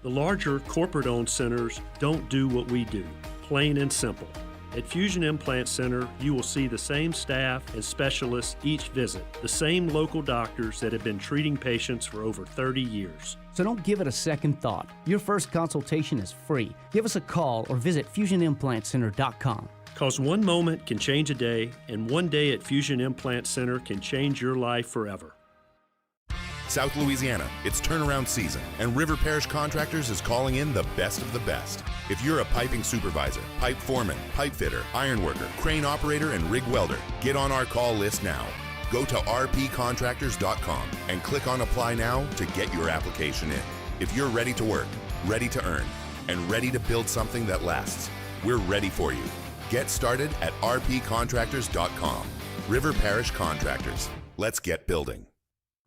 The larger corporate-owned centers don't do what we do, plain and simple. At Fusion Implant Center, you will see the same staff and specialists each visit, the same local doctors that have been treating patients for over 30 years. So don't give it a second thought. Your first consultation is free. Give us a call or visit FusionImplantCenter.com. Because one moment can change a day, and one day at Fusion Implant Center can change your life forever. South Louisiana, it's turnaround season, and River Parish Contractors is calling in the best of the best. If you're a piping supervisor, pipe foreman, pipe fitter, iron worker, crane operator, and rig welder, get on our call list now. Go to rpcontractors.com and click on Apply Now to get your application in. If you're ready to work, ready to earn, and ready to build something that lasts, we're ready for you. Get started at rpcontractors.com. River Parish Contractors. Let's get building.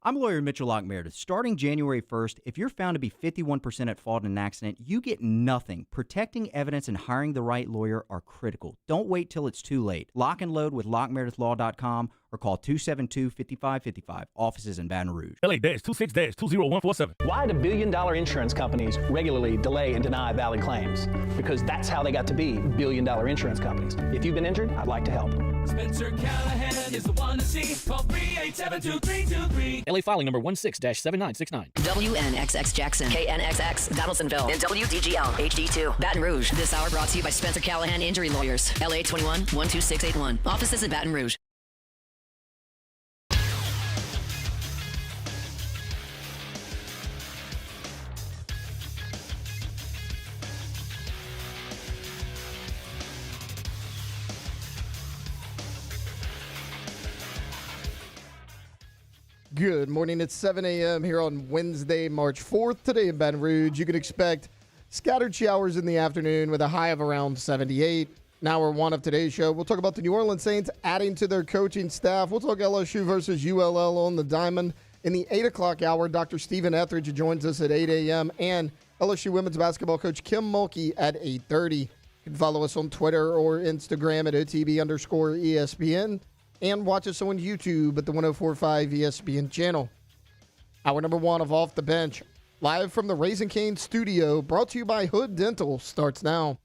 I'm lawyer Mitchell Locke Meredith. Starting January 1st, if you're found to be 51% at fault in an accident, you get nothing. Protecting evidence and hiring the right lawyer are critical. Don't wait till it's too late. Lock and load with LockeMeredithLaw.com or call 272-5555. Offices in Baton Rouge. LA-26-20147. Why do billion-dollar insurance companies regularly delay and deny valid claims? Because that's how they got to be billion-dollar insurance companies. If you've been injured, I'd like to help. Spencer Callahan is the one to see. Call 387-2323. LA filing number 16-7969. WNXX Jackson, KNXX Donaldsonville, and WDGL HD2 Baton Rouge. This hour brought to you by Spencer Callahan Injury Lawyers. LA 21-12681. Offices in Baton Rouge. Good morning. It's 7 a.m. here on Wednesday, March 4th. Today in Baton Rouge, you can expect scattered showers in the afternoon with a high of around 78. In hour one of today's show, we'll talk about the New Orleans Saints adding to their coaching staff. We'll talk LSU versus ULL on the Diamond. In the 8 o'clock hour, Dr. Stephen Etheredge joins us at 8 a.m. and LSU women's basketball coach Kim Mulkey at 8:30. You can follow us on Twitter or Instagram at OTB_ESPN. And watch us on YouTube at the 104.5 ESPN channel. Hour number one of Off the Bench, live from the Raising Cane studio, brought to you by Hood Dental, starts now.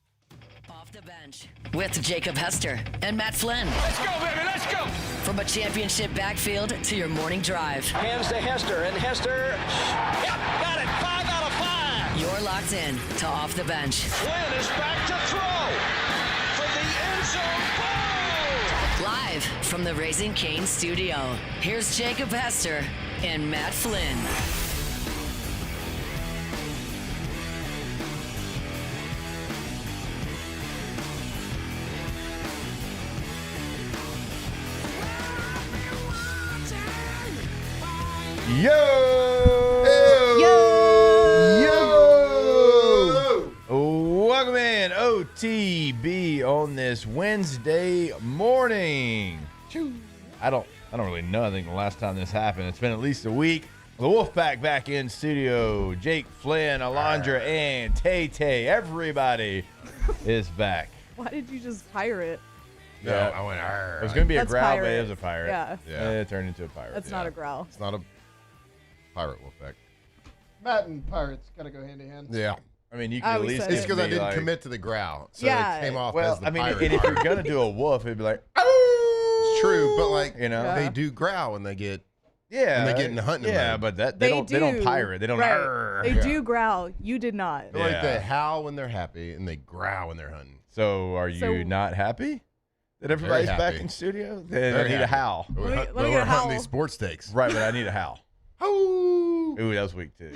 Off the Bench with Jacob Hester and Matt Flynn. Let's go, baby, let's go. From a championship backfield to your morning drive. Hands to Hester, and Hester, yep, got it, 5 out of 5. You're locked in to Off the Bench. Flynn is back to throw from the end zone. Live from the Raising Cane studio, here's Jacob Hester and Matt Flynn. Welcome in, OTB, on this Wednesday morning. I don't really know. I think the last time this happened, it's been at least a week. The Wolfpack back in studio. Jake, Flynn, Alondra, and Tay-Tay. Everybody is back. Why did you just pirate? No, I went, it was going to be a growl, pirate. but it was a pirate. Yeah. It turned into a pirate. That's not a growl. It's not a pirate Wolfpack. Matt and Pirates got to go hand in hand. Yeah. I mean, you can at least. It's because I didn't commit to the growl. So it came off as the pirate. And if you're going to do a wolf, it'd be like, it's true, but like, they do growl when they get when they get into hunting mode. But they don't pirate. They don't. Right. They do growl. You did not. Like they howl when they're happy and they growl when they're hunting. So are you not happy that everybody's back in studio? Then I need a howl. We're hunting these sports takes. Right, but I need a howl. Ooh, that was weak too.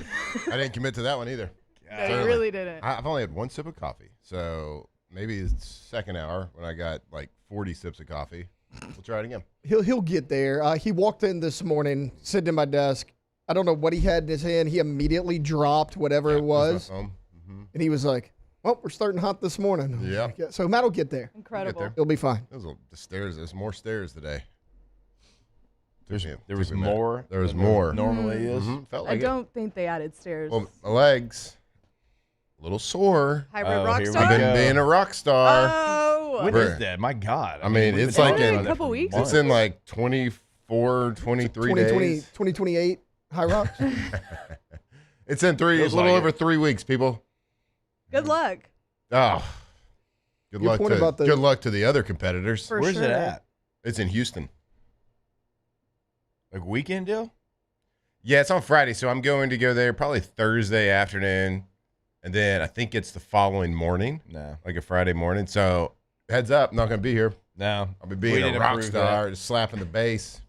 I didn't commit to that one either. No, you really didn't. I've only had one sip of coffee, so maybe it's second hour when I got like 40 sips of coffee. We'll try it again. He'll get there. He walked in this morning, sitting at my desk. I don't know what he had in his hand. He immediately dropped whatever it was. And he was like, well, we're starting hot this morning. Yeah. So Matt will get there. Incredible. He'll be fine. The stairs. There's more stairs today. There was more. There was more. Normally is. Felt I like don't think they added stairs. Well, my legs, a little sore. Hybrid rock star? I've been being a rock star. Oh. When is that? My God. I mean, it's like in a couple weeks. It's in like 24, 23 days. 2028 High Rocks. It's in a little over 3 weeks, people. Good luck. Oh, good luck to the other competitors. Where's it at? It's in Houston. Like weekend deal? Yeah, it's on Friday, so I'm going to go there probably Thursday afternoon, and then I think it's the following morning. No, like a Friday morning. So heads up, I'm not going to be here. No, I'll be being a rock star, just slapping the bass.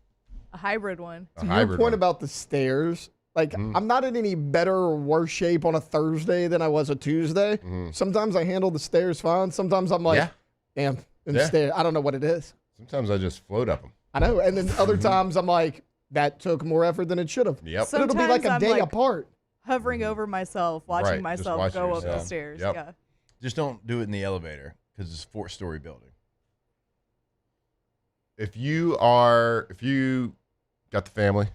A hybrid one. To your point about the stairs, like I'm not in any better or worse shape on a Thursday than I was a Tuesday. Sometimes I handle the stairs fine. Sometimes I'm like, damn, the stairs. I don't know what it is. Sometimes I just float up them. I know. And then other times I'm like, that took more effort than it should have. Yep. But it'll be like a day apart. Hovering over myself, watching Right, myself just go watching up the yourself. stairs. Yep. Yeah. Just don't do it in the elevator because it's a 4-story building. If you got the family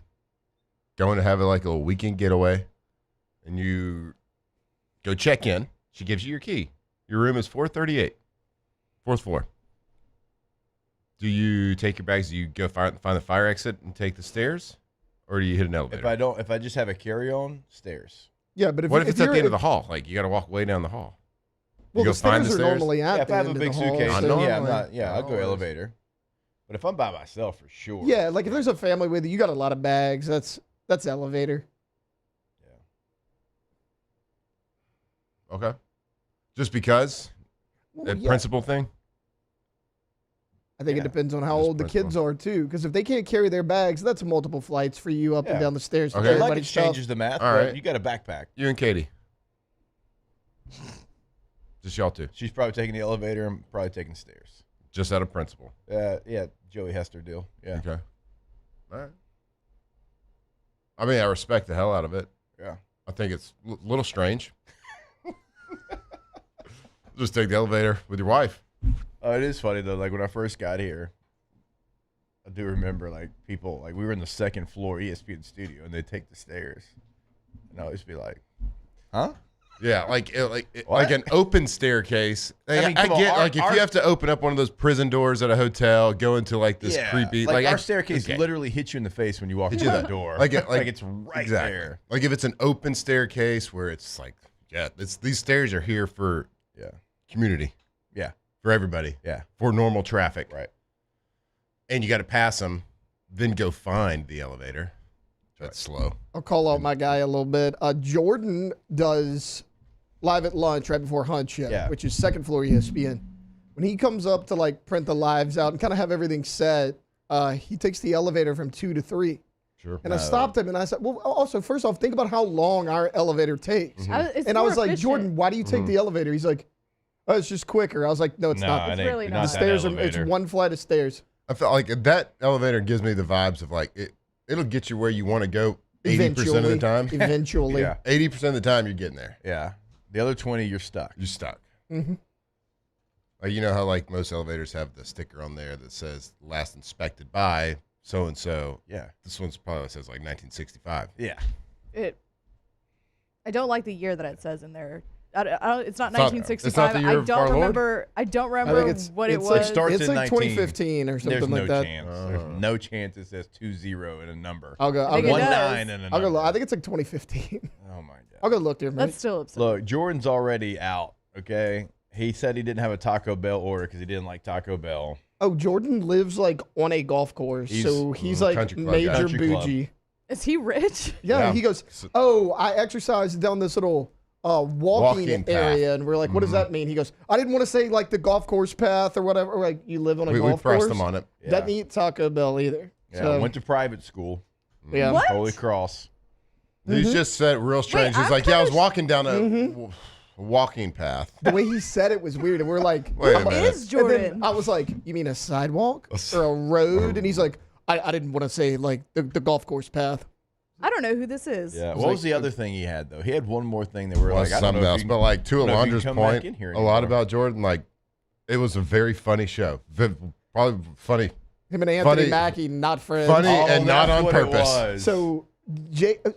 going to have like a little weekend getaway and you go check in, she gives you your key. Your room is 438, 4th floor. Do you take your bags? Do you go find the fire exit and take the stairs, or do you hit an elevator? If I just have a carry-on, stairs. Yeah, but what if it's at the end of the hall? Like you got to walk way down the hall. Well, you the stairs are normally at if the I have end a of big the hall. suitcase, so I'll go elevator. But if I'm by myself, for sure. Yeah, like if there's a family with you, you got a lot of bags. That's elevator. Okay. Just because? Well, yeah. Principal thing? I think it depends on how old the kids are too. Because if they can't carry their bags, that's multiple flights for you up and down the stairs. Okay. Luggage changes the math. All right. You got a backpack. You and Katie. Just y'all two. She's probably taking the elevator and probably taking the stairs. Just out of principle. Yeah, Joey Hester deal. Yeah. Okay. All right. I mean, I respect the hell out of it. Yeah. I think it's a little strange. Just take the elevator with your wife. Oh, it is funny though. Like when I first got here, I do remember like people like we were in the 2nd floor ESPN studio and they'd take the stairs, and I always be like, "Huh?" Yeah, like an open staircase. I mean, I come on, get our- like if our- you have to open up one of those prison doors at a hotel, go into like this Yeah, creepy like our I- staircase okay. literally hits you in the face when you walk Hit through you that that- door. like it's right exactly. there. Like if it's an open staircase where it's like, these stairs are here for community. Yeah. For everybody. Yeah. For normal traffic. Right. And you got to pass them, then go find the elevator. That's slow. I'll call out my guy a little bit. Jordan does live at lunch right before Hunt Show, which is 2nd floor ESPN. When he comes up to like print the lives out and kind of have everything set, he takes the elevator from 2 to 3. Sure. And I stopped him and I said, well, also, first off, think about how long our elevator takes. It's And I more was like, efficient. Jordan, why do you take the elevator? He's like, oh, it's just quicker. I was like, no, it's not. It's really not. The stairs are, it's one flight of stairs. I felt like that elevator gives me the vibes of like it'll get you where you want to go 80% of the time. Eventually. 80% of the time you're getting there. Yeah. The other 20, you're stuck. You're stuck. Mm-hmm. Like, you know how like most elevators have the sticker on there that says last inspected by so and so. Yeah. This one's probably says like 1965. Yeah. I don't like the year that it says in there. It's not It's not 1965. the year of our Lord? I don't remember what it was. It starts It's in like 19. 2015 or something There's like no that. chance. There's no chance it says 20 in a number. I'll go. I think it 19 does. in a I'll number. go. I think it's like 2015. Oh my god. I'll go look there, man. That's still absurd. Look, Jordan's already out. Okay. He said he didn't have a Taco Bell order because he didn't like Taco Bell. Oh, Jordan lives like on a golf course, so he's like country club major guy. Country club. bougie. Is he rich? Yeah, he goes, oh, I exercised down this little walking path. area, and we're like, what does that mean? He goes, I didn't want to say like the golf course path or whatever. Or, like you live on a We golf pressed course. them on it. Doesn't eat Taco Bell either. Yeah. So, Went to private school. yeah. What? Holy Cross. He just said real strange. He's I'm like, I was kinda walking down a walking path. The way he said it was weird, and we're like, Wait a Who minute. is And then Jordan? I was like, you mean a sidewalk or a road? And he's like, I didn't want to say like the golf course path. I don't know who this is. Yeah. was What like- was the other thing he had though? He had one more thing that we were Well, like, I don't something know if else. you But can- like to I don't know if you Alondra's can come back point, in here a lot anymore. about Jordan, like it was a very funny show. Probably funny. Him and Anthony Funny- Mackie, not friends. funny Oh, and not that's on what it purpose. was. So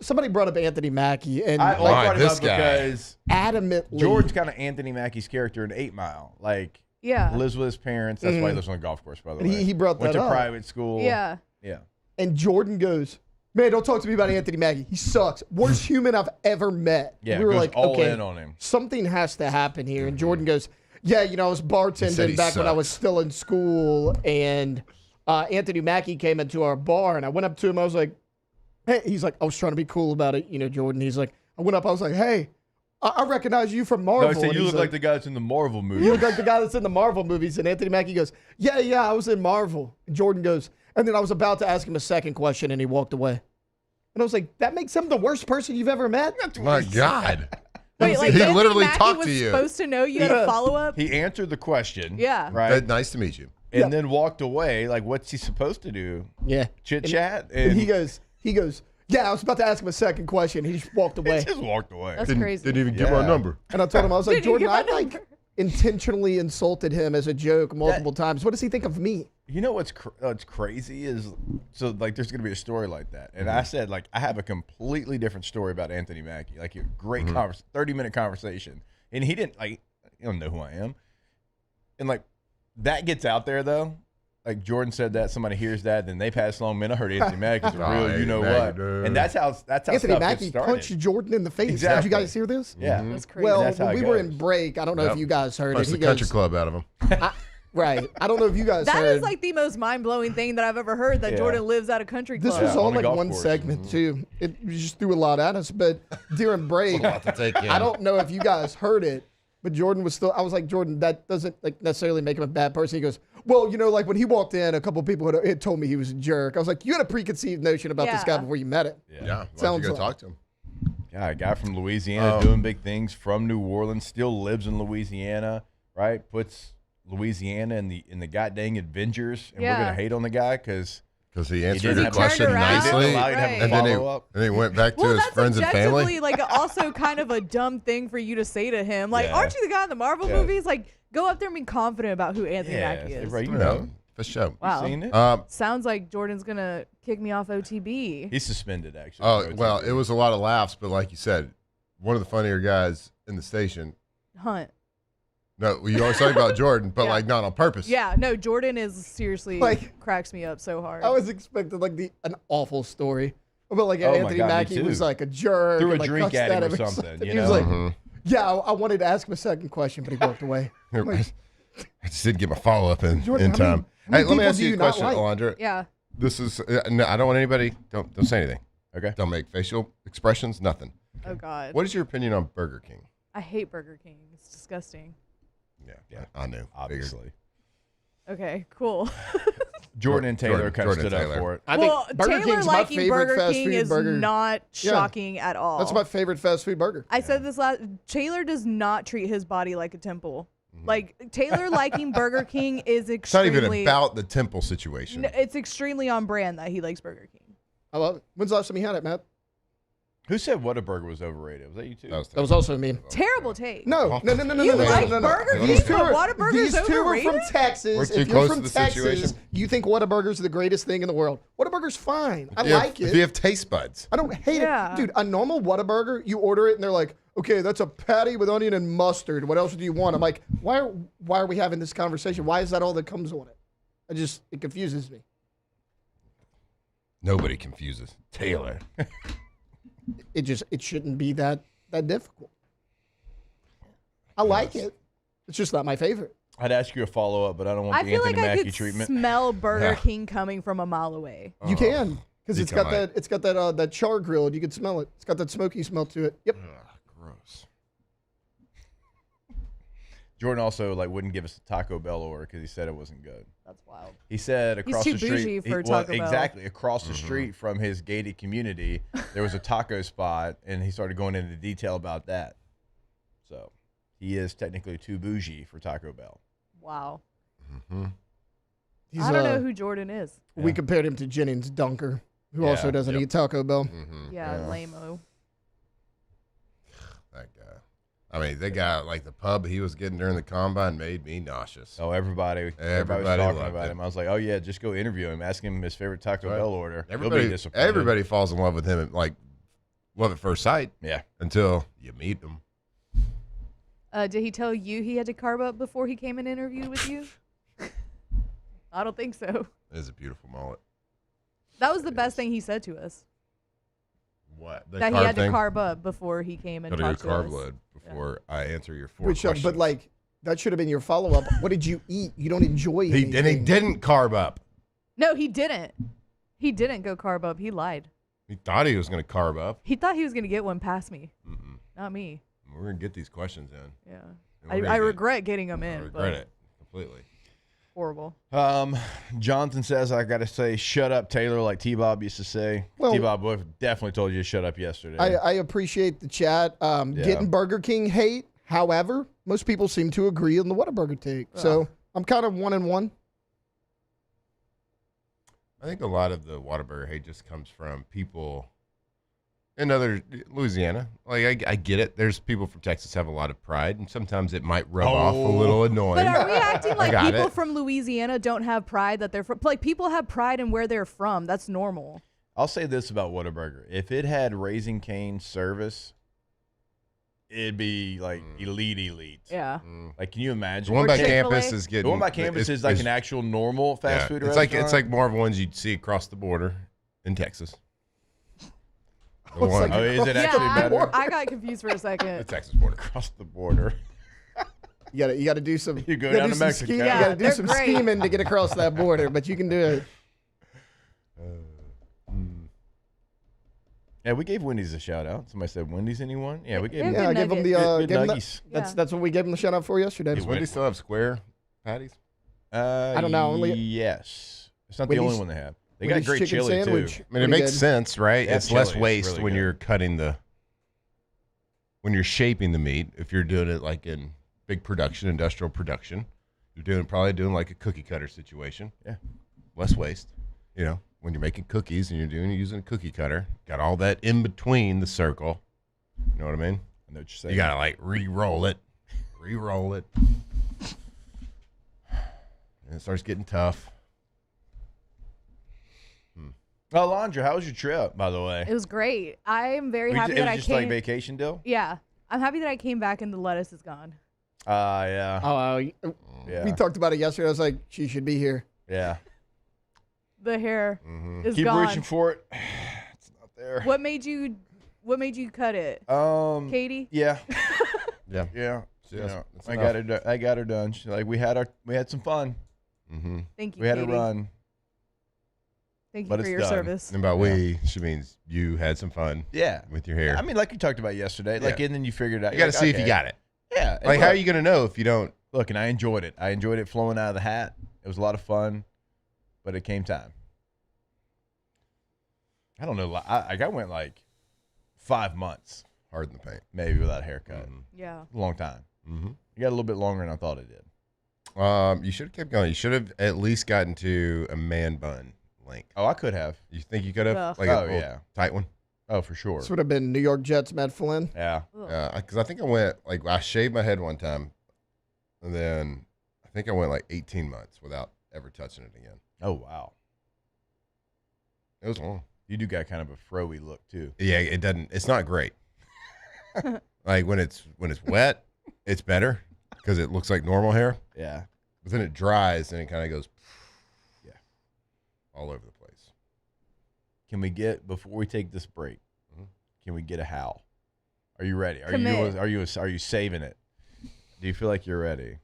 somebody brought up Anthony Mackie, and I like, brought him this up guy. because adamantly, Jordan's kind of Anthony Mackie's character in 8 Mile. Like, Yeah. lives with his parents. That's why he lives on a golf course, by the And way. he brought Went that to up. private school. Yeah. Yeah. and Jordan goes, Man, don't talk to me about Anthony Mackie. He sucks. Worst human I've ever met. Yeah, we were goes like, all okay, in on him. something has to happen here. And Jordan goes, yeah, I was bartending back when I was still in school, and Anthony Mackie came into our bar, and I went up to him. I was like, hey, he's like, I was trying to be cool about it, Jordan. He's like, I went up, I was like, hey, I recognize you from Marvel. No, I said, you look like the guy that's in the Marvel movie. You look like the guy that's in the Marvel movies. And Anthony Mackie goes, yeah, I was in Marvel. And Jordan goes, and then I was about to ask him a second question, and he walked away. And I was like, that makes him the worst person you've ever met? My God. Wait, like he Anthony literally Mackie talked was to you. supposed to know you had a follow-up? He answered the question. Yeah. Right. Nice to meet you. And then walked away. Like, what's he supposed to do? Yeah. Chit-chat? And he goes, yeah, I was about to ask him a second question. He just walked away. He just walked away. That's crazy. Didn't even give my number. And I told him, I was like, Didn't you Jordan, give my I number? intentionally insulted him as a joke multiple times. What does he think of me? You know what's crazy is, so like there's gonna be a story like that, and I said like I have a completely different story about Anthony Mackie, like a great 30-minute conversation, and he didn't like, you don't know who I am, and like that gets out there though. Like Jordan said that, somebody hears that, then they pass along. Man, I heard Anthony Mackie's a real, you know what? And that's how Anthony stuff Mackie gets started. punched Jordan in the face. Exactly. Did you guys hear this? Yeah, That's crazy. Well, That's how when it we were goes. in break, I don't know if you guys heard Punched it. the He country goes, club out of him. right. I don't know if you guys That heard. is like the most mind-blowing thing that I've ever heard, that Yeah. Jordan lives at a country club. This was on on the like golf one course. segment too. It just threw a lot at us. But during break, A lot to take in. I don't know if you guys heard it, but Jordan was still. I was like, Jordan, that doesn't like necessarily make him a bad person. He goes, well, like when he walked in, a couple people had told me he was a jerk. I was like, you had a preconceived notion about this guy before you met him. Yeah. Sounds Why don't you go like. talk to him? Yeah, a guy from Louisiana doing big things, from New Orleans, still lives in Louisiana, right? Puts Louisiana in the goddamn Avengers, and we're gonna hate on the guy because he answered didn't your question Turned around. nicely, Didn't allow you to have a and then follow-up. he went back to Well, his that's friends and family. objectively like also kind of a dumb thing for you to say to him. Like, Yeah. aren't you the guy in the Marvel Yeah. movies? Like, go up there and be confident about who Anthony Mackie is. right, you You know. know, for sure. Wow. You seen it? Sounds like Jordan's gonna kick me off OTB. He's suspended actually. Oh, for well, OTB. it was a lot of laughs, but like you said, one of the funnier guys in the station. Hunt. No, you always talk about Jordan, but Yeah. like not on purpose. Yeah, no, Jordan is seriously Like- cracks me up so hard. I was expecting like an awful story about like Oh my Anthony God, me Mackie too. was like a jerk. Threw a and, like, drink cussed at him or him something, you He was know? like, yeah, I wanted to ask him a second question, but he walked away. I'm like, I just didn't get my follow up in Jordan, time. how many Hey, let me people ask do you a you not question, like? Alondra. yeah. This is no, I don't want anybody. Don't say anything. Okay. Don't make facial expressions. Nothing. Oh God. What is your opinion on Burger King? I hate Burger King. It's disgusting. Yeah, I knew. Figured. obviously. Okay, cool. Jordan and Taylor kind of Jordan stood Taylor. up for it. I well, think Burger Taylor King's my liking favorite Burger fast King food is burger. not Yeah. shocking at all. That's my favorite fast food burger. I said this last. Taylor does not treat his body like a temple. Like Taylor liking Burger King is It's not extremely. even about the temple situation. It's extremely on brand that he likes Burger King. I love it. When's the last time you had it, Matt? Who said Whataburger was overrated? Was that you too? That was also me. Terrible take. No. You like Burger King, These two but are, Whataburger's these two are overrated? from Texas. We're too If you're close from to the Texas, situation. you think Whataburger's the greatest thing in the world. Whataburger's fine. I If you have- like it. If you have taste buds. I don't hate Yeah. it. Dude, a normal Whataburger, you order it and they're like, okay, that's a patty with onion and mustard. What else do you want? I'm like, why are we having this conversation? Why is that all that comes on it? It confuses me. Nobody confuses Taylor. It shouldn't be that difficult. I like it. It's just not my favorite. I'd ask you a follow up, but I don't want I the feel Anthony like I Mackie could treatment. smell Burger Yeah. King coming from a mile away. You can, because You it's got can, that char grilled. You can smell it. It's got that smoky smell to it. Yep. Gross. Jordan also wouldn't give us a Taco Bell order because he said it wasn't good. That's wild. He said across too the street, bougie for Taco Bell. exactly across the street from his gated community, there was a taco spot, and he started going into detail about that. So he is technically too bougie for Taco Bell. Wow. He's, I don't know who Jordan is. We compared him to Jennings Dunker, who also Yeah. doesn't eat Taco Bell. Yeah, lame-o. That guy. I mean, that guy, like the pub he was getting during the combine made me nauseous. Oh, everybody was Everybody talking loved about it. him. I was like, oh yeah, just go interview him, ask him his favorite Taco Right. Bell order. He'll be Everybody, disappointed. everybody falls in love with him, like love at first sight. Yeah. Until you meet him. Did he tell you he had to carb up before he came and interviewed with you? I don't think so. It is a beautiful mullet. That was the best thing he said to us. What? That he had to carb up before he came and Gotta talked go to carb us. load before I answer your 4 Which, questions. but like that should have been your follow-up. What did you eat? You don't enjoy anything. He didn't carb up. No, he didn't. He didn't go carb up. He lied. He thought he was going to carb up. He thought he was going to get one past me. Not me. We're going to get these questions in. Yeah. I regret getting them in. I regret it completely. Horrible. Jonathan says, I got to say, shut up, Taylor, like T-Bob used to say. Well, T-Bob definitely told you to shut up yesterday. I appreciate the chat. Getting Burger King hate. However, most people seem to agree on the Whataburger take. So I'm kind of 1-1. I think a lot of the Whataburger hate just comes from people in other Louisiana. Like I get it. There's people from Texas have a lot of pride, and sometimes it might rub off a little annoying. But are we acting like people it. from Louisiana don't have pride that they're from? Like people have pride in where they're from. That's normal. I'll say this about Whataburger. If it had Raising Cane service, it'd be like elite. Yeah. Like, can you imagine? The one by campus is getting. The one by campus is like an actual normal fast food restaurant. It's like more of ones you'd see across the border in Texas. Is it actually better? I got confused for a second. The Texas border. Across the border. You got to do some. You go down to Mexico. You got to do some scheming to get across that border, but you can do it. Yeah, we gave Wendy's a shout out. Somebody said Wendy's, anyone? Yeah, we gave them. Yeah, I gave them the good gave them nuggies. That's what we gave them the shout out for yesterday. Does Wendy's still have square patties? I don't know. Yes, it's not Wendy's- the only one they have. They got Wendy's great chicken chili sandwich. too. I mean, it makes sense, right? Yeah, it's less chili is waste really when good. you're cutting when you're shaping the meat. If you're doing it like in big production, industrial production, you're probably doing like a cookie cutter situation. Yeah, less waste. You know, when you're making cookies and you're using a cookie cutter, got all that in between the circle. You know what I mean? I know what you're saying. You gotta like re-roll it. And it starts getting tough. Alondra, how was your trip, by the way? It was great. I am very happy It that was I just came. like vacation deal? Yeah, I'm happy that I came back and the lettuce is gone. Yeah. We talked about it yesterday. I was like, she should be here. Yeah. The hair is Keep gone. reaching for it. It's not there. What made you cut it? Katie? Yeah. Yeah. Yeah. Yeah. I got her done. She, like we had some fun. Thank you, We had Katie. a run. Thank you But for it's your done. service. And by we, she means you had some fun. Yeah. With your hair. I mean, like you talked about yesterday. Like, Yeah. and then you figured out. You got to you're see like, if you okay. got it. Yeah. Like, how are you going to know if you don't? Look, and I enjoyed it. I enjoyed it flowing out of the hat. It was a lot of fun, but it came time. I don't know. I went like 5 months. Hard in the paint. Maybe without a haircut. Yeah. A long time. Mm-hmm. You got a little bit longer than I thought it did. You should have kept going. You should have at least gotten to a man bun length. Oh, I could have. You think you could have? Ugh. Like Oh, a yeah. tight one? Oh, for sure. This would have been New York Jets, Matt Flynn. Yeah. Because I think I went, like, I shaved my head one time, and then I think I went like 18 months without ever touching it again. Oh, wow. It was long. You do got kind of a fro-y look, too. Yeah, it's not great. Like, when it's wet, it's better because it looks like normal hair. Yeah. But then it dries and it kind of goes all over the place. Can we get, before we take this break, can we get a howl? Are you ready? Are you saving it? Do you feel like you're ready?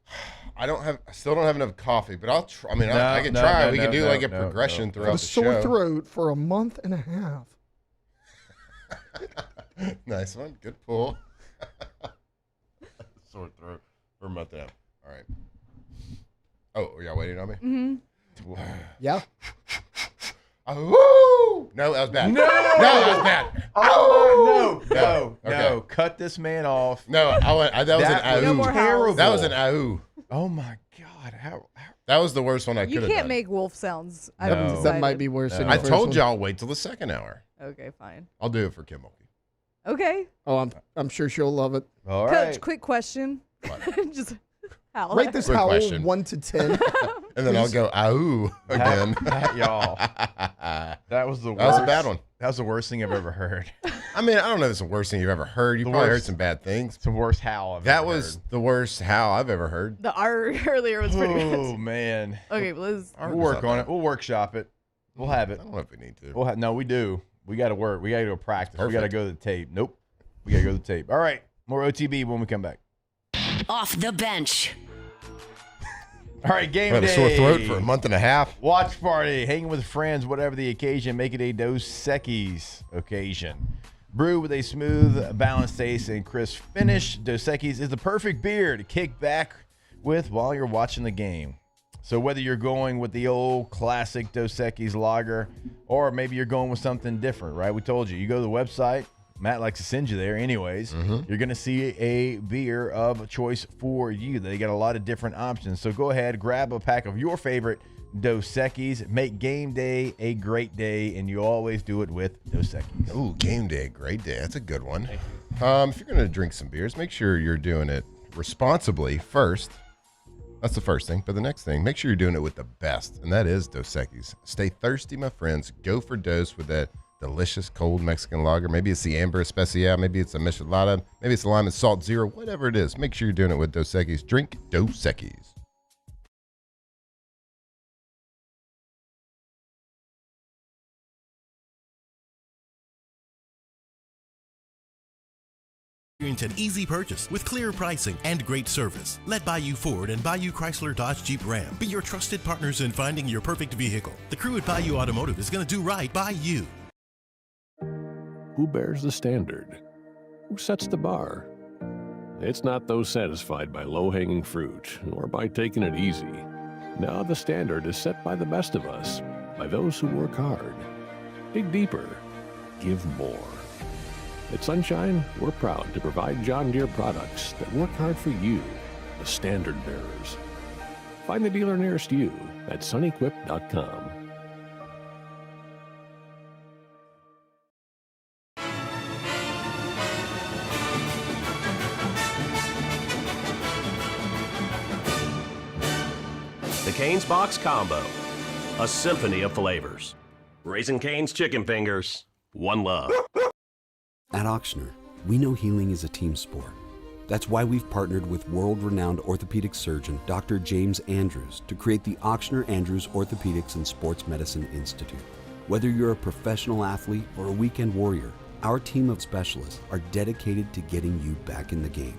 I still don't have enough coffee, but I'll try. I mean, I can try. We can do like a progression throughout the Sore show. throat for a month and a half. Nice one. Good pull. Sore throat for a month and a half. All right. Oh, are y'all waiting on me? Mm-hmm. Yeah. Oh, no, that was bad. No, that was bad. Oh, no. Okay. Cut this man off. No, that was an ahoo. No more howls. That was an ahoo. Oh, my God. How? That was the worst one I could You have can't done. make wolf sounds. No. I've decided. That might be worse than I the first told one. y'all wait till the second hour. Okay, fine. I'll do it for Kim Mulkey. Okay. Oh, I'm sure she'll love it. All Coach, right. quick question. Just howl. Rate this Quick howl question. 1 to 10. And then I'll go ahoo again. Y'all. That was the worst. That was a bad one. That was the worst thing I've ever heard. I mean, I don't know if it's the worst thing you've ever heard. You The probably worst. heard some bad things. It's the worst howl I've That ever was heard. the worst howl I've ever heard. The R earlier was pretty Oh, good. man. Okay, Liz. We'll work on it. We'll workshop it. We'll have it. I don't know if we need to. No, we do. We got to work. We got to go practice. Perfect. We got to go to the tape. Nope. We got to go to the tape. All right. More OTB when we come back. Off the bench. All right, game I had day. a sore throat for a month and a half. Watch party, hanging with friends, whatever the occasion. Make it a Dos Equis occasion. Brew with a smooth, balanced taste and crisp finish. Dos Equis is the perfect beer to kick back with while you're watching the game. So whether you're going with the old classic Dos Equis lager, or maybe you're going with something different, right? We told you go to the website. Matt likes to send you there anyways. You're going to see a beer of choice for you. They got a lot of different options. So go ahead, grab a pack of your favorite Dos Equis. Make game day a great day, and you always do it with Dos Equis. Ooh, game day, great day. That's a good one. If you're going to drink some beers, make sure you're doing it responsibly first. That's the first thing. But the next thing, make sure you're doing it with the best, and that is Dos Equis. Stay thirsty, my friends. Go for Dos with that delicious cold Mexican lager. Maybe it's the Amber Especial. Maybe it's a Michelada. Maybe it's the Lime and Salt Zero. Whatever it is, make sure you're doing it with Dos Equis. Drink Dos Equis. Experience an easy purchase with clear pricing and great service. Let Bayou Ford and Bayou Chrysler Dodge Jeep Ram be your trusted partners in finding your perfect vehicle. The crew at Bayou Automotive is going to do right by you. Who bears the standard? Who sets the bar? It's not those satisfied by low-hanging fruit or by taking it easy. Now the standard is set by the best of us, by those who work hard. Dig deeper. Give more. At Sunshine, we're proud to provide John Deere products that work hard for you, the standard bearers. Find the dealer nearest you at sunequip.com. The Cane's Box Combo, a symphony of flavors. Raising Cane's chicken fingers, one love. At Ochsner, we know healing is a team sport. That's why we've partnered with world-renowned orthopedic surgeon Dr. James Andrews to create the Ochsner Andrews Orthopedics and Sports Medicine Institute. Whether you're a professional athlete or a weekend warrior, our team of specialists are dedicated to getting you back in the game.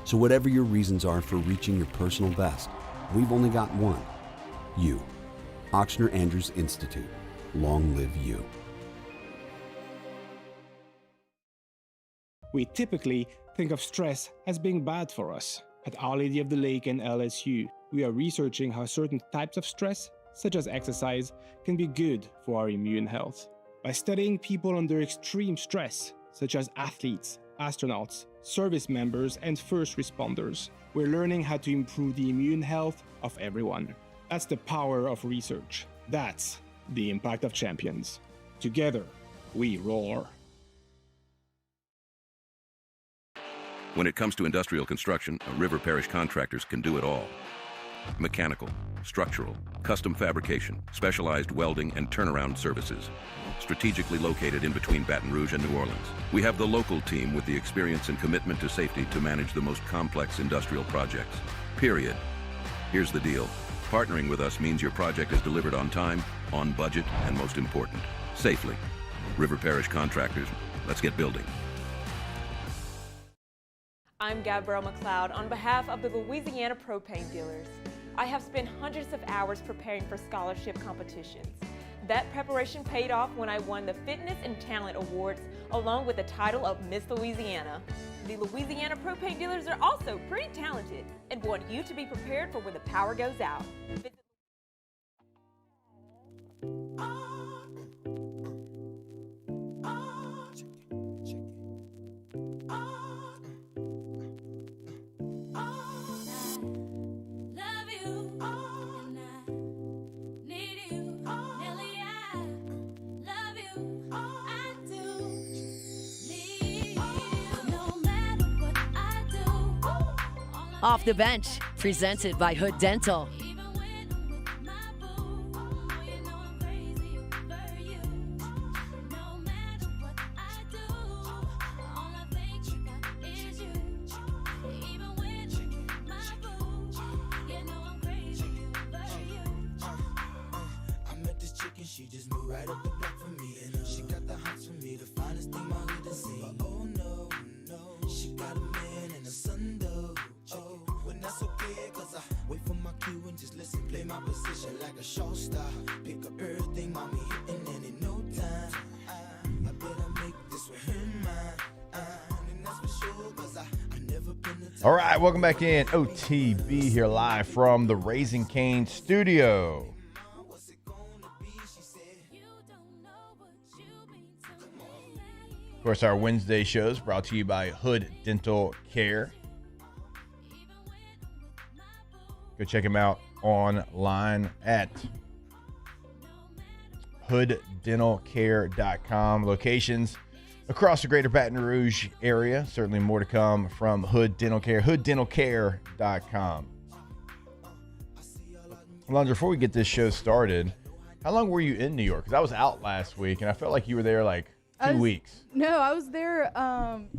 So whatever your reasons are for reaching your personal best, we've only got one. You. Ochsner Andrews Institute. Long live you. We typically think of stress as being bad for us. At Our Lady of the Lake and LSU, we are researching how certain types of stress, such as exercise, can be good for our immune health. By studying people under extreme stress, such as athletes, astronauts, service members, and first responders, we're learning how to improve the immune health of everyone. That's the power of research. That's the impact of champions. Together, we roar. When it comes to industrial construction, a River Parish Contractors can do it all. Mechanical, structural, custom fabrication, specialized welding, and turnaround services. Strategically located in between Baton Rouge and New Orleans, we have the local team with the experience and commitment to safety to manage the most complex industrial projects. Period. Here's the deal. Partnering with us means your project is delivered on time, on budget, and most important, safely. River Parish Contractors, let's get building. I'm Gabrielle McLeod on behalf of the Louisiana Propane Dealers. I have spent hundreds of hours preparing for scholarship competitions. That preparation paid off when I won the Fitness and Talent Awards along with the title of Miss Louisiana. The Louisiana Propane Dealers are also pretty talented and want you to be prepared for when the power goes out. Off the Bench, presented by Hood Dental. She just moved right up the block for me, and she got the hots for me. position like a show star. Pick up everything, mommy, hitting and in no time. I better make this with him mine. And that's for sure, 'cause I never been the All right, welcome back in. OTB here live from the Raising Cane studio. Of course, our Wednesday shows brought to you by Hood Dental Care. Go check them out online at hooddentalcare.com. Locations across the greater Baton Rouge area. Certainly more to come from Hood Dental Care. hooddentalcare.com. Alonzo, before we get this show started, how long were you in New York? Because I was out last week, and I felt like you were there like 2 weeks. No, I was there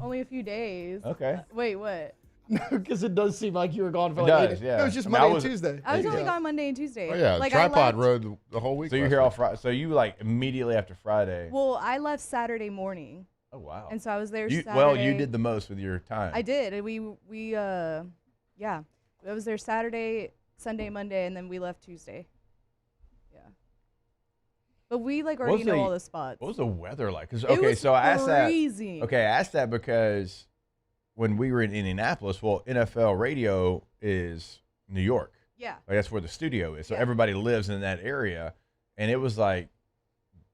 only a few days. Okay. Wait, what? No, because it does seem like you were gone for It like does, 8 yeah. No, it was just I mean, Monday I was- and Tuesday. I was only gone Monday and Tuesday. Oh, yeah. Like, Tripod I left, rode the whole week. So you're here all Friday. So you like immediately after Friday. Well, I left Saturday morning. Oh, wow. And so I was there Saturday. Well, you did the most with your time. I did. And yeah. I was there Saturday, Sunday, Monday, and then we left Tuesday. Yeah. But we like already know all the spots. What was the weather like? 'Cause, It okay, was so I asked that. freezing. Okay, I asked that because when we were in Indianapolis, well, NFL radio is New York. Yeah. Like that's where the studio is. So Yeah. everybody lives in that area. And it was like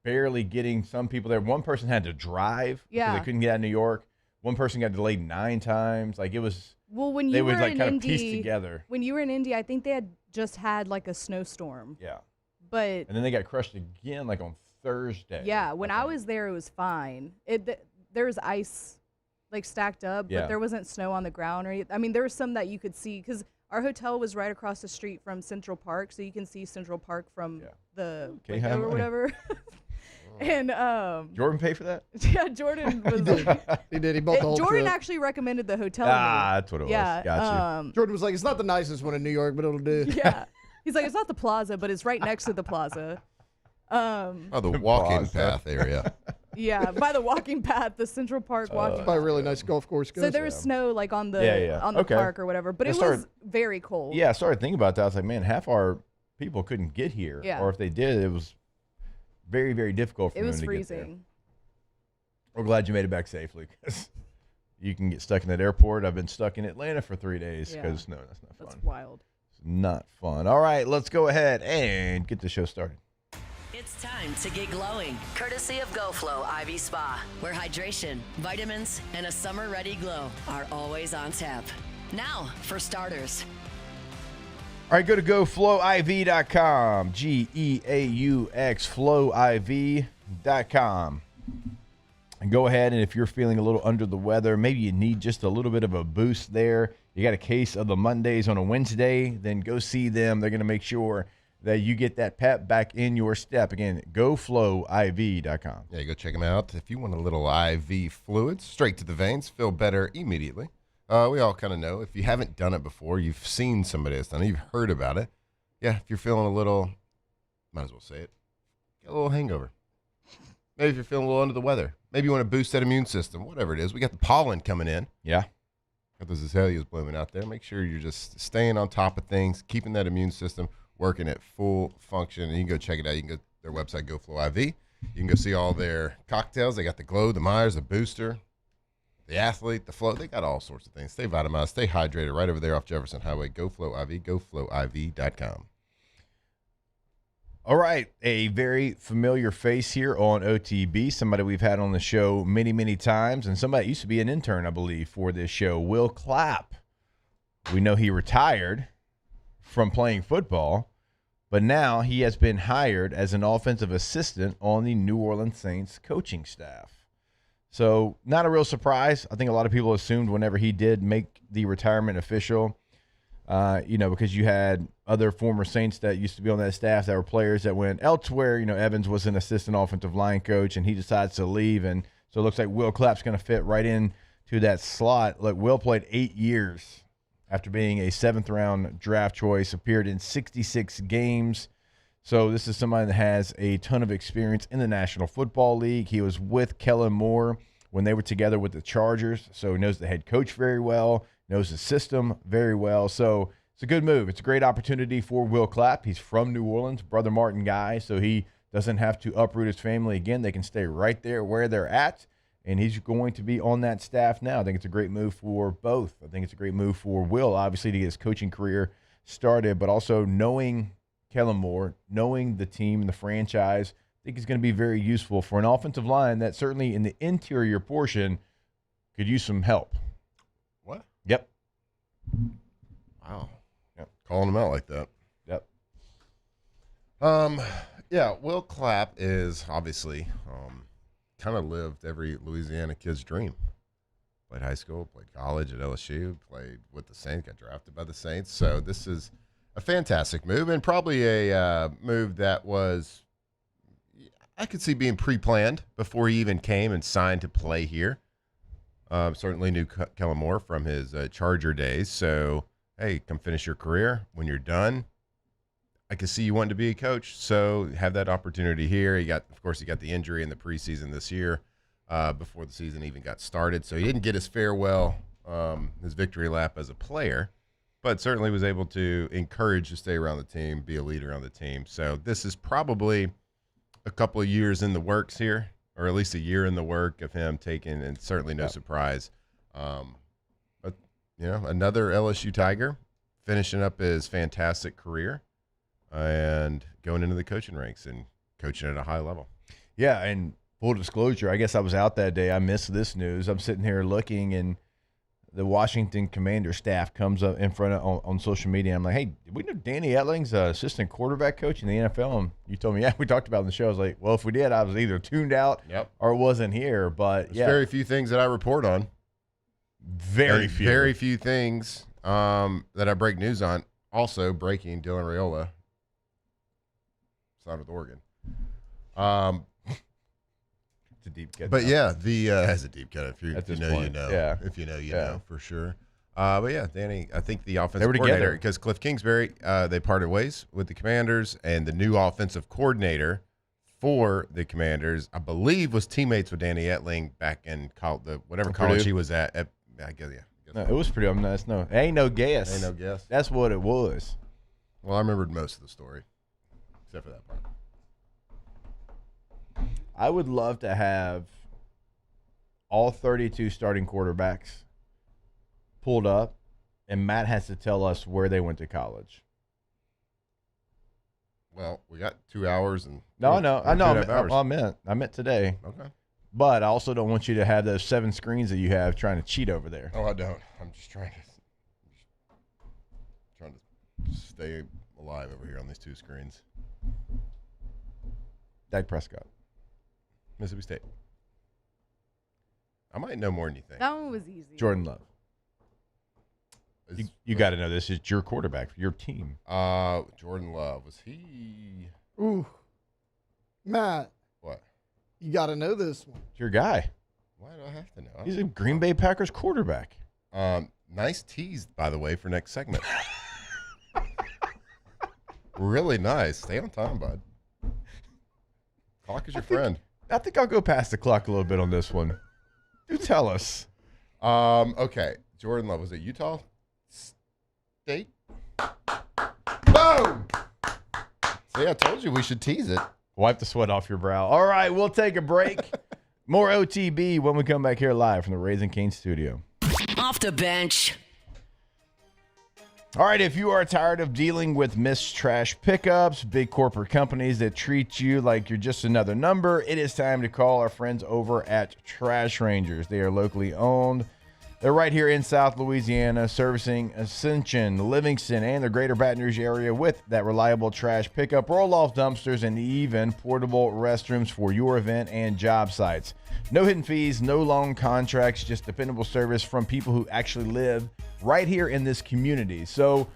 barely getting some people there. One person had to drive because Yeah. they couldn't get out of New York. One person got delayed 9 times. Like it was, Well, when they you would were like in kind Indy, of piece together. when you were in Indy, I think they had just had like a snowstorm. Yeah. But And then they got crushed again like on Thursday. yeah, when I was there, it was fine. There was ice like stacked up, Yeah. but there wasn't snow on the ground or anything. I mean, there was some that you could see because our hotel was right across the street from Central Park, so you can see Central Park from the Okay, window have or money. whatever. And Jordan paid for that? yeah, Jordan was. He did. He bought the whole Jordan trip. actually recommended the hotel. to me. That's what it was. Yeah, Gotcha. Jordan was like, it's not the nicest one in New York, but it'll do. Yeah. He's like, it's not the plaza, but it's right next to the plaza. Oh, the walking path area. Yeah, by the walking path, the Central Park walking By a path. really nice golf course. So there was snow like on the on the Okay. park or whatever, but I it started- was very cold. Yeah, I started thinking about that. I was like, man, half our people couldn't get here. Yeah. Or if they did, it was very, very difficult for It them was to get there. freezing. We're glad you made it back safely because you can get stuck in that airport. I've been stuck in Atlanta for 3 days Yeah. because, no, that's not fun. That's wild. It's not fun. All right, let's go ahead and get the show started. It's time to get glowing. Courtesy of GoFlow IV Spa, where hydration, vitamins, and a summer-ready glow are always on tap. Now, for starters. All right, go to GoFlowIV.com, GEAUX, FlowIV.com. And go ahead, and if you're feeling a little under the weather, maybe you need just a little bit of a boost there. You got a case of the Mondays on a Wednesday, then go see them. They're going to make sure that you get that pep back in your step. Again, GoFlowIV.com. Yeah, go check them out. If you want a little IV fluid, straight to the veins, feel better immediately. We all kind of know. If you haven't done it before, you've seen somebody that's done it, you've heard about it. Yeah, if you're feeling a little, might as well say it, get a little hangover. Maybe if you're feeling a little under the weather. Maybe you want to boost that immune system, whatever it is. We got the pollen coming in. Yeah. Got those azaleas blooming out there. Make sure you're just staying on top of things, keeping that immune system working at full function. And you can go check it out. You can go to their website, GoFlow IV. You can go see all their cocktails. They got the Glow, the Myers, the Booster, the Athlete, the Flow. They got all sorts of things. Stay vitamized, stay hydrated right over there off Jefferson Highway. GoFlow IV, GoFlowIV.com. All right, a very familiar face here on OTB, somebody we've had on the show many, many times, and somebody that used to be an intern, I believe, for this show, Will Clapp. We know he retired from playing football, but now he has been hired as an offensive assistant on the New Orleans Saints coaching staff. So not a real surprise. I think a lot of people assumed whenever he did make the retirement official, because you had other former Saints that used to be on that staff that were players that went elsewhere. Evans was an assistant offensive line coach, and he decides to leave. And so it looks like Will Clapp's going to fit right in to that slot. Look, Will played 8 years after being a 7th-round draft choice, appeared in 66 games. So this is somebody that has a ton of experience in the National Football League. He was with Kellen Moore when they were together with the Chargers, so he knows the head coach very well, knows the system very well. So it's a good move. It's a great opportunity for Will Clapp. He's from New Orleans, Brother Martin guy, so he doesn't have to uproot his family again. They can stay right there where they're at, and he's going to be on that staff now. I think it's a great move for both. I think it's a great move for Will, obviously, to get his coaching career started, but also knowing Kellen Moore, knowing the team and the franchise, I think is going to be very useful for an offensive line that certainly in the interior portion could use some help. What? Yep. Wow. Yep. Calling him out like that. Yep. Yeah, Will Clapp is obviously kind of lived every Louisiana kid's dream. Played high school, played college at LSU, played with the Saints, got drafted by the Saints. So this is a fantastic move, and probably a move that was, I could see being pre-planned before he even came and signed to play here. Certainly knew Kellen Moore from his Charger days. So, hey, come finish your career. When you're done, I could see you wanting to be a coach. So have that opportunity here. He got the injury in the preseason this year before the season even got started. So he didn't get his farewell, his victory lap as a player, but certainly was able to encourage to stay around the team, be a leader on the team. So this is probably a couple of years in the works here, or at least a year in the work of him taking, and certainly no surprise. But, another LSU Tiger finishing up his fantastic career and going into the coaching ranks and coaching at a high level. Yeah, and full disclosure, I guess I was out that day. I missed this news. I'm sitting here looking, and the Washington Commander staff comes up in front of on social media. I'm like, hey, did we know Danny Etling's assistant quarterback coach in the NFL? And you told me, yeah, we talked about it in the show. I was like, well, if we did, I was either tuned out or wasn't here. But There's very few things that I report on. Very few things that I break news on. Also breaking, Dylan Raiola signed with Oregon. It's a deep cut. But yeah, that's a deep cut. If you know, you know. Yeah. If you know, you know for sure. But yeah, Danny, I think the offensive were coordinator, together. because Cliff Kingsbury, they parted ways with the Commanders, and the new offensive coordinator for the Commanders, I believe, was teammates with Danny Etling back in whatever college he was at. I guess, yeah. No, it was pretty nice. No, ain't no guess. Ain't no guess. That's what it was. Well, I remembered most of the story, except for that part. I would love to have all 32 starting quarterbacks pulled up, and Matt has to tell us where they went to college. Well, we got 2 hours and I know. I meant today. Okay. But I also don't want you to have those 7 screens that you have trying to cheat over there. Oh, I don't. I'm just trying to stay alive over here on these 2 screens. Dak Prescott, Mississippi State. I might know more than you think. That one was easy. Jordan Love. You got to know this is your quarterback for your team. Jordan Love. Was he? Ooh. Matt. What? You got to know this one. It's your guy. Why do I have to know? He's a Green Bay Packers quarterback. Nice tease, by the way, for next segment. Really nice. Stay on time, bud. Clock is your friend. I think I'll go past the clock a little bit on this one. Do tell us. Okay. Jordan Love. Was it Utah State? Boom! See, I told you we should tease it. Wipe the sweat off your brow. All right, we'll take a break. More OTB when we come back here live from the Raising Cane's studio. Off the bench. All right, if you are tired of dealing with missed trash pickups, big corporate companies that treat you like you're just another number, it is time to call our friends over at Trash Rangers. They are locally owned. They're right here in South Louisiana, servicing Ascension, Livingston, and the greater Baton Rouge area with that reliable trash pickup, roll-off dumpsters, and even portable restrooms for your event and job sites. No hidden fees, no long contracts, just dependable service from people who actually live right here in this community. So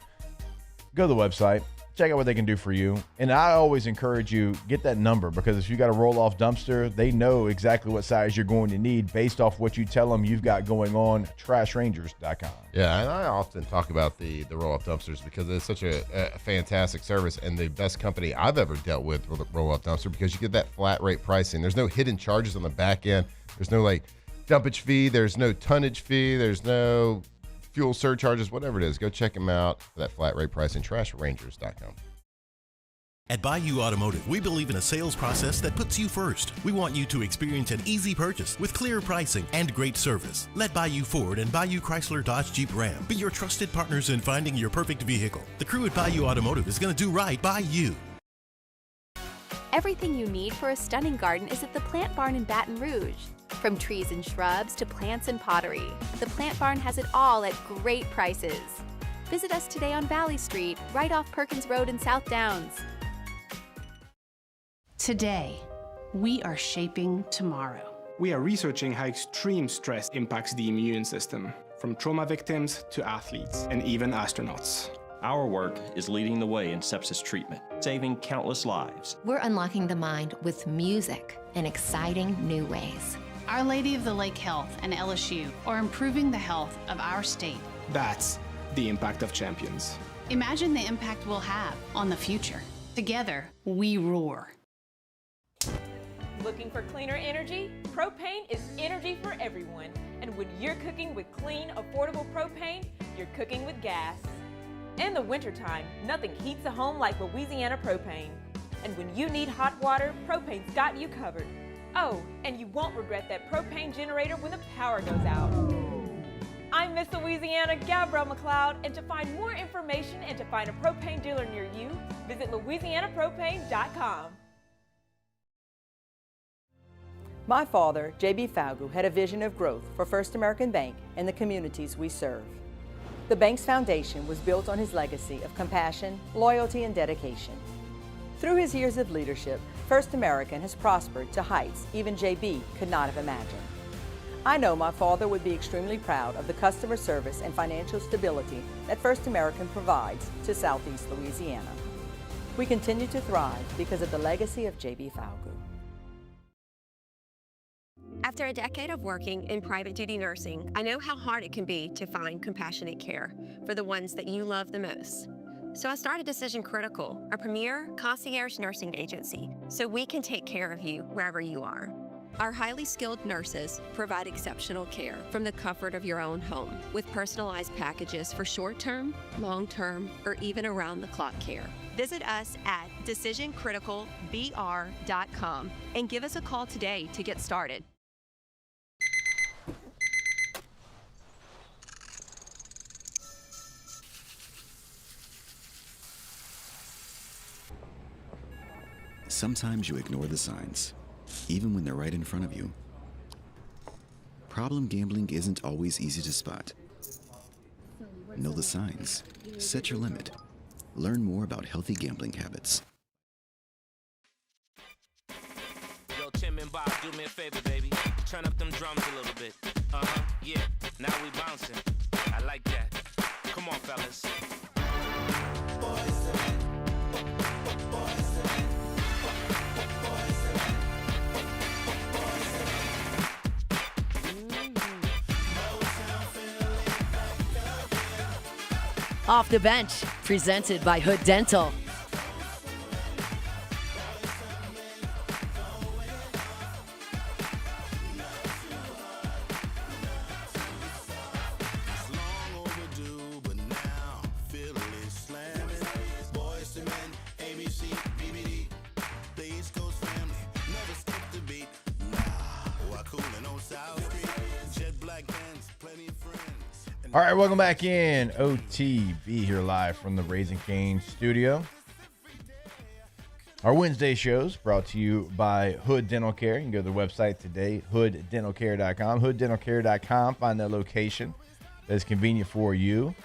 go to the website, check out what they can do for you. And I always encourage you, get that number, because if you got a roll-off dumpster, they know exactly what size you're going to need based off what you tell them you've got going on. TrashRangers.com. Yeah, and I often talk about the roll-off dumpsters because it's such a fantastic service and the best company I've ever dealt with a roll-off dumpster, because you get that flat rate pricing. There's no hidden charges on the back end. There's no dumpage fee. There's no tonnage fee. There's no fuel surcharges, whatever it is, go check them out for that flat rate pricing. TrashRangers.com. At Bayou Automotive, we believe in a sales process that puts you first. We want you to experience an easy purchase with clear pricing and great service. Let Bayou Ford and Bayou Chrysler Dodge Jeep Ram be your trusted partners in finding your perfect vehicle. The crew at Bayou Automotive is going to do right by you. Everything you need for a stunning garden is at the Plant Barn in Baton Rouge. From trees and shrubs to plants and pottery, the Plant Barn has it all at great prices. Visit us today on Valley Street, right off Perkins Road in South Downs. Today, we are shaping tomorrow. We are researching how extreme stress impacts the immune system, from trauma victims to athletes and even astronauts. Our work is leading the way in sepsis treatment, saving countless lives. We're unlocking the mind with music in exciting new ways. Our Lady of the Lake Health and LSU are improving the health of our state. That's the impact of champions. Imagine the impact we'll have on the future. Together, we roar. Looking for cleaner energy? Propane is energy for everyone. And when you're cooking with clean, affordable propane, you're cooking with gas. In the wintertime, nothing heats a home like Louisiana propane. And when you need hot water, propane's got you covered. Oh, and you won't regret that propane generator when the power goes out. I'm Miss Louisiana, Gabrielle McLeod, and to find more information and to find a propane dealer near you, visit louisianapropane.com. My father, J.B. Falgu, had a vision of growth for First American Bank and the communities we serve. The bank's foundation was built on his legacy of compassion, loyalty, and dedication. Through his years of leadership, First American has prospered to heights even J.B. could not have imagined. I know my father would be extremely proud of the customer service and financial stability that First American provides to Southeast Louisiana. We continue to thrive because of the legacy of J.B. Falgu. After a decade of working in private duty nursing, I know how hard it can be to find compassionate care for the ones that you love the most. So I started Decision Critical, a premier concierge nursing agency, so we can take care of you wherever you are. Our highly skilled nurses provide exceptional care from the comfort of your own home with personalized packages for short-term, long-term, or even around-the-clock care. Visit us at decisioncriticalbr.com and give us a call today to get started. Sometimes you ignore the signs, even when they're right in front of you. Problem gambling isn't always easy to spot. Know the signs. Set your limit. Learn more about healthy gambling habits. Yo, Tim and Bob, do me a favor, baby. Turn up them drums a little bit. Yeah. Now we bouncing. I like that. Come on, fellas. Off the Bench, presented by Hood Dental. All right, welcome back in. OTB here live from the Raising Cane's studio. Our Wednesday shows brought to you by Hood Dental Care. You can go to the website today, hooddentalcare.com. Hooddentalcare.com. Find that location that is convenient for you.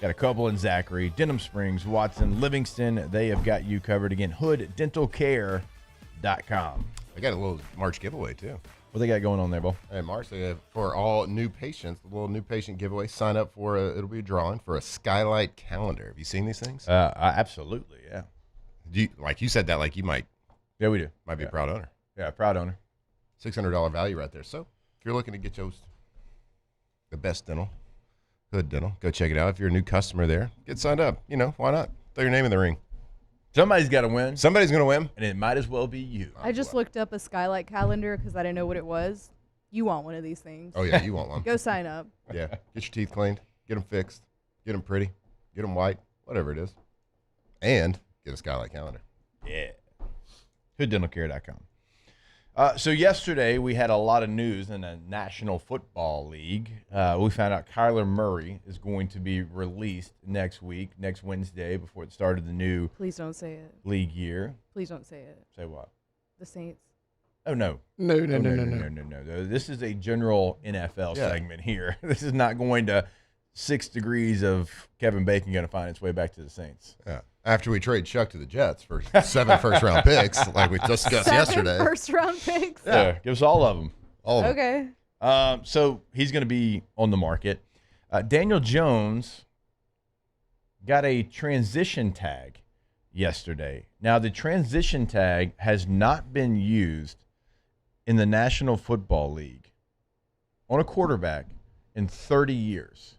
Got a couple in Zachary, Denham Springs, Watson, Livingston. They have got you covered. Again, hooddentalcare.com. I got a little March giveaway, too. What they got going on there, Bo? Hey, March, they have, for all new patients, a little new patient giveaway. Sign up for it'll be a drawing for a skylight calendar. Have you seen these things? Absolutely, yeah. Do you, like you said that, like you might. Yeah, we do. Might be a proud owner. Yeah, proud owner. $600 value right there. So if you're looking to get yours, the best dental, Hood Dental, go check it out. If you're a new customer there, get signed up. You know, why not? Throw your name in the ring. Somebody's got to win. Somebody's going to win. And it might as well be you. I just looked up a skylight calendar because I didn't know what it was. You want one of these things. Oh, yeah, you want one. Go sign up. Yeah, get your teeth cleaned. get them fixed, get them pretty, get them white, whatever it is, and get a Skylight calendar. Yeah. HoodDentalCare.com. So yesterday we had a lot of news in the National Football League. We found out Kyler Murray is going to be released next week, next Wednesday, before it started the new Please don't say it. league year. Please don't say it. Say what? The Saints. Oh, no. No. This is a general NFL segment here. This is not going to 6 degrees of Kevin Bacon going to find its way back to the Saints. Yeah. After we trade Chuck to the Jets for 7 first-round picks, like we discussed yesterday. 7 first-round picks? Yeah, give us all of them. All of them. Okay. So he's going to be on the market. Daniel Jones got a transition tag yesterday. Now, the transition tag has not been used in the National Football League on a quarterback in 30 years.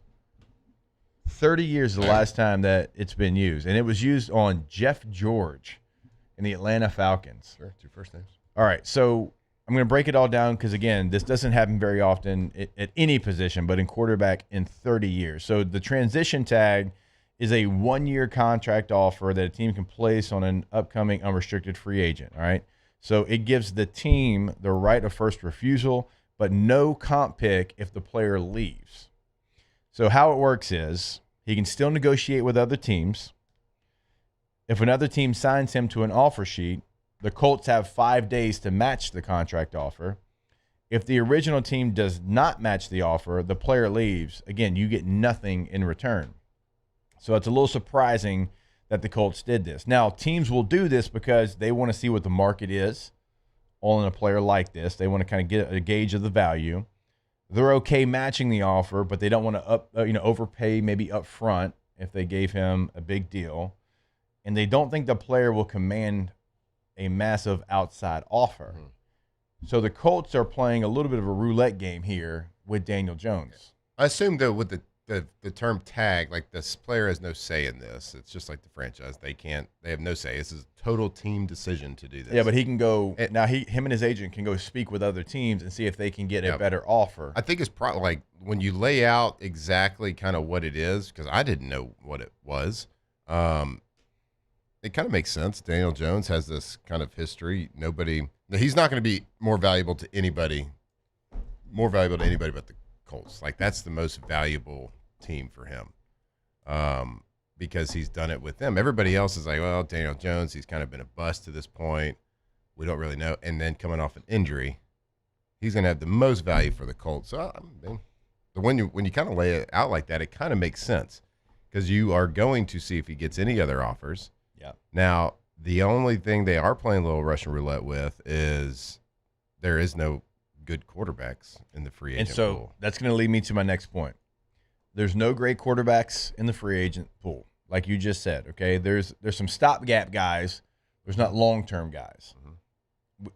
30 years is the last time that it's been used. And it was used on Jeff George in the Atlanta Falcons. Sure, 2 first names. All right, so I'm going to break it all down because, again, this doesn't happen very often at any position, but in quarterback in 30 years. So the transition tag is a 1-year contract offer that a team can place on an upcoming unrestricted free agent, all right? So it gives the team the right of first refusal, but no comp pick if the player leaves. So how it works is he can still negotiate with other teams. If another team signs him to an offer sheet, the Colts have 5 days to match the contract offer. If the original team does not match the offer, the player leaves. Again, you get nothing in return. So it's a little surprising that the Colts did this. Now, teams will do this because they want to see what the market is on a player like this. They want to kind of get a gauge of the value. They're okay matching the offer, but they don't want to overpay maybe up front if they gave him a big deal. And they don't think the player will command a massive outside offer. So the Colts are playing a little bit of a roulette game here with Daniel Jones. I assume that with the term tag, like this player has no say in this. It's just like the franchise. They have no say. This is a total team decision to do this. Yeah, but he can go now. Him and his agent can go speak with other teams and see if they can get a better offer. I think it's probably like when you lay out exactly kind of what it is, because I didn't know what it was. It kind of makes sense. Daniel Jones has this kind of history. He's not going to be more valuable to anybody but the Colts. Like, that's the most valuable team for him because he's done it with them. Everybody else is like, well, Daniel Jones, he's kind of been a bust to this point. We don't really know. And then coming off an injury, he's going to have the most value for the Colts. So, I mean, when you kind of lay it out like that, it kind of makes sense because you are going to see if he gets any other offers. Yeah. Now, the only thing they are playing a little Russian roulette with is there is no good quarterbacks in the free agent and so pool. That's going to lead me to my next point. There's no great quarterbacks in the free agent pool, like you just said. Okay, there's some stopgap guys. There's not long-term guys.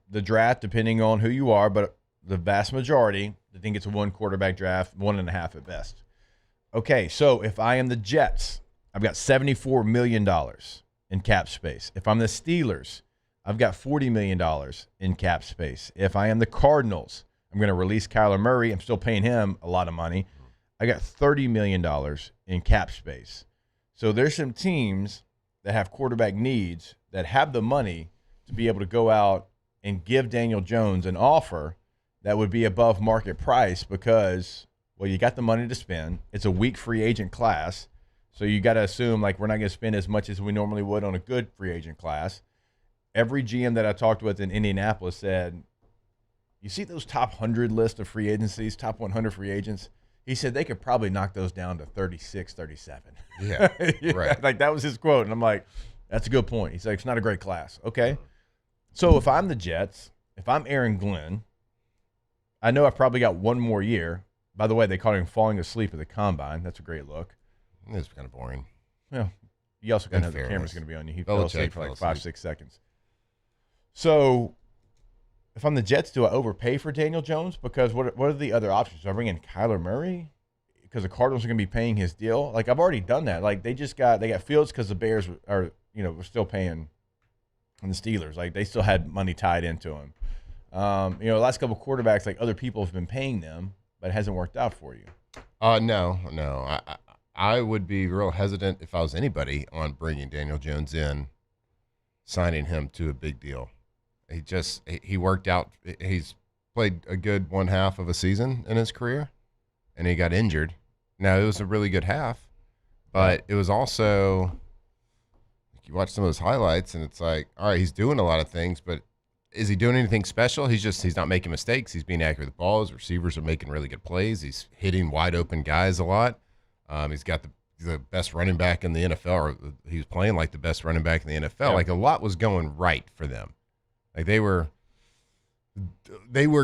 The draft, depending on who you are, but the vast majority, I think it's a 1 quarterback draft, 1.5 at best. Okay, so if I am the Jets, I've got $74 million in cap space. If I'm the Steelers, I've got $40 million in cap space. If I am the Cardinals, I'm going to release Kyler Murray. I'm still paying him a lot of money. I got $30 million in cap space. So there's some teams that have quarterback needs that have the money to be able to go out and give Daniel Jones an offer that would be above market price because, well, you got the money to spend. It's a weak free agent class. So you got to assume, like, we're not going to spend as much as we normally would on a good free agent class. Every GM that I talked with in Indianapolis said, you see those top 100 list of free agencies, top 100 free agents? He said they could probably knock those down to 36, 37. Yeah, right. Like, that was his quote. And I'm like, that's a good point. He's like, it's not a great class. Okay. So if I'm the Jets, if I'm Aaron Glenn, I know I've probably got 1 more year. By the way, they caught him falling asleep at the combine. That's a great look. It's kind of boring. Yeah. You also got to know the camera's going to be on you. He fell asleep for like 5-6 seconds. So if I'm the Jets, do I overpay for Daniel Jones? Because what are the other options? Do I bring in Kyler Murray? Because the Cardinals are going to be paying his deal. Like, I've already done that. Like, they got Fields because the Bears are, were still paying, and the Steelers, like, they still had money tied into him. The last couple of quarterbacks, like, other people have been paying them, but it hasn't worked out for you. No. I would be real hesitant if I was anybody on bringing Daniel Jones in, signing him to a big deal. He worked out. He's played a good one half of a season in his career, and he got injured. Now, it was a really good half, but it was also, you watch some of those highlights, and it's like, all right, he's doing a lot of things, but is he doing anything special? He's not making mistakes. He's being accurate with the ball. His receivers are making really good plays. He's hitting wide open guys a lot. He's got the best running back in the NFL, or he was playing like the best running back in the NFL. Yeah. Like, a lot was going right for them. Like, they were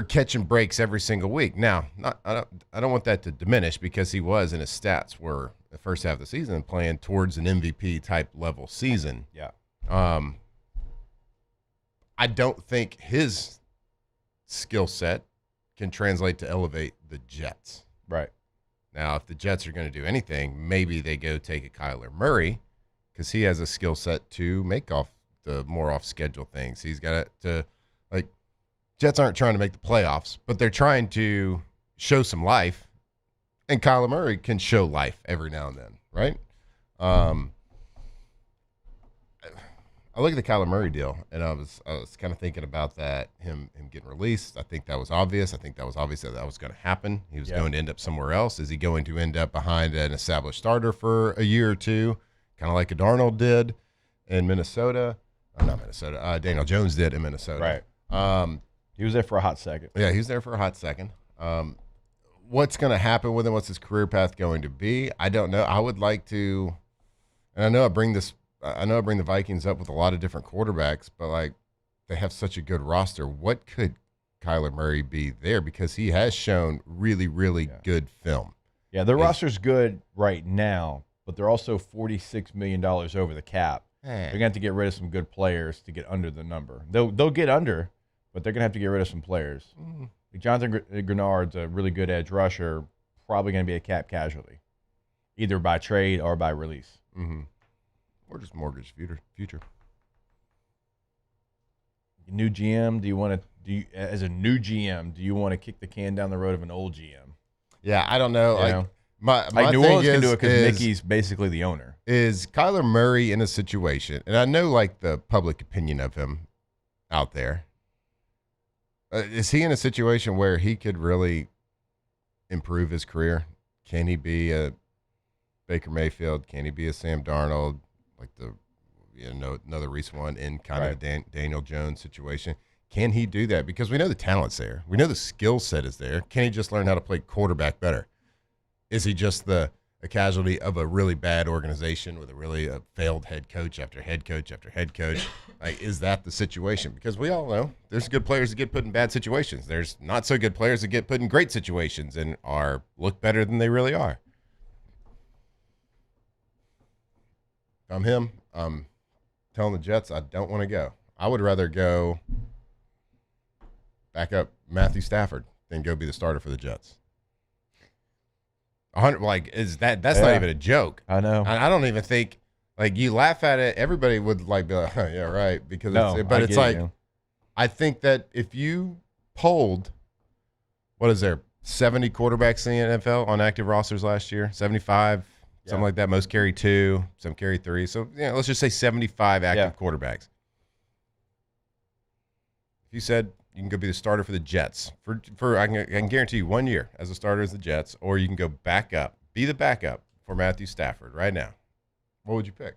catching breaks every single week. Now, I don't want that to diminish, because he was, and his stats were the first half of the season playing towards an MVP type level season. Yeah. I don't think his skill set can translate to elevate the Jets. Right. Now, if the Jets are going to do anything, maybe they go take a Kyler Murray, because he has a skill set to make off the more off-schedule things. He's got to, like, Jets aren't trying to make the playoffs, but they're trying to show some life, and Kyler Murray can show life every now and then, right? I look at the Kyler Murray deal, and I was kind of thinking about that, him getting released. I think that was obvious. I think that was obvious that was going to happen. He was going to end up somewhere else. Is he going to end up behind an established starter for a year or two, kind of like a Darnold did in Minnesota? Not Minnesota. Daniel Jones did in Minnesota. Right. He was there for a hot second. Yeah, he was there for a hot second. What's going to happen with him? What's his career path going to be? I don't know. I would like to, and I know I bring the Vikings up with a lot of different quarterbacks, but, like, they have such a good roster. What could Kyler Murray be there? Because he has shown really, really good film. Yeah, their roster's good right now, but they're also $46 million over the cap. They're going to have to get rid of some good players to get under the number. They'll get under, but they're going to have to get rid of some players. Like Jonathan Grenard's a really good edge rusher, probably going to be a cap casualty, either by trade or by release. Mm-hmm. Or just mortgage future. New GM, as a new GM, do you want to kick the can down the road of an old GM? Yeah, I don't know. You know? My New thing Orleans can do it because is Mickey's basically the owner. Is Kyler Murray in a situation, and I know, like, the public opinion of him out there, is he in a situation where he could really improve his career? Can he be a Baker Mayfield? Can he be a Sam Darnold? Like another recent one in kind of the Daniel Jones situation. Can he do that? Because we know the talent's there. We know the skill set is there. Can he just learn how to play quarterback better? Is he just a casualty of a really bad organization with a failed head coach after head coach after head coach? Like, is that the situation? Because we all know there's good players that get put in bad situations. There's not so good players that get put in great situations and look better than they really are. If I'm him, I'm telling the Jets I don't want to go. I would rather go back up Matthew Stafford than go be the starter for the Jets. 100, that's not even a joke. I know. I don't even think, like, you laugh at it, everybody would, like, be like, yeah, right, because it's like, I think that if you polled, what is there, 70 quarterbacks in the NFL on active rosters last year, 75. Something like that. Most carry 2, some carry 3. So, let's just say 75 active quarterbacks. If you said you can go be the starter for the Jets, I can guarantee you 1 year as a starter as the Jets, or you can go back up, be the backup for Matthew Stafford right now, what would you pick?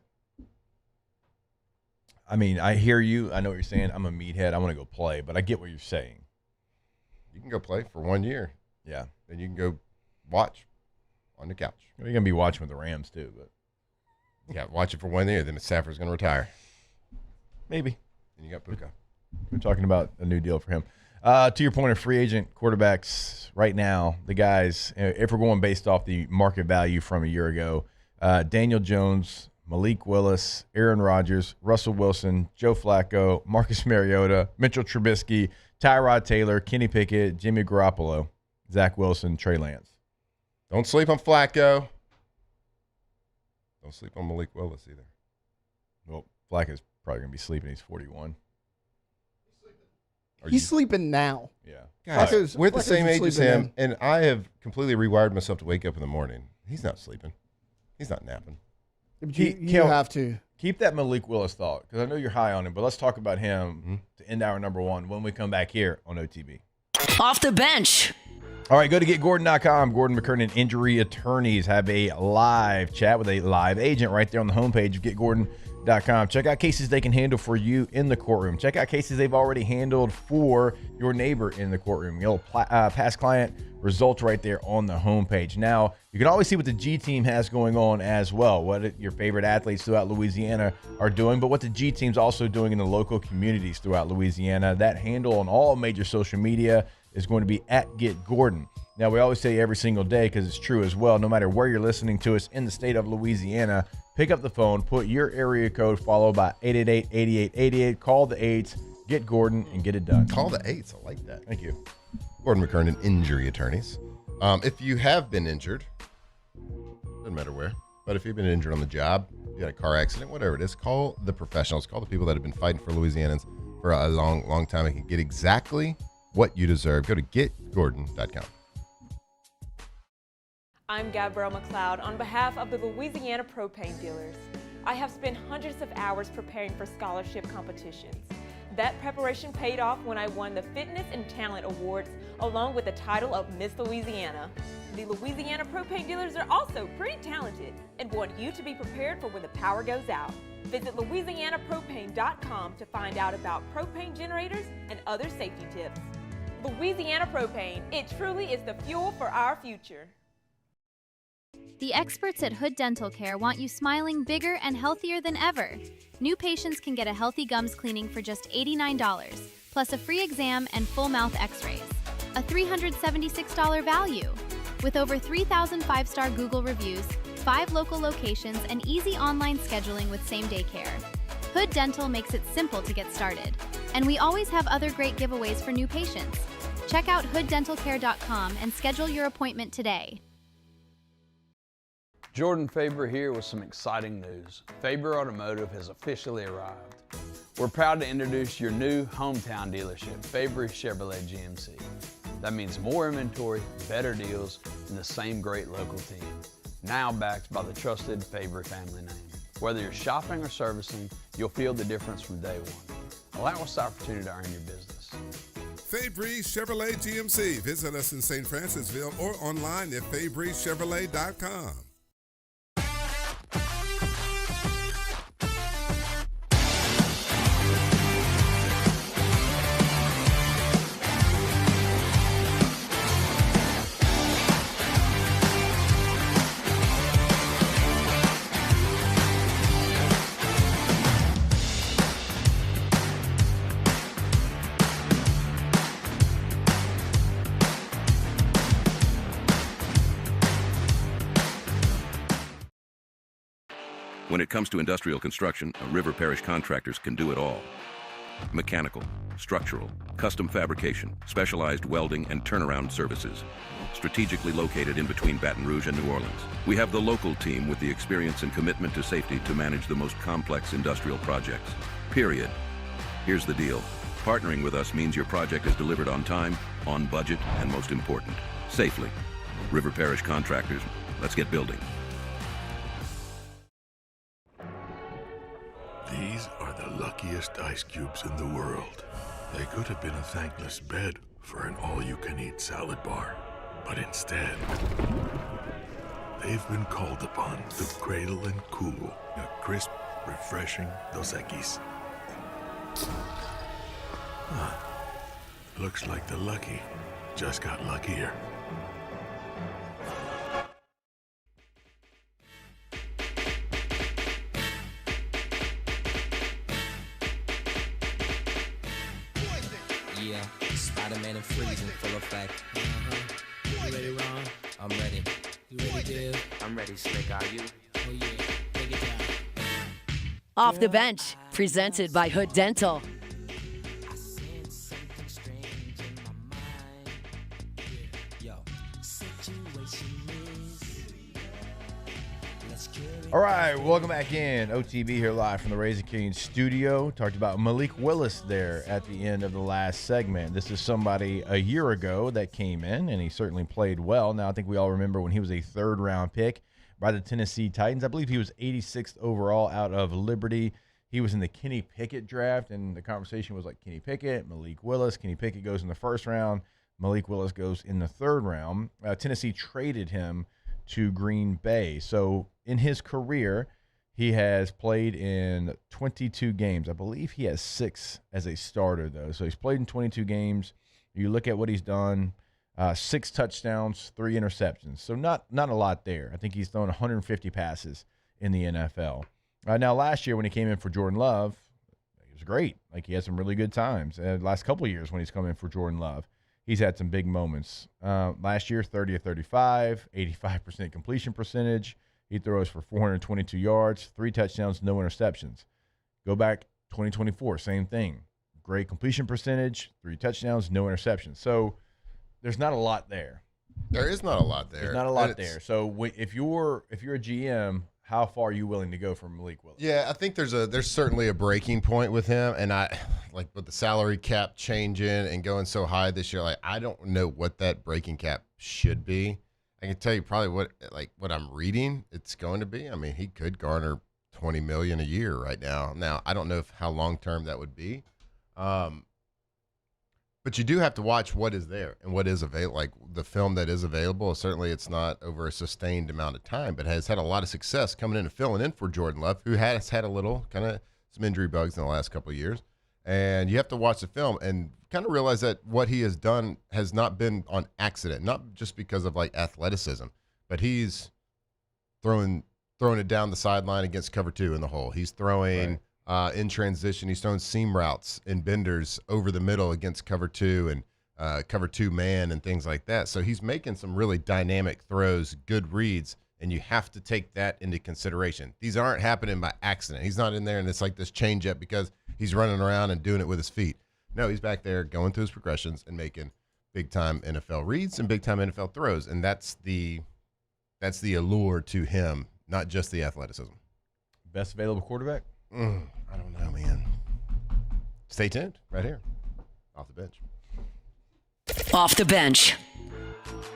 I mean, I hear you. I know what you're saying. I'm a meathead. I want to go play, but I get what you're saying. You can go play for 1 year. Yeah. Then you can go watch on the couch. You're going to be watching with the Rams, too. But yeah, watch it for 1 year. Then Stafford's going to retire. Maybe. And you got Puka. We're talking about a new deal for him. To your point of free agent quarterbacks right now, the guys, if we're going based off the market value from a year ago, Daniel Jones, Malik Willis, Aaron Rodgers, Russell Wilson, Joe Flacco, Marcus Mariota, Mitchell Trubisky, Tyrod Taylor, Kenny Pickett, Jimmy Garoppolo, Zach Wilson, Trey Lance. Don't sleep on Flacco. Don't sleep on Malik Willis either. Well, Flacco's probably going to be sleeping. He's 41. He's sleeping now. Yeah. Guys, we're the same age as him, and I have completely rewired myself to wake up in the morning. He's not sleeping. He's not napping. But you have to. Keep that Malik Willis thought, because I know you're high on him, but let's talk about him to end hour number 1 when we come back here on OTB. Off the bench. All right, go to getgordon.com. Gordon McKernan Injury Attorneys have a live chat with a live agent right there on the homepage of getgordon.com. Check out cases they can handle for you in the courtroom. Check out cases they've already handled for your neighbor in the courtroom. You'll past client results right there on the homepage. Now, you can always see what the G team has going on as well, what your favorite athletes throughout Louisiana are doing, but what the G team's also doing in the local communities throughout Louisiana. That handle on all major social media is going to be at Get Gordon. Now, we always say every single day, because it's true as well, no matter where you're listening to us in the state of Louisiana, pick up the phone, put your area code followed by 888-8888, call the 8s, get Gordon, and get it done. Call the 8s. I like that. Thank you. Gordon McKernan Injury Attorneys. If you have been injured, doesn't matter where, but if you've been injured on the job, you got a car accident, whatever it is, call the professionals. Call the people that have been fighting for Louisianans for a long, long time and can get exactly what you deserve. Go to getgordon.com. I'm Gabrielle McLeod on behalf of the Louisiana Propane Dealers. I have spent hundreds of hours preparing for scholarship competitions. That preparation paid off when I won the Fitness and Talent Awards along with the title of Miss Louisiana. The Louisiana Propane Dealers are also pretty talented and want you to be prepared for when the power goes out. Visit louisianapropane.com to find out about propane generators and other safety tips. Louisiana Propane, it truly is the fuel for our future. The experts at Hood Dental Care want you smiling bigger and healthier than ever. New patients can get a healthy gums cleaning for just $89, plus a free exam and full mouth x-rays. A $376 value. With over 3,000 five-star Google reviews, 5 local locations, and easy online scheduling with same-day care. Hood Dental makes it simple to get started. And we always have other great giveaways for new patients. Check out hooddentalcare.com and schedule your appointment today. Jordan Faber here with some exciting news. Faber Automotive has officially arrived. We're proud to introduce your new hometown dealership, Faber Chevrolet GMC. That means more inventory, better deals, and the same great local team. Now backed by the trusted Faber family name. Whether you're shopping or servicing, you'll feel the difference from day one. Allow us the opportunity to earn your business. Fabry Chevrolet GMC. Visit us in St. Francisville or online at fabrychevrolet.com. When it comes to industrial construction, River Parish Contractors can do it all. Mechanical, structural, custom fabrication, specialized welding, and turnaround services. Strategically located in between Baton Rouge and New Orleans, we have the local team with the experience and commitment to safety to manage the most complex industrial projects. Period. Here's the deal. Partnering with us means your project is delivered on time, on budget, and most important, safely. River Parish Contractors, let's get building. These are the luckiest ice cubes in the world. They could have been a thankless bed for an all-you-can-eat salad bar. But instead, they've been called upon to cradle and cool a crisp, refreshing Dos Equis. Looks like the lucky just got luckier. Yeah, Spider-Man and Freeze in full effect. You ready, Ron? I'm ready. You ready, Dave? I'm ready, Slick. Are you? Oh yeah, take it down. Off the bench, presented by Hood Dental. All right, welcome back in. OTB here live from the Raising Cane's studio. Talked about Malik Willis there at the end of the last segment. This is somebody a year ago that came in, and he certainly played well. Now, I think we all remember when he was a third-round pick by the Tennessee Titans. I believe he was 86th overall out of Liberty. He was in the Kenny Pickett draft, and the conversation was like Kenny Pickett, Malik Willis. Kenny Pickett goes in the first round. Malik Willis goes in the third round. Tennessee traded him to Green Bay. So in his career, he has played in 22 games. I believe he has 6 as a starter, though. So he's played in 22 games. You look at what he's done, 6 touchdowns, 3 interceptions. So not a lot there. I think he's thrown 150 passes in the NFL. Now, last year when he came in for Jordan Love, it was great. Like, he had some really good times. Last couple of years when he's come in for Jordan Love, he's had some big moments. Last year, 30 of 35, 85% completion percentage. He throws for 422 yards, 3 touchdowns, no interceptions. Go back 2024, same thing. Great completion percentage, 3 touchdowns, no interceptions. So there's not a lot there. There is not a lot there. There's not a lot there. So if you're a GM, how far are you willing to go for Malik Willis? Yeah, I think there's certainly a breaking point with him, and I like with the salary cap changing and going so high this year. Like, I don't know what that breaking cap should be. I can tell you probably what I'm reading it's going to be. I mean, he could garner $20 million a year right now. Now, I don't know how long term that would be. But you do have to watch what is there and what is available. Like, the film that is available, certainly it's not over a sustained amount of time, but has had a lot of success coming in and filling in for Jordan Love, who has had a little kind of some injury bugs in the last couple of years. And you have to watch the film and kind of realize that what he has done has not been on accident, not just because of like athleticism, but he's throwing it down the sideline against cover 2 in the hole. He's throwing in transition. He's throwing seam routes and benders over the middle against cover 2 and cover 2 man and things like that. So he's making some really dynamic throws, good reads, and you have to take that into consideration. These aren't happening by accident. He's not in there and it's like this changeup because he's running around and doing it with his feet. No, he's back there going through his progressions and making big-time NFL reads and big-time NFL throws, and that's the allure to him, not just the athleticism. Best available quarterback? I don't know, man. Stay tuned right here. Off the bench. Off the bench.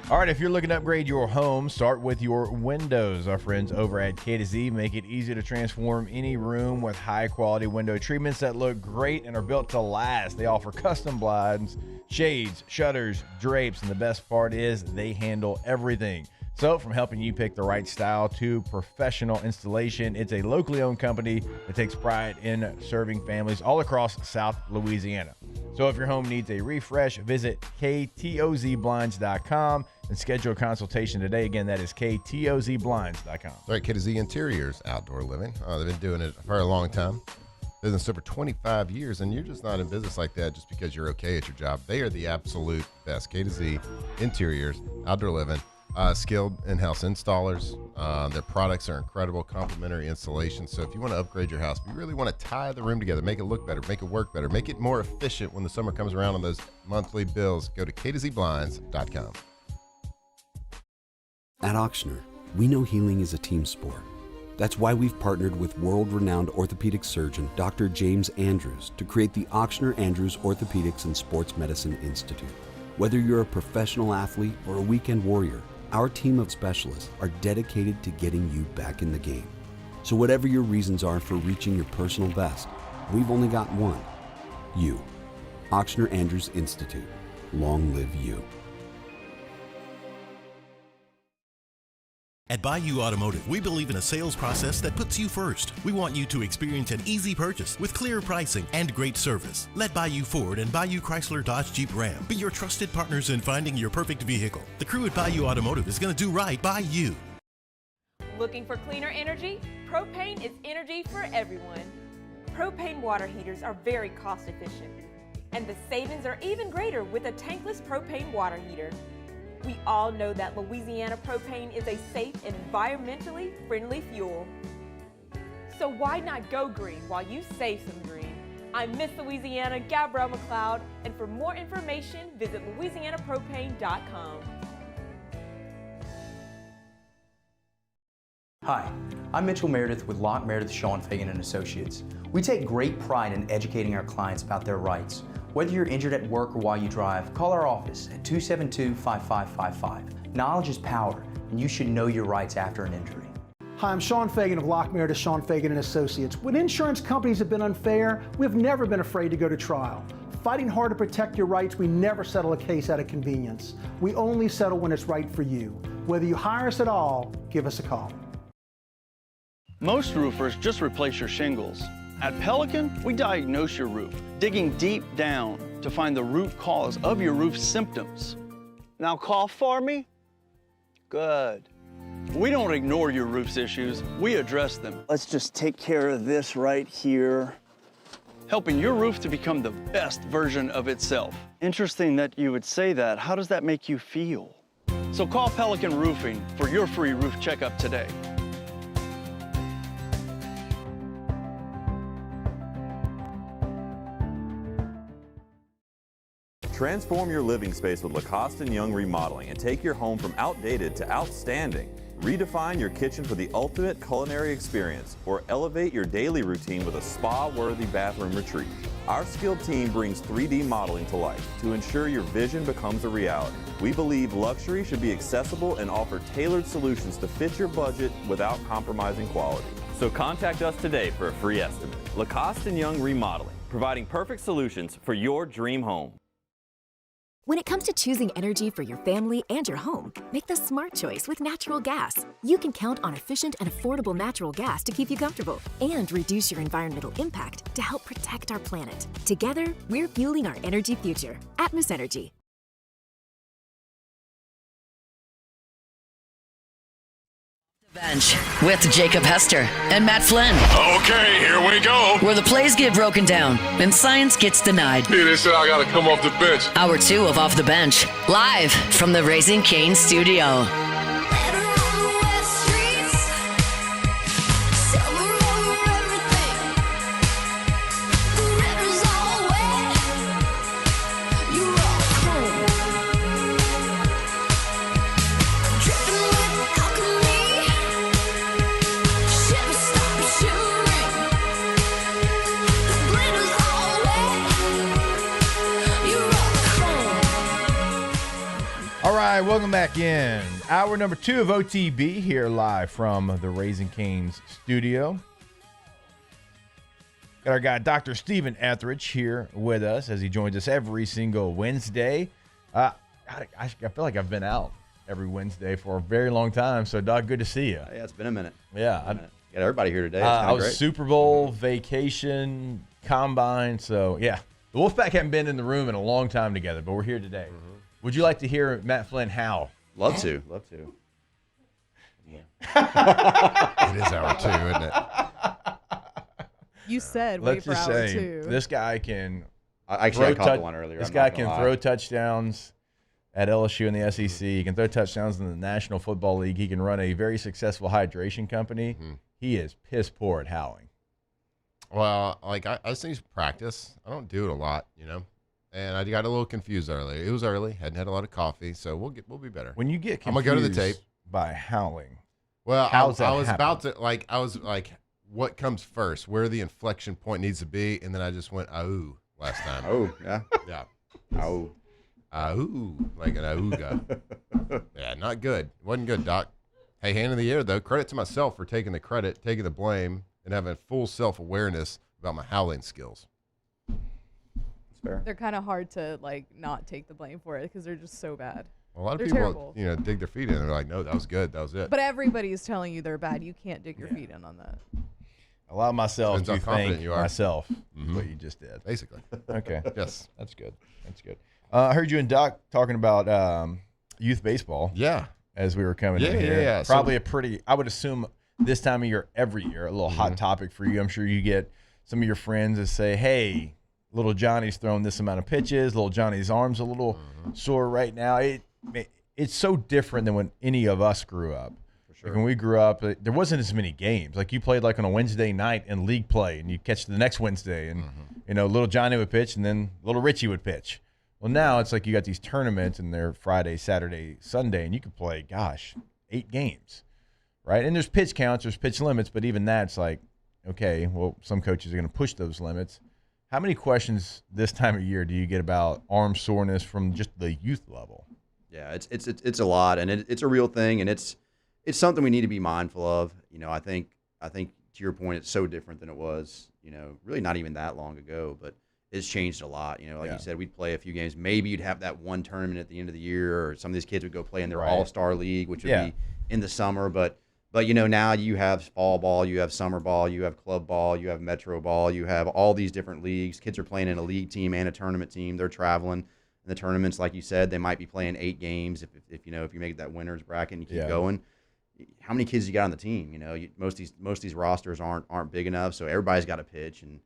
All right, if you're looking to upgrade your home, start with your windows. Our friends over at K2Z make it easy to transform any room with high-quality window treatments that look great and are built to last. They offer custom blinds, shades, shutters, drapes, and the best part is they handle everything. So from helping you pick the right style to professional installation, it's a locally owned company that takes pride in serving families all across South Louisiana. So if your home needs a refresh, visit ktozblinds.com and schedule a consultation today. Again, that is ktozblinds.com. All right, K2Z Interiors, outdoor living. They've been doing it for a long time. Business over 25 years, and you're just not in business like that just because you're okay at your job. They are the absolute best. K2Z Interiors, outdoor living. Skilled in-house installers. Their products are incredible, complimentary installation. So if you want to upgrade your house, if you really want to tie the room together, make it look better, make it work better, make it more efficient when the summer comes around on those monthly bills, go to ktozblinds.com. At Auctioner, we know healing is a team sport. That's why we've partnered with world-renowned orthopedic surgeon Dr. James Andrews to create the Auctioner Andrews Orthopedics and Sports Medicine Institute. Whether you're a professional athlete or a weekend warrior, our team of specialists are dedicated to getting you back in the game. So whatever your reasons are for reaching your personal best, we've only got one: you. Auctioner Andrews Institute. Long live you. At Bayou Automotive, we believe in a sales process that puts you first. We want you to experience an easy purchase with clear pricing and great service. Let Bayou Ford and Bayou Chrysler Dodge Jeep Ram be your trusted partners in finding your perfect vehicle. The crew at Bayou Automotive is going to do right by you. Looking for cleaner energy? Propane is energy for everyone. Propane water heaters are very cost efficient, and the savings are even greater with a tankless propane water heater. We all know that Louisiana propane is a safe and environmentally friendly fuel. So why not go green while you save some green? I'm Miss Louisiana, Gabrielle McLeod, and for more information, visit louisianapropane.com. Hi, I'm Mitchell Meredith with Locke Meredith Sean Fagan & Associates. We take great pride in educating our clients about their rights. Whether you're injured at work or while you drive, call our office at 272-5555. Knowledge is power, and you should know your rights after an injury. Hi, I'm Sean Fagan of Lock Meredith, Sean Fagan and Associates. When insurance companies have been unfair, we've never been afraid to go to trial. Fighting hard to protect your rights, we never settle a case out of convenience. We only settle when it's right for you. Whether you hire us at all, give us a call. Most roofers just replace your shingles. At Pelican, we diagnose your roof, digging deep down to find the root cause of your roof symptoms. Now cough for me? Good. We don't ignore your roof's issues, we address them. Let's just take care of this right here. Helping your roof to become the best version of itself. Interesting that you would say that. How does that make you feel? So call Pelican Roofing for your free roof checkup today. Transform your living space with Lacoste & Young Remodeling and take your home from outdated to outstanding. Redefine your kitchen for the ultimate culinary experience or elevate your daily routine with a spa-worthy bathroom retreat. Our skilled team brings 3D modeling to life to ensure your vision becomes a reality. We believe luxury should be accessible and offer tailored solutions to fit your budget without compromising quality. So contact us today for a free estimate. Lacoste & Young Remodeling, providing perfect solutions for your dream home. When it comes to choosing energy for your family and your home, make the smart choice with natural gas. You can count on efficient and affordable natural gas to keep you comfortable and reduce your environmental impact to help protect our planet. Together, we're fueling our energy future. Atmos Energy. Bench with Jacob Hester and Matt Flynn. Okay, here we go. Where the plays get broken down and science gets denied. Hey, they said I gotta come off the bench. Hour 2 of Off the Bench, live from the Raising Cane's studio. All right, welcome back in. Hour number 2 of OTB here live from the Raising Cane's studio. Got our guy, Dr. Stephen Etheredge, here with us as he joins us every single Wednesday. I feel like I've been out every Wednesday for a very long time. So, Doc, good to see you. Yeah, it's been a minute. Yeah. Got everybody here today. It's I was great. Super Bowl, vacation, combine. So, yeah. The Wolfpack haven't been in the room in a long time together, but we're here today. Mm-hmm. Would you like to hear Matt Flynn howl? Love to. Love to. Yeah. It is hour 2, isn't it? You said Let's wait just for hour say 2. This guy can. I caught the one earlier. This I'm guy not can gonna throw lie. touchdowns at LSU and the SEC. He can throw touchdowns in the National Football League. He can run a very successful hydration company. Mm-hmm. He is piss poor at howling. Well, like I just need to practice. I don't do it a lot, you know. And I got a little confused earlier. It was early. Hadn't had a lot of coffee, so we'll be better. When you get confused I'm gonna go to the tape by howling. Well, I was happen? about to I was like, what comes first? Where the inflection point needs to be, and then I just went "oh" last time. Oh, yeah, yeah. Oh, like an auga. Yeah, not good. Wasn't good, Doc. Hey, hand in the air though. Credit to myself for taking the credit, taking the blame, and having full self-awareness about my howling skills. They're kind of hard to like not take the blame for it because they're just so bad. A lot of They're people, terrible. you know, dig their feet in. They're like, no, that was good. That was it. But everybody's telling you they're bad. You can't dig your feet in on that. Allow myself Depends to how confident thank you are. myself. Mhm. What you just did. Basically. Okay. Yes. That's good. That's good. I heard you and Doc talking about youth baseball. Yeah. As we were coming in here. Yeah. Probably a pretty, I would assume this time of year, every year, a little hot topic for you. I'm sure you get some of your friends that say, hey, little Johnny's throwing this amount of pitches. Little Johnny's arm's a little sore right now. It's so different than when any of us grew up. For sure. Like when we grew up, there wasn't as many games. Like you played like on a Wednesday night in league play, and you catch the next Wednesday, and you know, little Johnny would pitch, and then little Richie would pitch. Well, now it's like you got these tournaments, and they're Friday, Saturday, Sunday, and you can play, 8 games, right? And there's pitch counts, there's pitch limits, but even that's like, okay, well, some coaches are going to push those limits. How many questions this time of year do you get about arm soreness from just the youth level? Yeah, it's a lot, and it's a real thing, and it's it's something we need to be mindful of. I think to your point, it's so different than it was, really not even that long ago, but it's changed a lot. Like you said, we'd play a few games. Maybe you'd have that one tournament at the end of the year, or some of these kids would go play in their all-star league, which would be in the summer. But now you have fall ball, you have summer ball, you have club ball, you have metro ball, you have all these different leagues. Kids are playing in a league team and a tournament team. They're traveling. In the tournaments, like you said, they might be playing 8 games if you make that winner's bracket and you keep going. How many kids you got on the team? Most of these rosters aren't big enough, so everybody's got to pitch, and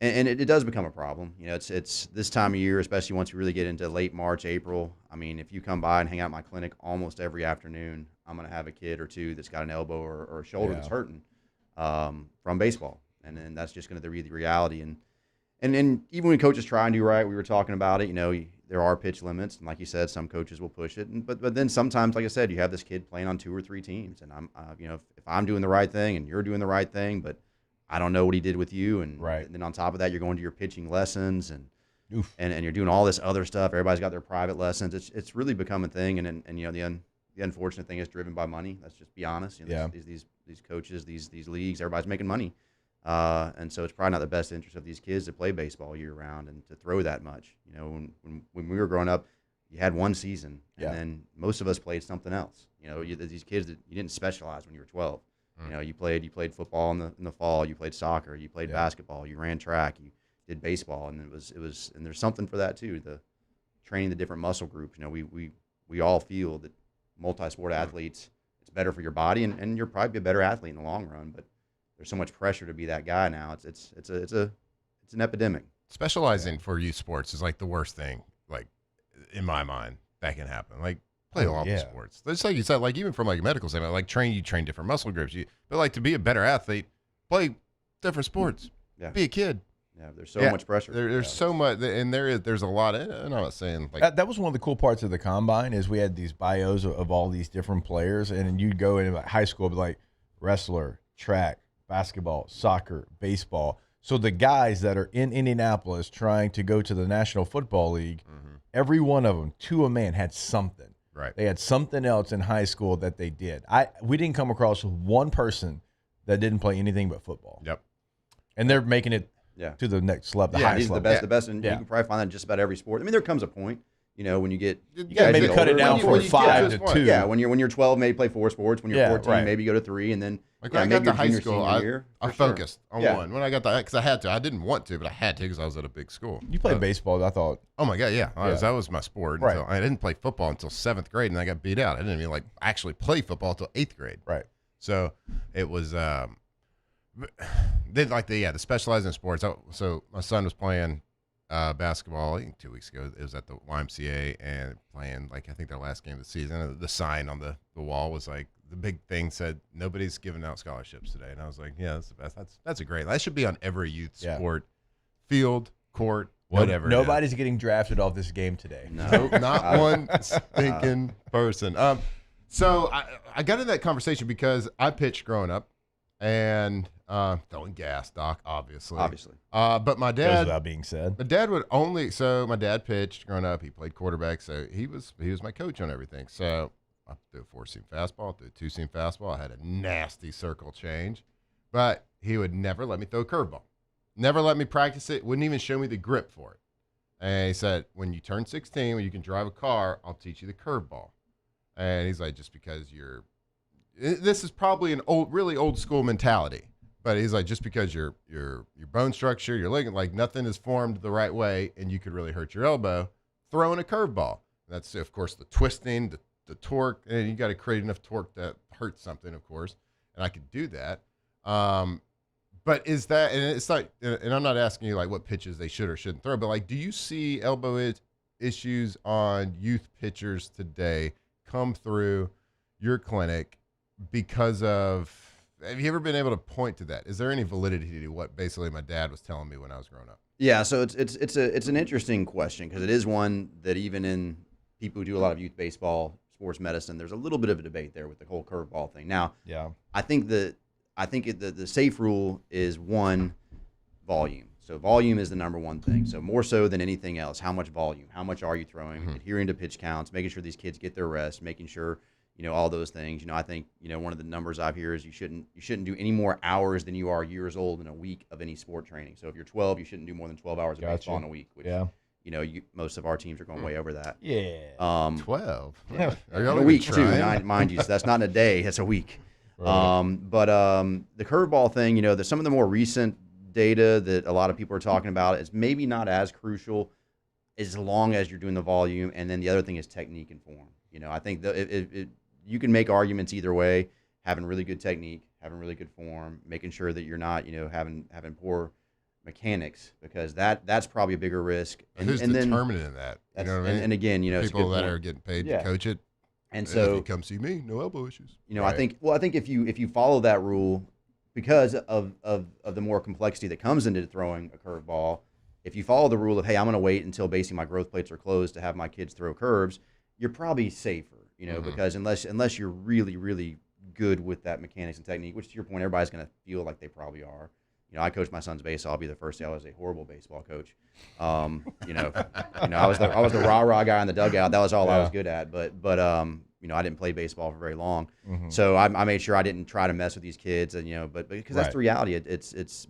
it does become a problem. It's this time of year, especially once we really get into late March, April. I mean, if you come by and hang out at my clinic almost every afternoon, I'm going to have a kid or two that's got an elbow or a shoulder that's hurting from baseball, and then that's just going to be the reality. And even when coaches try and do right, we were talking about it. There are pitch limits, and like you said, some coaches will push it. But then sometimes, like I said, you have this kid playing on 2 or 3 teams, and I'm if I'm doing the right thing and you're doing the right thing, but I don't know what he did with you, and then on top of that, you're going to your pitching lessons and you're doing all this other stuff. Everybody's got their private lessons. It's really become a thing, and the unfortunate thing is driven by money. Let's just be honest. These coaches, these leagues, everybody's making money. And so it's probably not the best interest of these kids to play baseball year round and to throw that much. When we were growing up, you had one season, and then most of us played something else. These kids that you didn't specialize when you were 12. You played football in the fall, you played soccer, you played basketball, you ran track, you did baseball, and it was and there's something for that too. The training the different muscle groups. We all feel that multi-sport athletes, it's better for your body, and you're probably a better athlete in the long run, but there's so much pressure to be that guy now. It's an epidemic. Specializing for youth sports is like the worst thing, like in my mind, that can happen. Like play all the sports. It's like you said, like even from like a medical standpoint, like train different muscle groups. But like to be a better athlete, play different sports. Yeah. Be a kid. Yeah, there's so much pressure. There's so much, and there's a lot. And I'm not saying like that was one of the cool parts of the combine is we had these bios of all these different players, and you'd go into like high school, be like wrestler, track, basketball, soccer, baseball. So the guys that are in Indianapolis trying to go to the National Football League, every one of them, to a man, had something. Right. They had something else in high school that they did. We didn't come across one person that didn't play anything but football. Yep. And they're making it to the next level, the highest level. The best, and you can probably find that in just about every sport. I mean, there comes a point, when you get you got to maybe cut it down from 5 to 2. Yeah, when you're 12, maybe play 4 sports. When you're 14, maybe you go to 3, and then like when I got to high school, I focused on one. When I got that, because I had to. I didn't want to, but I had to because I was at a big school. You played baseball, I thought. Oh my god, yeah. That was my sport. Right. I didn't play football until 7th grade, and I got beat out. I didn't even actually play football until 8th grade. Right. So it was. They the specializing in sports. So my son was playing basketball 2 weeks ago. It was at the YMCA and playing I think their last game of the season. The sign on the wall was the big thing said nobody's giving out scholarships today, and I was like, yeah, that's the best. That's a great. That should be on every youth sport, field, court, whatever. Nobody's getting drafted off this game today. No, not one stinking person. So I got in that conversation because I pitched growing up. And throwing gas, Doc, obviously. But my dad, goes without being said, my dad would only. So my dad pitched growing up. He played quarterback, so he was my coach on everything. So I threw a 4-seam fastball, I threw a 2-seam fastball. I had a nasty circle change, but he would never let me throw a curveball. Never let me practice it. Wouldn't even show me the grip for it. And he said, when you turn 16, when you can drive a car, I'll teach you the curveball. And he's like, just because this is probably an really old school mentality, but he's like, just because your bone structure, your leg, nothing is formed the right way, and you could really hurt your elbow throwing a curveball. That's of course the twisting, the torque, and you got to create enough torque that hurts something, of course. And I could do that. But is that, and it's like, and I'm not asking you what pitches they should or shouldn't throw, but do you see elbow issues on youth pitchers today come through your clinic? Because of, have you ever been able to point to that? Is there any validity to what basically my dad was telling me when I was growing up? Yeah, so it's an interesting question because it is one that even in people who do a lot of youth baseball, sports medicine, there's a little bit of a debate there with the whole curveball thing. Now, I think the safe rule is volume. So volume is the number one thing. So more so than anything else, how much volume? How much are you throwing? Adhering to pitch counts, making sure these kids get their rest, making sure all those things. I think, one of the numbers I've heard is you shouldn't do any more hours than you are years old in a week of any sport training. So if you're 12, you shouldn't do more than 12 hours of baseball in a week, which, most of our teams are going way over that. Yeah. 12. In a week, too, mind you. So that's not in a day. That's a week. Right. But the curveball thing, there's some of the more recent data that a lot of people are talking about is maybe not as crucial as long as you're doing the volume. And then the other thing is technique and form. I think you can make arguments either way, having really good technique, having really good form, making sure that you're not, having poor mechanics, because that's probably a bigger risk. And who's determining that? You know what I mean? And again, people that are getting paid to coach it. And so if you come see me, no elbow issues. I think if you follow that rule, because of the more complexity that comes into throwing a curveball, if you follow the rule of, hey, I'm going to wait until basically my growth plates are closed to have my kids throw curves, you're probably safer, because unless you're really, really good with that mechanics and technique, which to your point, everybody's going to feel like they probably are. I coached my son's baseball. I'll be the first to say I was a horrible baseball coach. I was the rah-rah guy in the dugout. That was all I was good at. But I didn't play baseball for very long. So I made sure I didn't try to mess with these kids. And but because that's the reality.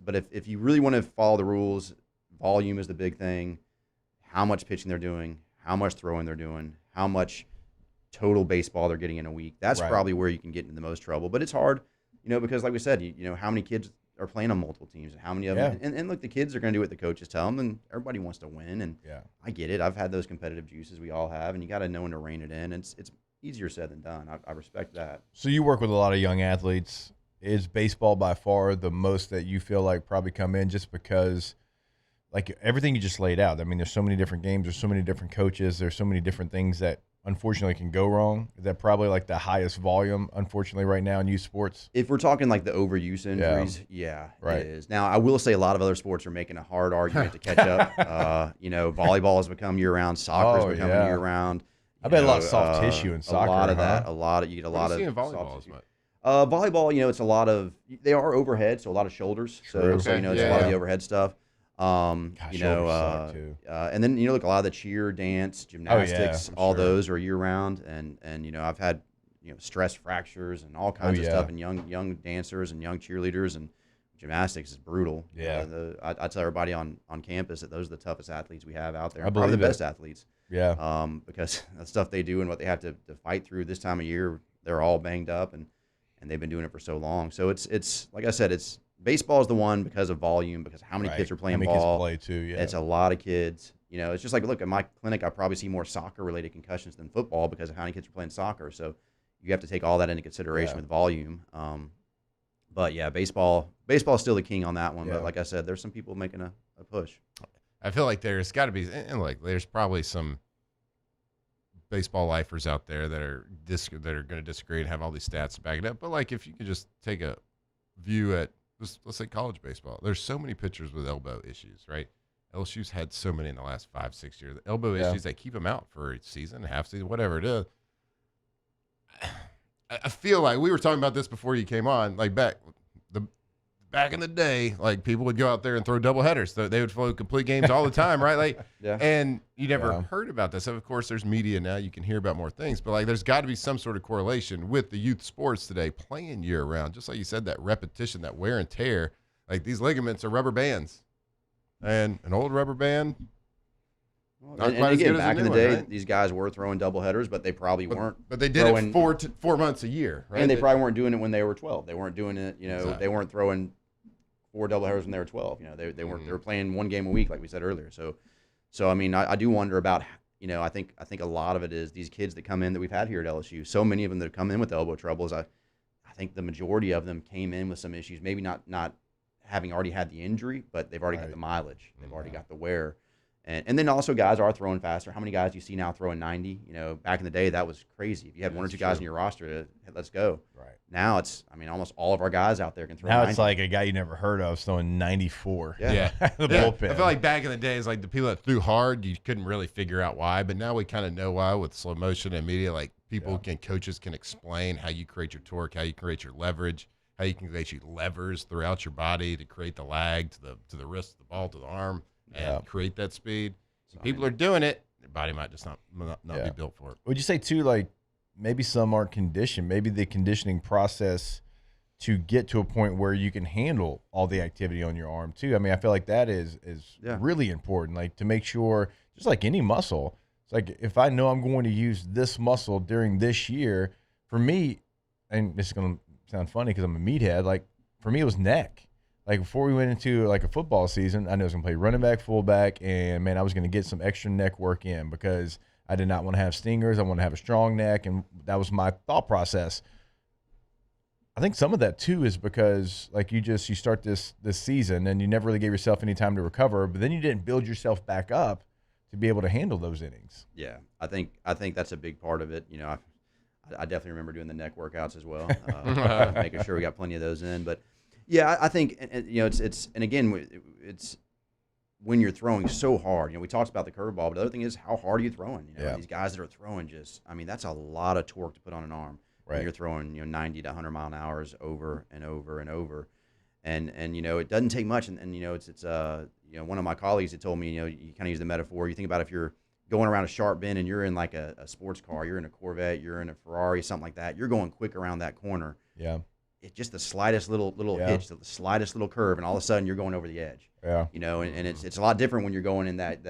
But if you really want to follow the rules, volume is the big thing. How much pitching they're doing, how much throwing they're doing, how much total baseball they're getting in a week. That's probably where you can get into the most trouble. But it's hard, because like we said, how many kids are playing on multiple teams, and how many of them, and look, the kids are going to do what the coaches tell them, and everybody wants to win, and I get it. I've had those competitive juices, we all have, and you got to know when to rein it in. It's easier said than done. I respect that. So you work with a lot of young athletes. Is baseball by far the most that you feel like probably come in, just because, like everything you just laid out? I mean, there's so many different games, there's so many different coaches, there's so many different things that unfortunately can go wrong. Is that probably like the highest volume, unfortunately, right now in youth sports? If we're talking like the overuse injuries, it is. Now, I will say a lot of other sports are making a hard argument to catch up. Volleyball has become year-round. Soccer has become year-round. I bet a lot of soft tissue in soccer. A lot of that. You get a lot of volleyball. Volleyball, it's a lot of, they are overhead, so a lot of shoulders. So it's a lot of the overhead stuff. And then look, a lot of the cheer, dance, gymnastics, all those are year round, and I've had stress fractures and all kinds of stuff, and young dancers and young cheerleaders, and gymnastics is brutal. I tell everybody on campus that those are the toughest athletes we have out there. Probably the best athletes. Because the stuff they do and what they have to fight through this time of year, they're all banged up, and they've been doing it for so long. So it's like I said, baseball is the one because of volume, because how many kids are playing ball. It's a lot of kids. It's just like, look, at my clinic, I probably see more soccer-related concussions than football because of how many kids are playing soccer. So you have to take all that into consideration with volume. But yeah, baseball is still the king on that one. But like I said, there's some people making a push. I feel like there's got to be, and like there's probably some baseball lifers out there that are going to disagree and have all these stats to back it up. But like, if you could just take a view at, let's say college baseball, there's so many pitchers with elbow issues, right? LSU's had so many in the last 5-6 years. The elbow issues, they keep them out for a season, half season, whatever it is. I feel like we were talking about this before you came on, like back in the day, like people would go out there and throw double headers. They would throw complete games all the time, right? Like, and you never heard about this. So of course, there's media now. You can hear about more things, but like, there's got to be some sort of correlation with the youth sports today playing year round. Just like you said, that repetition, that wear and tear. Like these ligaments are rubber bands, and an old rubber band. And again, back in the day, these guys were throwing double headers, but they probably weren't. But they did it 4 months a year, right? And they probably weren't doing it when they were 12. They weren't doing it, they weren't throwing 4 double headers when they were 12. They weren't. They were playing 1 game a week, like we said earlier. So I mean, I do wonder about. I think a lot of it is these kids that come in that we've had here at LSU. So many of them that come in with elbow troubles. I think the majority of them came in with some issues. Maybe not having already had the injury, but they've already got the mileage. They've already got the wear. And then also guys are throwing faster. How many guys do you see now throwing 90? Back in the day, that was crazy. If you had 1 or 2 guys in your roster, let's go. Right. Now almost all of our guys out there can throw 90. It's like a guy you never heard of throwing 94. Yeah. The bullpen. I feel like back in the days, like the people that threw hard, you couldn't really figure out why. But now we kind of know why with slow motion and media. Like coaches can explain how you create your torque, how you create your leverage, how you can create your levers throughout your body to create the lag to the wrist, to the ball, to the arm, and create that speed. So people are doing it. Their body might just not be built for it. Would you say too, like maybe some aren't conditioned. Maybe the conditioning process to get to a point where you can handle all the activity on your arm too. I mean, I feel like that is really important. Like to make sure, just like any muscle, it's like if I know I'm going to use this muscle during this year, for me, and this is going to sound funny because I'm a meathead, like for me it was neck. Like before we went into like a football season, I knew I was going to play running back, fullback, and man, I was going to get some extra neck work in because I did not want to have stingers. I want to have a strong neck, and that was my thought process. I think some of that too is because like you start this season and you never really gave yourself any time to recover, but then you didn't build yourself back up to be able to handle those innings. Yeah, I think that's a big part of it. You know, I definitely remember doing the neck workouts as well, making sure we got plenty of those in. But yeah, I think you know it's and again it's when you're throwing so hard. You know, we talked about the curveball, but the other thing is how hard are you throwing? You know, these guys that are throwing that's a lot of torque to put on an arm. Right. You're throwing 90 to 100 mile an hour over and over and over, and it doesn't take much. And it's one of my colleagues that told me you kind of use the metaphor. You think about if you're going around a sharp bend and you're in like a sports car, you're in a Corvette, you're in a Ferrari, something like that. You're going quick around that corner. Yeah. It's just the slightest little hitch, the slightest little curve, and all of a sudden you're going over the edge. Yeah. And it's a lot different when you're going in that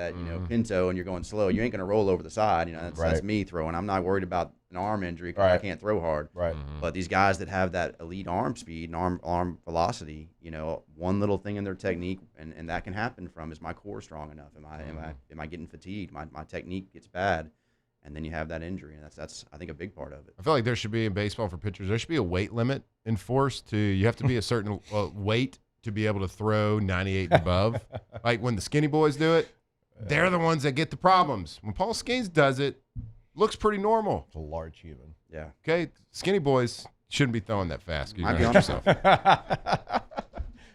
Pinto and you're going slow. You ain't going to roll over the side. That's me throwing. I'm not worried about an arm injury because I can't throw hard. Right. But these guys that have that elite arm speed and arm velocity, one little thing in their technique, and that can happen from is my core strong enough? Am I getting fatigued? My technique gets bad. And then you have that injury, and that's I think a big part of it. I feel like there should be in baseball for pitchers, there should be a weight limit enforced you have to be a certain weight to be able to throw 98 and above. Like when the skinny boys do it, they're the ones that get the problems. When Paul Skeens does it, looks pretty normal. It's a large human. Yeah. Okay, skinny boys shouldn't be throwing that fast. Might be on yourself.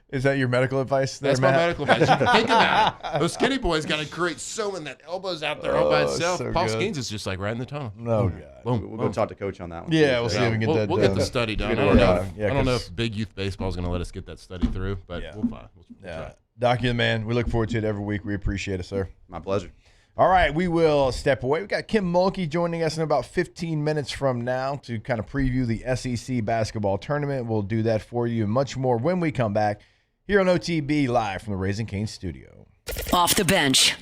Is that your medical advice there, That's Matt? my medical advice. You can think of that. Those skinny boys got to create so many that elbows out there all by itself. So Paul good. Skeens is just like right in the tunnel. No, God. We'll go talk to Coach on that one. Yeah, we'll see if we can get that We'll done. get the study done. Yeah, I don't know if Big Youth Baseball is going to let us get that study through, but we'll find. We'll try. Doc, you're the man. We look forward to it every week. We appreciate it, sir. My pleasure. All right, we will step away. We got Kim Mulkey joining us in about 15 minutes from now to kind of preview the SEC basketball tournament. We'll do that for you and much more when we come back here on OTB live from the Raising Cane's studio. Off the bench.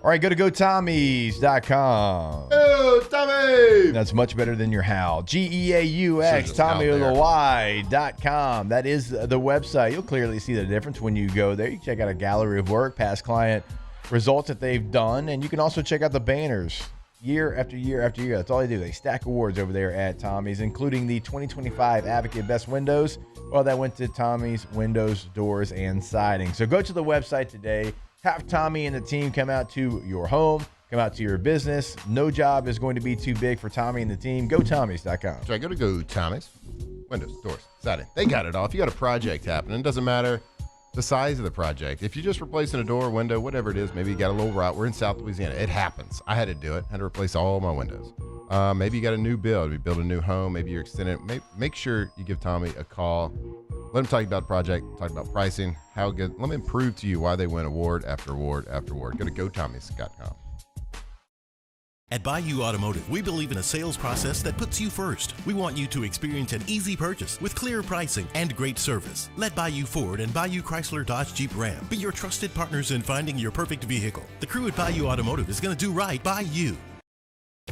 All right, go to GoTommies.com. Oh, Tommy! That's much better than your Hal. GEAUX, TommyWY.com. That is the website. You'll clearly see the difference when you go there. You can check out a gallery of work, past client results that they've done, and you can also check out the banners year after year after year. That's all they do. They stack awards over there at Tommy's, including the 2025 Advocate Best Windows. Well, that went to Tommy's Windows, Doors, and Siding. So go to the website today. Have Tommy and the team come out to your home, come out to your business. No job is going to be too big for Tommy and the team. GoTommys.com. So I go to GoTommys. Windows, doors, siding. They got it all. If you got a project happening, it doesn't matter the size of the project. If you're just replacing a door, window, whatever it is, maybe you got a little rot. We're in South Louisiana. It happens. I had to do it. I had to replace all my windows. Maybe you got a new build. We build a new home. Maybe you're extending it. Make sure you give Tommy a call. Let him talk about the project, talk about pricing, how good. Let me prove to you why they win award after award after award. Go to GoTommys.com. At Bayou Automotive, we believe in a sales process that puts you first. We want you to experience an easy purchase with clear pricing and great service. Let Bayou Ford and Bayou Chrysler Dodge Jeep Ram be your trusted partners in finding your perfect vehicle. The crew at Bayou Automotive is going to do right by you.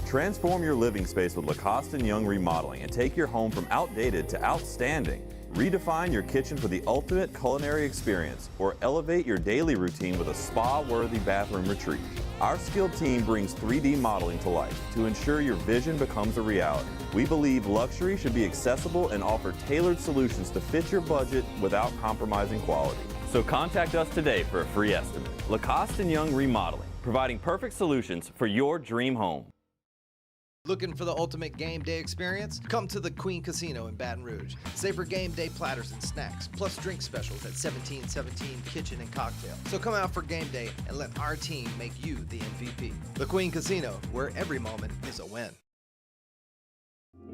Transform your living space with Lacoste & Young Remodeling and take your home from outdated to outstanding. Redefine your kitchen for the ultimate culinary experience or elevate your daily routine with a spa-worthy bathroom retreat. Our skilled team brings 3D modeling to life to ensure your vision becomes a reality. We believe luxury should be accessible and offer tailored solutions to fit your budget without compromising quality. So contact us today for a free estimate. Lacoste & Young Remodeling, providing perfect solutions for your dream home. Looking for the ultimate game day experience? Come to the Queen Casino in Baton Rouge. Savor game day platters and snacks, plus drink specials at 1717 Kitchen and Cocktail. So come out for game day and let our team make you the MVP. The Queen Casino, where every moment is a win.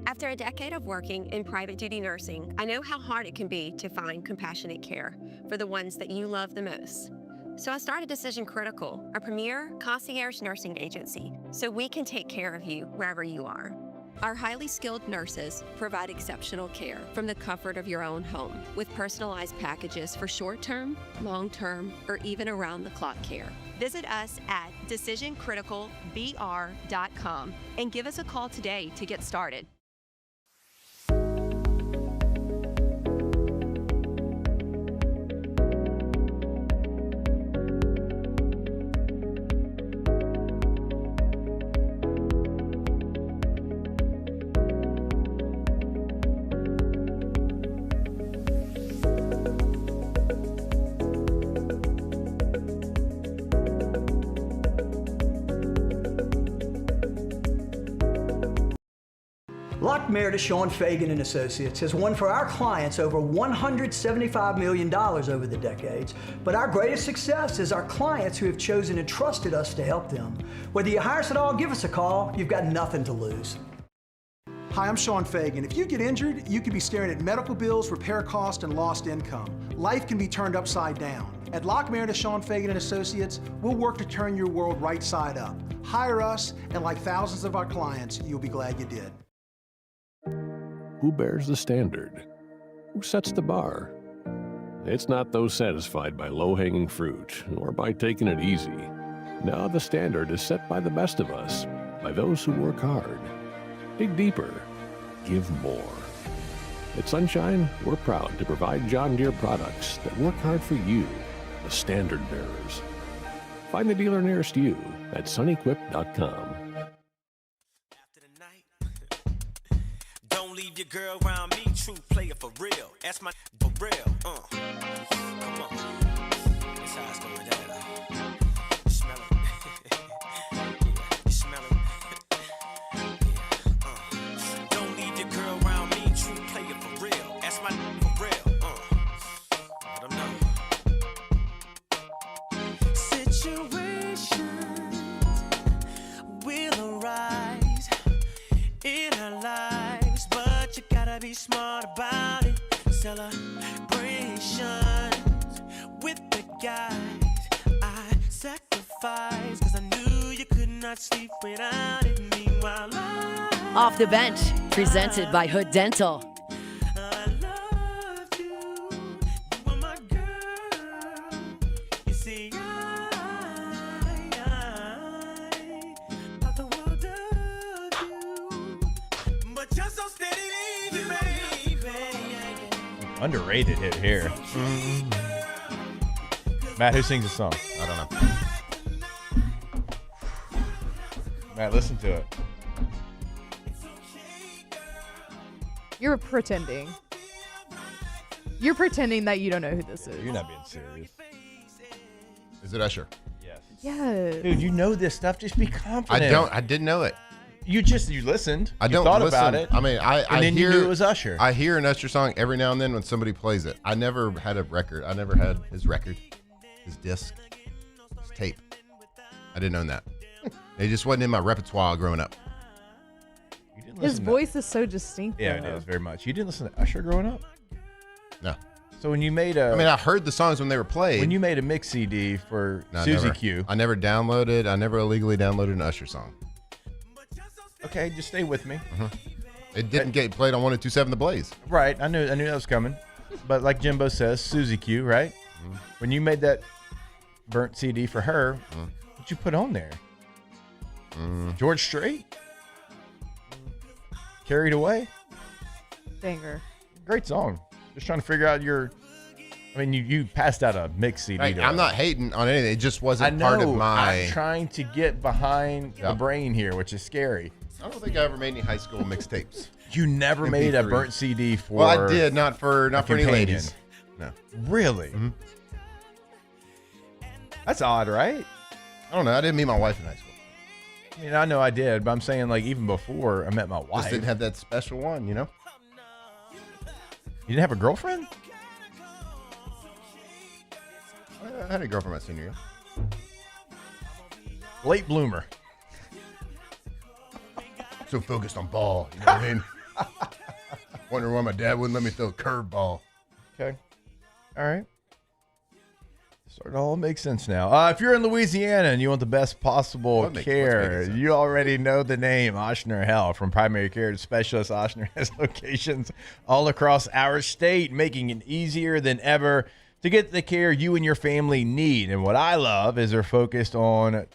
After a decade of working in private duty nursing, I know how hard it can be to find compassionate care for the ones that you love the most. So I started Decision Critical, a premier concierge nursing agency, so we can take care of you wherever you are. Our highly skilled nurses provide exceptional care from the comfort of your own home with personalized packages for short-term, long-term, or even around-the-clock care. Visit us at decisioncriticalbr.com and give us a call today to get started. Lock Meredith, Sean Fagan and Associates has won for our clients over $175 million over the decades, but our greatest success is our clients who have chosen and trusted us to help them. Whether you hire us at all, give us a call. You've got nothing to lose. Hi, I'm Sean Fagan. If you get injured, you could be staring at medical bills, repair costs, and lost income. Life can be turned upside down. At Lock Meredith, Sean Fagan and Associates, we'll work to turn your world right side up. Hire us, and like thousands of our clients, you'll be glad you did. Who bears the standard? Who sets the bar? It's not those satisfied by low-hanging fruit or by taking it easy. No, the standard is set by the best of us, by those who work hard. Dig deeper. Give more. At Sunshine, we're proud to provide John Deere products that work hard for you, the standard bearers. Find the dealer nearest you at sunequip.com. Leave your girl around me, true player for real. That's my for real. Come on. That's how it's going down. You smell it. Yeah, you smell it. Yeah, Don't leave your girl around me, true player for real. That's my for real. Let them know. Situations will arise in our lives, but you gotta be smart about it. Celebrations with the guys I sacrificed, cause I knew you could not sleep without it. Meanwhile, Off the Bench, presented by Hood Dental. Underrated hit here. Matt, who sings the song? I don't know. Matt, listen to it. You're pretending. You're pretending that you don't know who this is. You're not being serious. Is it Usher? Yes. Yes. Dude, you know this stuff. Just be confident. I didn't know it. You listened. I You don't thought listen. about it. I mean, I then hear you knew it was Usher. I hear an Usher song every now and then when somebody plays it. I never had a record. I never had his record, his disc, his tape. I didn't own that. It just wasn't in my repertoire growing up. His voice is so distinct. Yeah, though. it is very much. You didn't listen to Usher growing up? No. So when you made a... I mean, I heard the songs when they were played. When you made a mix CD for Susie Q. I never illegally downloaded an Usher song. Okay, just stay with me. It didn't get played on 102.7 The Blaze. Right, I knew that was coming. But like Jimbo says, Susie Q, right? When you made that burnt CD for her, what'd you put on there? George Strait? Carried Away? Banger. Great song. Just trying to figure out your... I mean, you passed out a mix CD. Hey, I'm not hating on anything. It just wasn't part of my... I'm trying to get behind the brain here, which is scary. I don't think I ever made any high school mixtapes. You never made a burnt CD for... Well, I did. Not for any ladies. No. Really? That's odd, right? I don't know. I didn't meet my wife in high school. I mean, I know I did, but I'm saying like even before I met my wife. Just didn't have that special one, you know? You didn't have a girlfriend? I had a girlfriend my senior year. Late bloomer. So focused on ball, you know what I mean? Wondering why my dad wouldn't let me throw a curveball. Okay. All right. It all makes sense now. If you're in Louisiana and you want the best possible care, you already know the name Ochsner Health. From primary care to specialist, Ochsner has locations all across our state, making it easier than ever to get the care you and your family need. And what I love is they're focused on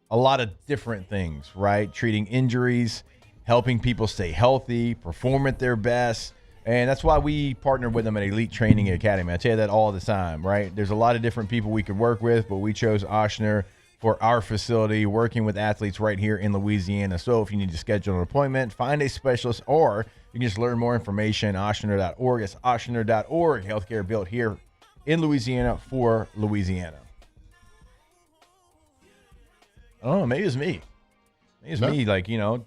a lot of different things, right? Treating injuries, helping people stay healthy, perform at their best. And that's why we partner with them at Elite Training Academy. I tell you that all the time, right? There's a lot of different people we could work with, but we chose Ochsner for our facility, working with athletes right here in Louisiana. So if you need to schedule an appointment, find a specialist, or you can just learn more information, ochsner.org. It's ochsner.org. Healthcare built here in Louisiana for Louisiana. I don't know. Maybe it's me. Maybe it's me, like, you know,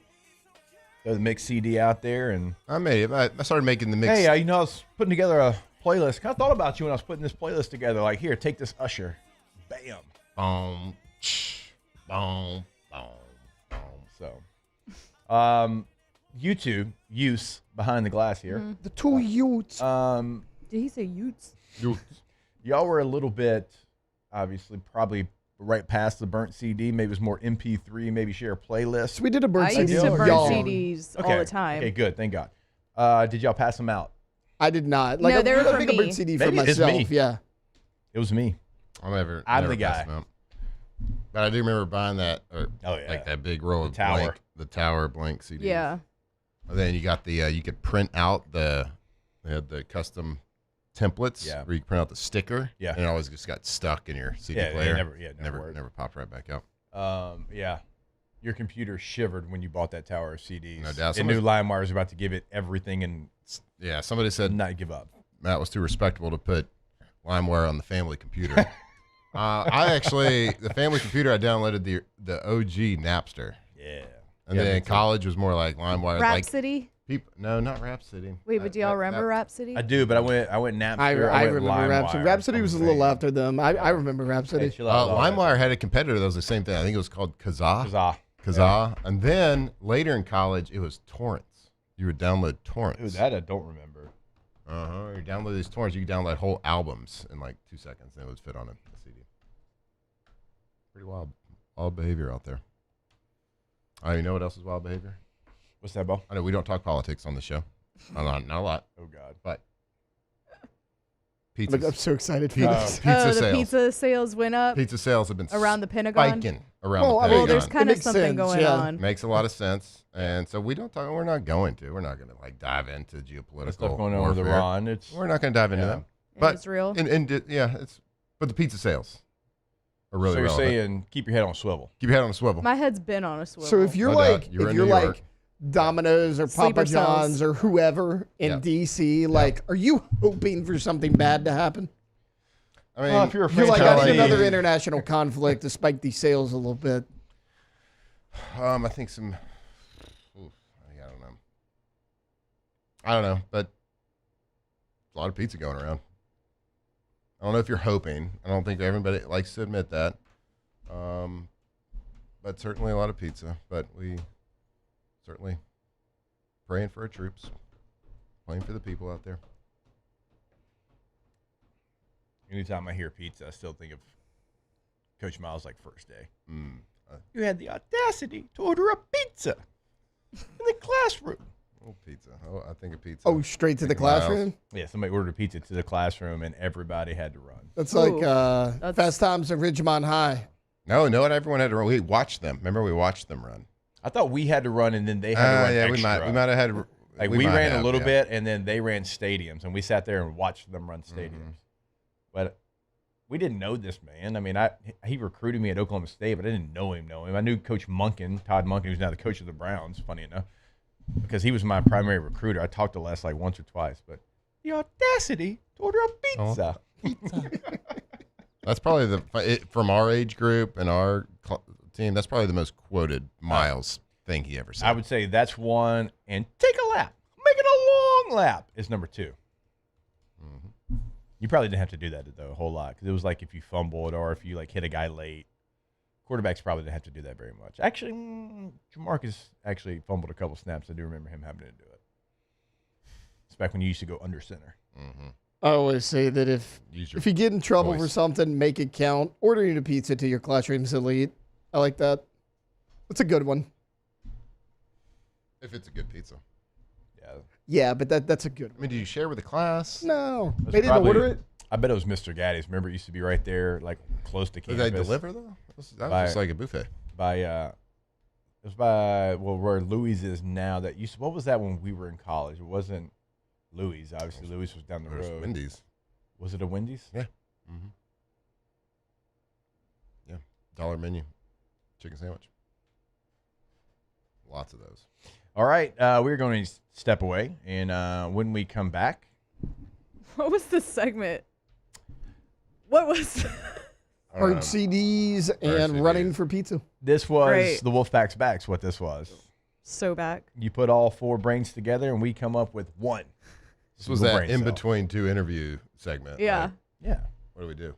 throw the mix CD out there. And I started making the mix. Hey, I was putting together a playlist. Kind of thought about you when I was putting this playlist together. Like, here, take this Usher. Bam. Boom. Boom. Boom. So, YouTube use behind the glass here. The two Utes. Did he say Utes? Y'all were a little bit, obviously, probably right past the burnt CD. Maybe it was more MP3. Maybe share a playlist. So we did a burnt CD. I used to burn CDs all the time. Okay, good. Thank God. Did y'all pass them out? I did not. No, they were for a me. burnt CD for Maybe it's myself. me. Yeah. It was me. I'm the guy. But I do remember buying that, like that big roll of Tower. the Tower blank CDs. Yeah. And then you got the you could print out they had the custom templates where you could print out the sticker. Yeah. And it always just got stuck in your CD Yeah, player. never popped right back out. Yeah. Your computer shivered when you bought that tower of CDs. No doubt. And knew LimeWire was about to give it everything and somebody said not give up. Matt was too respectable to put LimeWire on the family computer. The family computer, I downloaded the OG Napster. Yeah. And then in college was more like LimeWire. Rhapsody? No, not Rhapsody. Wait, but do y'all remember Rhapsody? I do, but I went Napster. I remember Rhapsody. Rhapsody was a little after them. I remember Rhapsody. LimeWire had a competitor that was the same thing. I think it was called Kazaa. Yeah. And then later in college, it was torrents. You would download torrents. Ooh, that I don't remember. You download these torrents. You could download whole albums in like 2 seconds, and it would fit on a CD. Pretty wild behavior out there. You know what else is wild behavior? What's that, Bo? I know we don't talk politics on the show. Not a lot. Oh, God. But pizza. I'm so excited for this. The Sales. pizza sales went up. Pizza sales have been around the Pentagon. Spiking around the Pentagon. Well, there's kind of something going on. Makes a lot of sense. And so we don't talk. We're not going to like dive into geopolitical stuff going on warfare. with Iran. We're not going to dive into that. But Israel. But the pizza sales are really So you're relevant. saying keep your head on a swivel. Keep your head on a swivel. My head's been on a swivel. So if you're like Domino's or Sleeper Papa John's cells. or whoever in DC, are you hoping for something bad to happen? I mean, if you're a like, I need franchisee- another international conflict to spike these sales a little bit. I think I don't know, but there's a lot of pizza going around. I don't know if you're hoping. I don't think everybody likes to admit that. But certainly a lot of pizza. But we certainly praying for our troops, praying for the people out there. Anytime I hear pizza, I still think of Coach Miles' first day. You had the audacity to order a pizza in the classroom. Oh, pizza. Oh, I think of pizza. Oh, straight to the classroom? Yeah, somebody ordered a pizza to the classroom, and everybody had to run. That's like Fast Times at Ridgemont High. No, not everyone had to run. We watched them. Remember, we watched them run. I thought we had to run, and then they had to run extra. we might have had. We ran a little bit, and then they ran stadiums, and we sat there and watched them run stadiums. But we didn't know this man. I mean, he recruited me at Oklahoma State, but I didn't know him. I knew Coach Todd Monken, who's now the coach of the Browns, funny enough, because he was my primary recruiter. I talked to Les once or twice, but the audacity to order a pizza. That's probably from our age group and our team, that's probably the most quoted Miles thing he ever said. I would say that's one, and take a lap. Make it a long lap is number two. You probably didn't have to do that, though, a whole lot, because it was like if you fumbled or if you hit a guy late. Quarterbacks probably didn't have to do that very much. Actually, Jamarcus actually fumbled a couple snaps. I do remember him having to do it. It's back when you used to go under center. I always say that if you get in trouble voice. for something, make it count. Ordering a pizza to your classroom's elite. I like that. That's a good one. If it's a good pizza. Yeah, but that's a good one. I mean, do you share with the class? No. It was They didn't probably- order it? I bet it was Mr. Gaddy's. Remember, it used to be right there, like close to Did campus. they deliver, though? That was just like a buffet. It was by, where Louis is now. What was that when we were in college? It wasn't Louis. Obviously, Louis was down the There was road. Wendy's. Was it a Wendy's? Yeah. Mm-hmm. Yeah. $1 menu. Chicken sandwich. Lots of those. All right. We're going to step away. And when we come back. What was this segment? What was Hard CDs and running for pizza. This was Great. the Wolfpack's Back's what this was. So back. You put all 4 brains together, and we come up with one. This was single that brain in cell. between 2 interview segment. Yeah. right? Yeah. What do we do?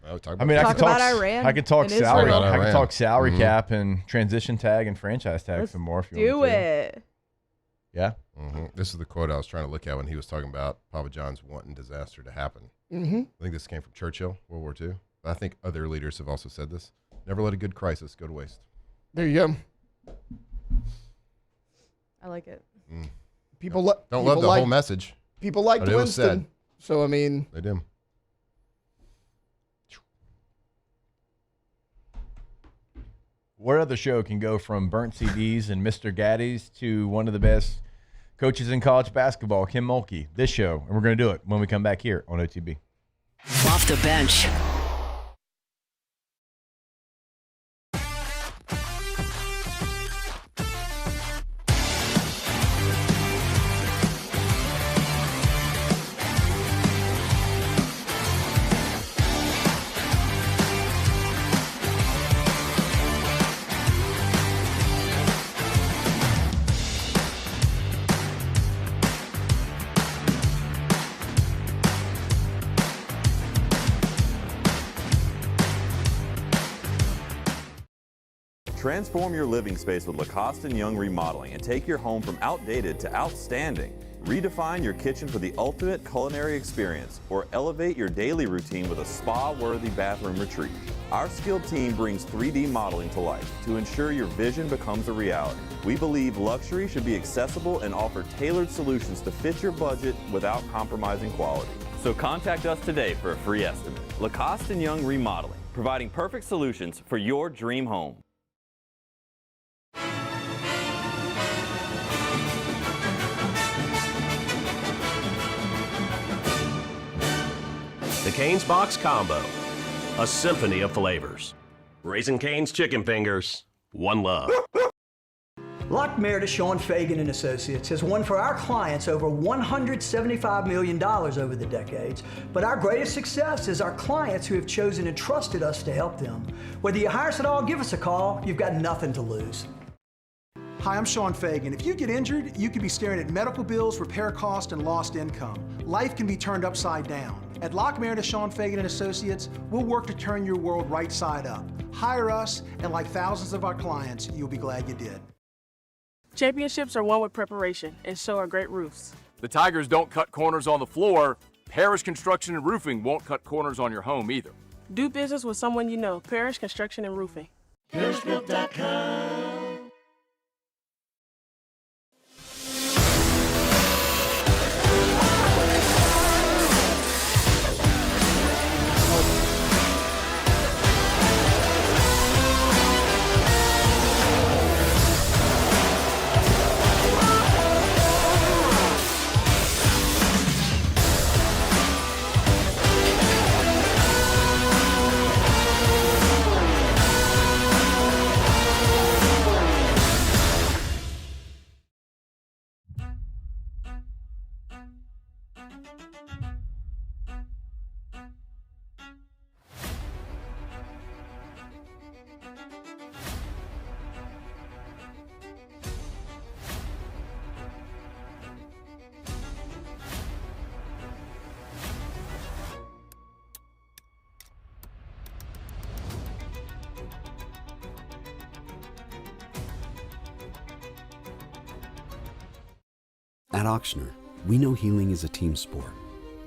Oh, I mean, I Talk could talk. about Iran I could talk and salary. Israel. I could talk salary Mhm. cap and transition tag and franchise tag some more if you Do want to. it. Yeah. Mm-hmm. This is the quote I was trying to look at when he was talking about Papa John's wanting disaster to happen. Mm-hmm. I think this came from Churchill, World War II. But I think other leaders have also said this. Never let a good crisis go to waste. There you go. I like it. Mm. People Don't love the whole message. People liked but it was said. Winston. So, I mean. They do. What other show can go from burnt CDs and Mr. Gaddy's to one of the best coaches in college basketball, Kim Mulkey? This show, and we're going to do it when we come back here on OTB. Off the bench. Transform your living space with Lacoste & Young Remodeling and take your home from outdated to outstanding. Redefine your kitchen for the ultimate culinary experience or elevate your daily routine with a spa-worthy bathroom retreat. Our skilled team brings 3D modeling to life to ensure your vision becomes a reality. We believe luxury should be accessible and offer tailored solutions to fit your budget without compromising quality. So contact us today for a free estimate. Lacoste & Young Remodeling, providing perfect solutions for your dream home. The Cane's Box Combo, a symphony of flavors. Raising Cane's Chicken Fingers, one love. Lockmere to Sean Fagan and Associates has won for our clients over $175 million over the decades, but our greatest success is our clients who have chosen and trusted us to help them. Whether you hire us at all, give us a call. You've got nothing to lose. Hi, I'm Sean Fagan. If you get injured, you could be staring at medical bills, repair costs, and lost income. Life can be turned upside down. At Lockmere to Sean Fagan and Associates, we'll work to turn your world right side up. Hire us, and like thousands of our clients, you'll be glad you did. Championships are won with preparation, and so are great roofs. The Tigers don't cut corners on the floor. Parish Construction and Roofing won't cut corners on your home either. Do business with someone you know. Parish Construction and Roofing. ParishGroup.com. At Auctioner, we know healing is a team sport.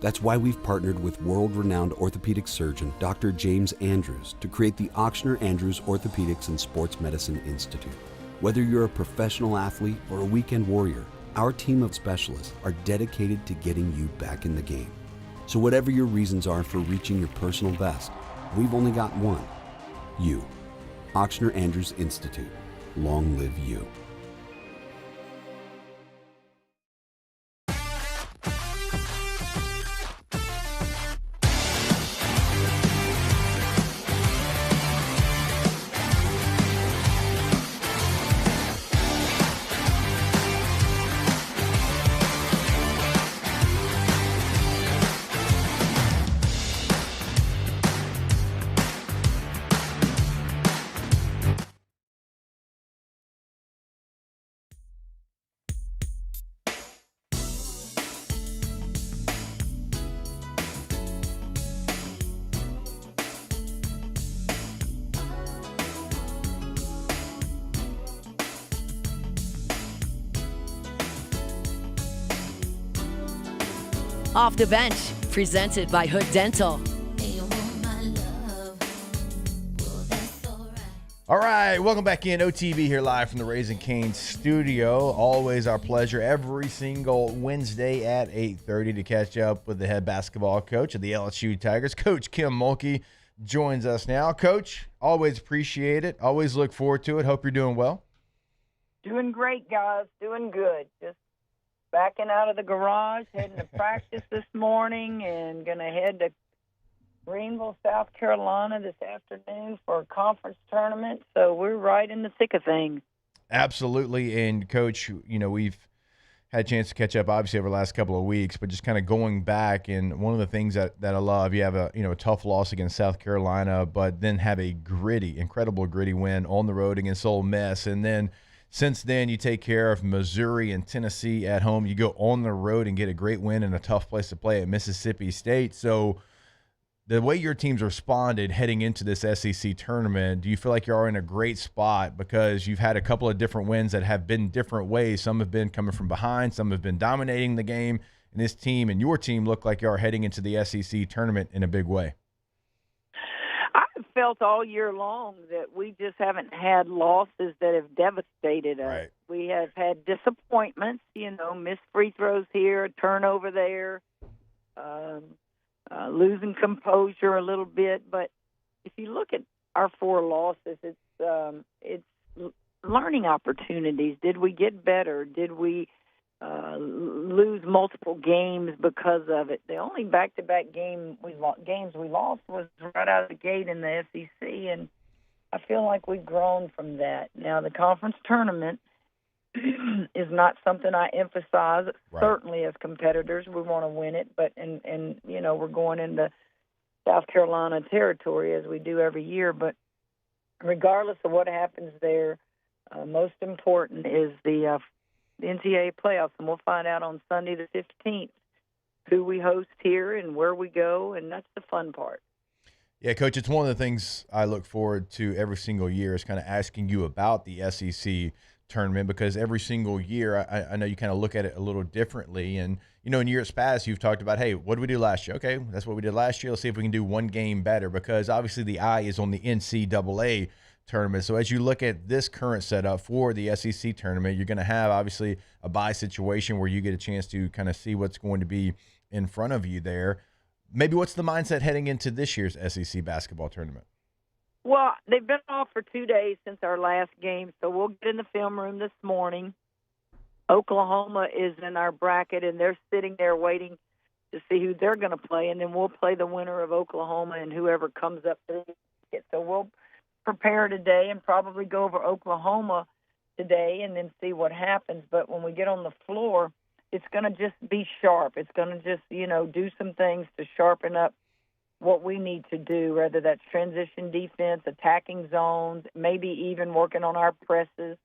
That's why we've partnered with world-renowned orthopedic surgeon Dr. James Andrews to create the Ochsner Andrews Orthopedics and Sports Medicine Institute. Whether you're a professional athlete or a weekend warrior, our team of specialists are dedicated to getting you back in the game. So whatever your reasons are for reaching your personal best, we've only got one: you. Ochsner Andrews Institute. Long live you. Off the Bench, presented by Hood Dental. All right, welcome back in. OTB here live from the Raising Cane's studio. Always our pleasure every single Wednesday at 8:30 to catch up with the head basketball coach of the LSU Tigers. Coach Kim Mulkey joins us now. Coach, always appreciate it. Always look forward to it. Hope you're doing well. Doing great, guys. Doing good. Just backing out of the garage, heading to practice this morning, and going to head to Greenville, South Carolina this afternoon for a conference tournament. So we're right in the thick of things. Absolutely. And, Coach, you know, we've had a chance to catch up, obviously, over the last couple of weeks, but just kind of going back, and one of the things that I love, you have a tough loss against South Carolina, but then have a incredible gritty win on the road against Ole Miss. And then since then, you take care of Missouri and Tennessee at home. You go on the road and get a great win in a tough place to play at Mississippi State. So the way your teams responded heading into this SEC tournament, do you feel like you are in a great spot because you've had a couple of different wins that have been different ways? Some have been coming from behind. Some have been dominating the game. And this team and your team look like you are heading into the SEC tournament in a big way. I've felt all year long that we just haven't had losses that have devastated us. Right. We have had disappointments, missed free throws here, a turnover there, losing composure a little bit. But if you look at our 4 losses, it's learning opportunities. Did we get better? Did we lose multiple games because of it? The only back-to-back games we lost was right out of the gate in the SEC, and I feel like we've grown from that. Now, the conference tournament is not something I emphasize. Right. Certainly, as competitors, we want to win it, but and we're going into South Carolina territory as we do every year. But regardless of what happens there, most important is the NCAA playoffs, and we'll find out on Sunday the 15th who we host here and where we go, and that's the fun part. Yeah, Coach, it's one of the things I look forward to every single year is kind of asking you about the SEC tournament, because every single year I know you kind of look at it a little differently. And, in years past, you've talked about, hey, what did we do last year? Okay, that's what we did last year. Let's see if we can do one game better, because obviously the eye is on the NCAA tournament. So as you look at this current setup for the SEC tournament, you're going to have obviously a bye situation where you get a chance to kind of see what's going to be in front of you there. Maybe what's the mindset heading into this year's SEC basketball tournament? Well, they've been off for 2 days since our last game, so we'll get in the film room this morning. Oklahoma is in our bracket, and they're sitting there waiting to see who they're going to play, and then we'll play the winner of Oklahoma and whoever comes up through it. So we'll prepare today and probably go over Oklahoma today and then see what happens. But when we get on the floor, it's going to just be sharp. It's going to just, do some things to sharpen up what we need to do, whether that's transition defense, attacking zones, maybe even working on our presses,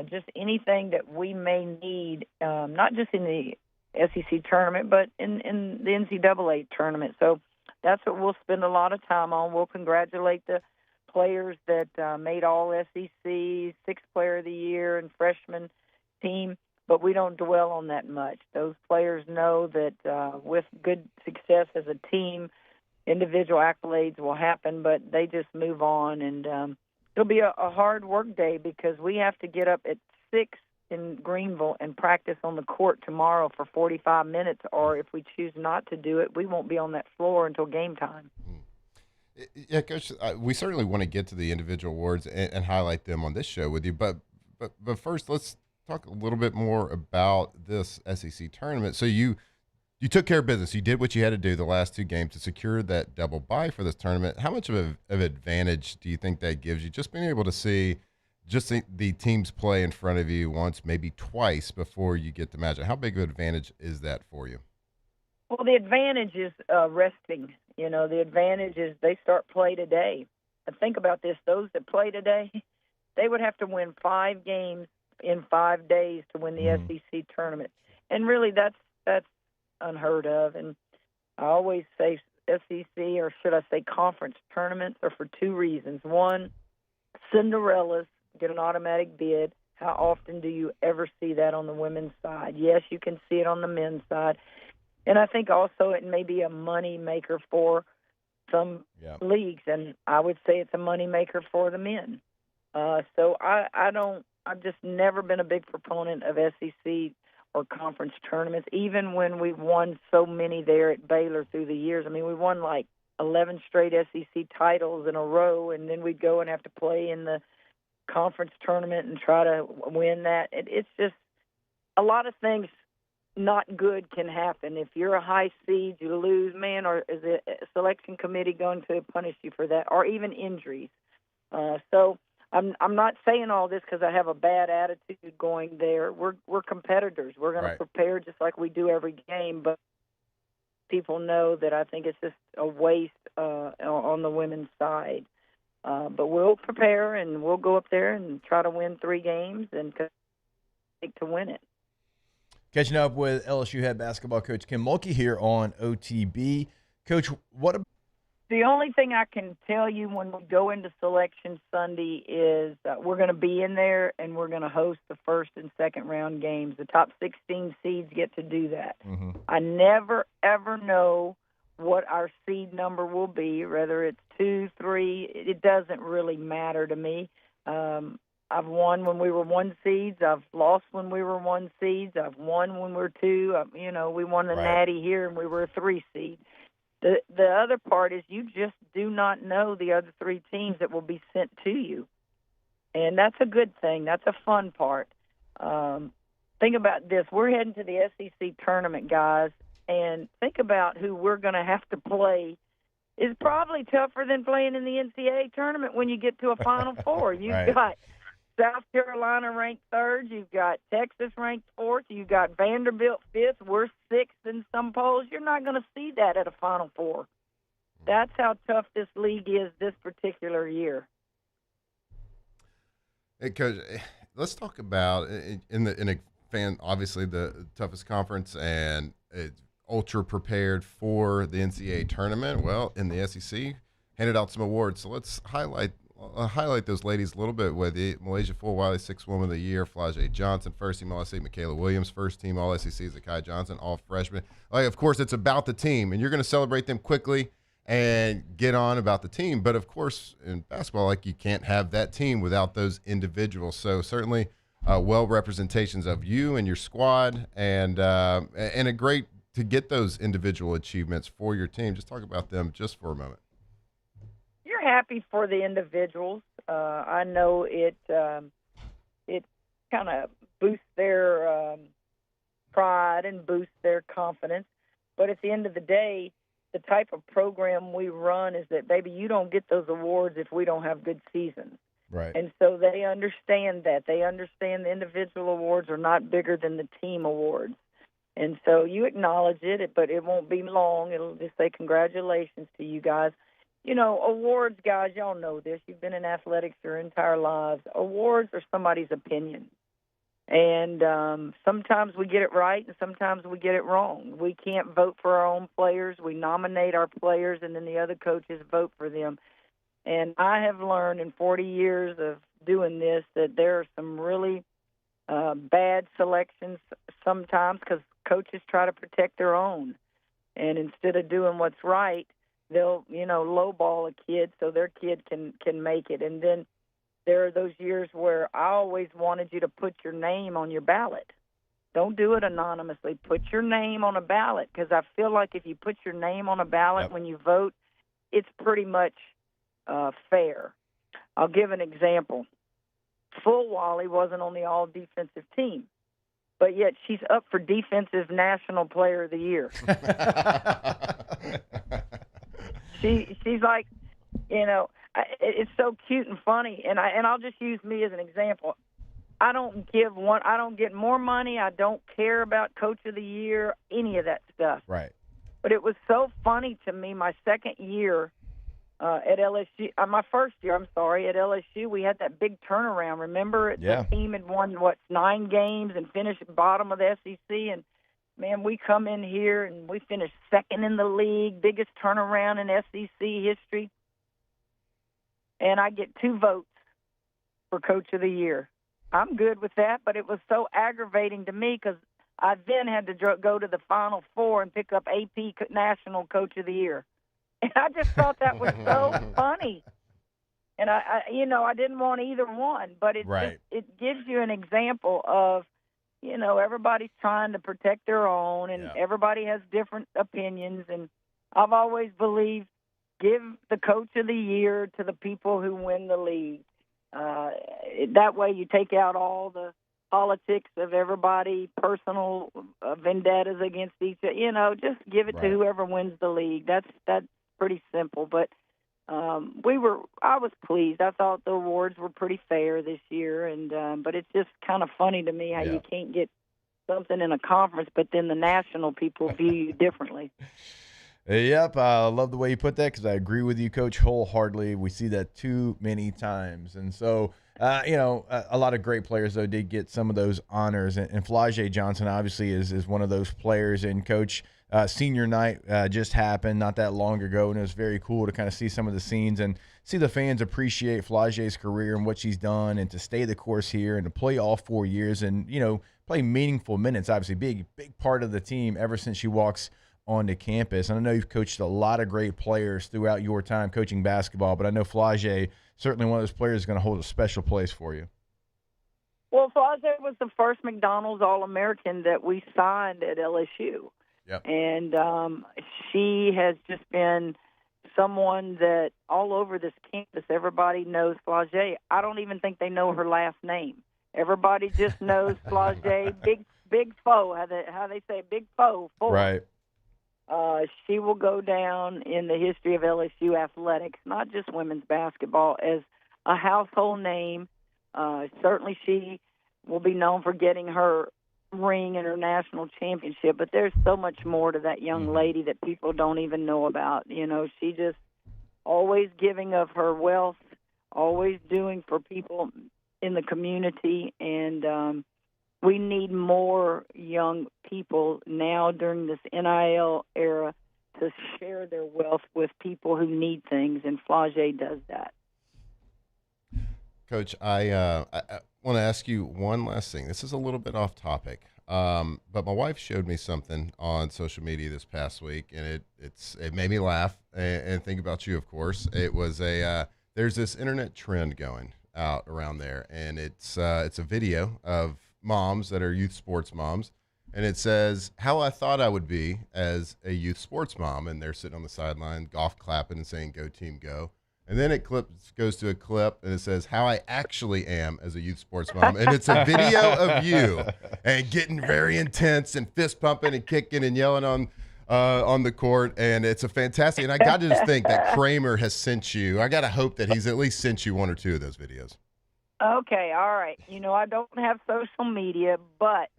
just anything that we may need, not just in the SEC tournament, but in the NCAA tournament. So that's what we'll spend a lot of time on. We'll congratulate the players that made all SEC, 6th player of the year, and freshman team. but we don't dwell on that much. Those players know that with good success as a team, individual accolades will happen, but they just move on. And it'll be a hard work day because we have to get up at 6 in Greenville and practice on the court tomorrow for 45 minutes, or if we choose not to do it, we won't be on that floor until game time. Yeah, Coach, we certainly want to get to the individual awards and highlight them on this show with you, but first let's talk a little bit more about this SEC tournament. So you took care of business. You did what you had to do the last 2 games to secure that double bye for this tournament. How much of an advantage do you think that gives you, just being able to see just the teams play in front of you once, maybe twice before you get to match it? How big of an advantage is that for you? Well, the advantage is resting. You know, the advantage is they start play today. And think about this. Those that play today, they would have to win 5 games in 5 days to win the SEC tournament. And really, that's unheard of. And I always say SEC, or should I say conference tournaments, are for 2 reasons. One, Cinderellas get an automatic bid. How often do you ever see that on the women's side? Yes, you can see it on the men's side. And I think also it may be a money maker for some leagues, and I would say it's a money maker for the men. So I've just never been a big proponent of SEC or conference tournaments, even when we've won so many there at Baylor through the years. I mean, we won like 11 straight SEC titles in a row, and then we'd go and have to play in the conference tournament and try to win that. It's just a lot of things not good can happen. If you're a high seed, you lose, man, or is the selection committee going to punish you for that, or even injuries? So I'm not saying all this because I have a bad attitude going there. We're competitors. We're going to prepare just like we do every game, but people know that I think it's just a waste on the women's side. But we'll prepare, and we'll go up there and try to win 3 games and take to win it. Catching up with LSU head basketball coach Kim Mulkey here on OTB. Coach, the only thing I can tell you when we go into Selection Sunday is we're going to be in there and we're going to host the first and second round games. The top 16 seeds get to do that. Mm-hmm. I never, ever know what our seed number will be, whether it's 2, 3. It doesn't really matter to me. I've won when we were 1 seeds. I've lost when we were 1 seeds. I've won when we were 2. We won the Natty here and we were a 3 seed. The other part is you just do not know the other 3 teams that will be sent to you. And that's a good thing. That's a fun part. Think about this. We're heading to the SEC tournament, guys, and think about who we're going to have to play. It's probably tougher than playing in the NCAA tournament when you get to a Final Four. You've got South Carolina ranked 3rd. You've got Texas ranked 4th. You've got Vanderbilt 5th. We're 6th in some polls. You're not going to see that at a Final Four. That's how tough this league is this particular year. Hey, Coach, let's talk about in a fan, obviously the toughest conference, and it's ultra prepared for the NCAA tournament. Well, in the SEC, handed out some awards. So let's highlight those ladies a little bit with you. Malaysia Full-Wiley 6th Woman of the Year, Flau'jae Johnson, first team All-SEC, Michaela Williams, first team All-SEC, Zakai Johnson, all freshmen. Of course, it's about the team, and you're going to celebrate them quickly and get on about the team. But, of course, in basketball, you can't have that team without those individuals. So certainly well representations of you and your squad, and a great to get those individual achievements for your team. Just talk about them just for a moment. You're happy for the individuals. I know it kind of boosts their pride and boosts their confidence. But at the end of the day, the type of program we run is that, baby, you don't get those awards if we don't have good seasons. Right. And so they understand that. They understand the individual awards are not bigger than the team awards. And so you acknowledge it, but it won't be long. It'll just say congratulations to you guys. Awards, guys, y'all know this. You've been in athletics your entire lives. Awards are somebody's opinion. And sometimes we get it right and sometimes we get it wrong. We can't vote for our own players. We nominate our players, and then the other coaches vote for them. And I have learned in 40 years of doing this that there are some really bad selections sometimes because coaches try to protect their own. And instead of doing what's right, they'll, lowball a kid so their kid can make it. And then there are those years where I always wanted you to put your name on your ballot. Don't do it anonymously. Put your name on a ballot, because I feel like if you put your name on a ballot when you vote, it's pretty much fair. I'll give an example. Full Wally wasn't on the all-defensive team, but yet she's up for Defensive National Player of the Year. She's like, it's so cute and funny, and I'll just use me as an example. I don't get more money. I don't care about Coach of the Year, any of that stuff. Right. But it was so funny to me. My second year at LSU, my first year, at LSU, we had that big turnaround. Remember, the team had won 9 games and finished bottom of the SEC, and man, we come in here and we finished second in the league, biggest turnaround in SEC history, and I get 2 votes for Coach of the Year. I'm good with that, but it was so aggravating to me because I then had to go to the Final Four and pick up AP National Coach of the Year. And I just thought that was so funny. And I didn't want either one, but it gives you an example of, everybody's trying to protect their own, and everybody has different opinions. And I've always believed, give the Coach of the Year to the people who win the league. That way you take out all the politics of everybody, personal vendettas against each other. Just give it to whoever wins the league. That's pretty simple. But I was pleased. I thought the awards were pretty fair this year, and but it's just kind of funny to me how you can't get something in a conference, but then the national people view you differently. Yep, I love the way you put that because I agree with you, Coach, wholeheartedly. We see that too many times. And so, a lot of great players, though, did get some of those honors. And Flau'jae Johnson, obviously, is one of those players. And, Coach, senior night just happened not that long ago, and it was very cool to kind of see some of the scenes and see the fans appreciate Flau'jae's career and what she's done, and to stay the course here and to play all 4 years and, play meaningful minutes, obviously, big part of the team ever since she walks onto campus. And I know you've coached a lot of great players throughout your time coaching basketball, but I know Flau'jae, certainly one of those players, is going to hold a special place for you. Well, Flau'jae was the first McDonald's All-American that we signed at LSU. Yep. And she has just been someone that all over this campus, everybody knows Flau'jae. I don't even think they know her last name. Everybody just knows Flau'jae, big foe, how they say big foe. Right. She will go down in the history of LSU athletics, not just women's basketball, as a household name. Certainly she will be known for getting her ring in her national championship, but there's so much more to that young lady that people don't even know about. She just always giving of her wealth, always doing for people in the community, and we need more young people now during this NIL era to share their wealth with people who need things, and Flau'jae does that. Coach, I want to ask you one last thing. This is a little bit off topic, but my wife showed me something on social media this past week, and it made me laugh and think about you, of course. It was there's this internet trend going out around there, and it's a video of moms that are youth sports moms, and it says how I thought I would be as a youth sports mom, and they're sitting on the sideline golf clapping and saying go team go, and then it goes to a clip and it says how I actually am as a youth sports mom, and it's a video of you and getting very intense and fist pumping and kicking and yelling on the court, and it's a fantastic, and I got to just think that Kramer has sent you, I got to hope that he's at least sent you 1 or 2 of those videos. Okay, all right. I don't have social media, but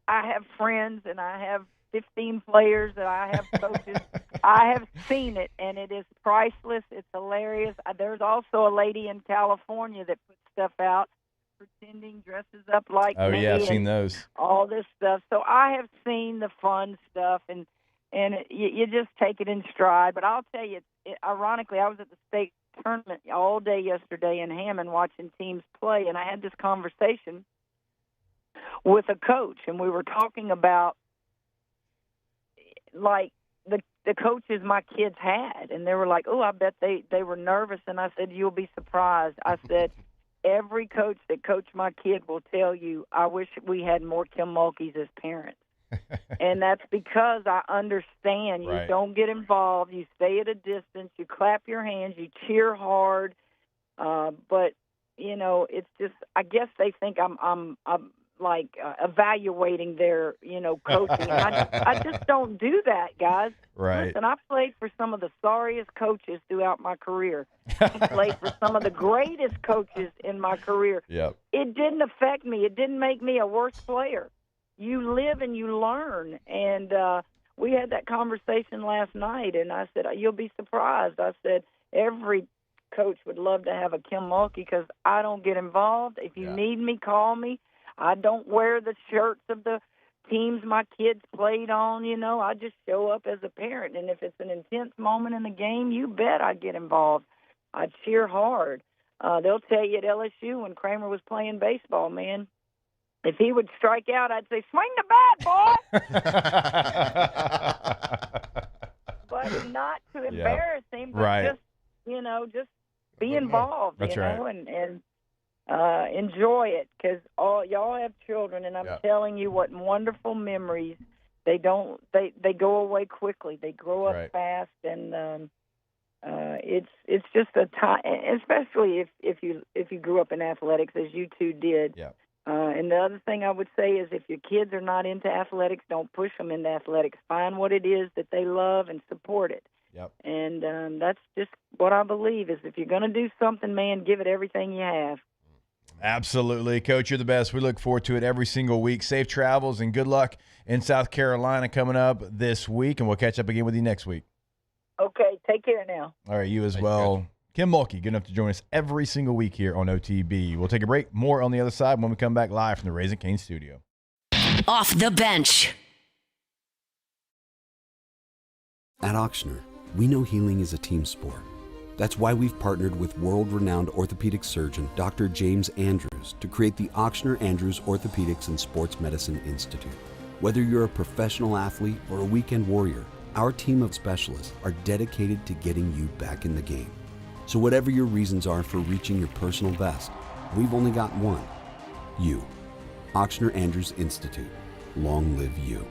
I have friends and I have 15 players that I have coaches. I have seen it, and it is priceless. It's hilarious. There's also a lady in California that puts stuff out, pretending, dresses up like me. Oh, yeah, I've seen those. All this stuff. So I have seen the fun stuff, and you just take it in stride. But I'll tell you, ironically, I was at the state tournament all day yesterday in Hammond watching teams play, and I had this conversation with a coach, and we were talking about, like, the coaches my kids had, and they were like, oh, I bet they were nervous. And I said, you'll be surprised. I said, every coach that coached my kid will tell you, I wish we had more Kim Mulkeys as parents. And that's because I understand. You don't get involved. You stay at a distance. You clap your hands. You cheer hard. But, you know, it's just, I guess they think I'm like evaluating their, you know, coaching. I just don't do that, guys. Right. Listen, I played for some of the sorriest coaches throughout my career. I played for some of the greatest coaches in my career. Yep. It didn't affect me. It didn't make me a worse player. You live and you learn. And we had that conversation last night, and I said, you'll be surprised. I said, every coach would love to have a Kim Mulkey because I don't get involved. If you need me, call me. I don't wear the shirts of the teams my kids played on, you know. I just show up as a parent. And if it's an intense moment in the game, you bet I'd get involved. I'd cheer hard. They'll tell you at LSU when Kramer was playing baseball, man, if he would strike out, I'd say, swing the bat, boy. But not to embarrass him, but just, you know, just be involved, That's you know, and enjoy it, because y'all have children, and I'm telling you what wonderful memories. They go away quickly. They grow up fast, and it's just a time, especially if you grew up in athletics as you two did. Yeah. And the other thing I would say is if your kids are not into athletics, don't push them into athletics. Find what it is that they love and support it. Yep. And that's just what I believe is if you're going to do something, man, give it everything you have. Absolutely. Coach, you're the best. We look forward to it every single week. Safe travels and good luck in South Carolina coming up this week, and we'll catch up again with you next week. Okay, take care now. All right, you as well. Kim Mulkey, good enough to join us every single week here on OTB. We'll take a break. More on the other side when we come back live from the Raising Cane's studio. Off the bench. At Auctioner, we know healing is a team sport. That's why we've partnered with world-renowned orthopedic surgeon Dr. James Andrews to create the Auctioner Andrews Orthopedics and Sports Medicine Institute. Whether you're a professional athlete or a weekend warrior, our team of specialists are dedicated to getting you back in the game. So whatever your reasons are for reaching your personal best, we've only got one: you. Auctioner Andrews Institute. Long live you.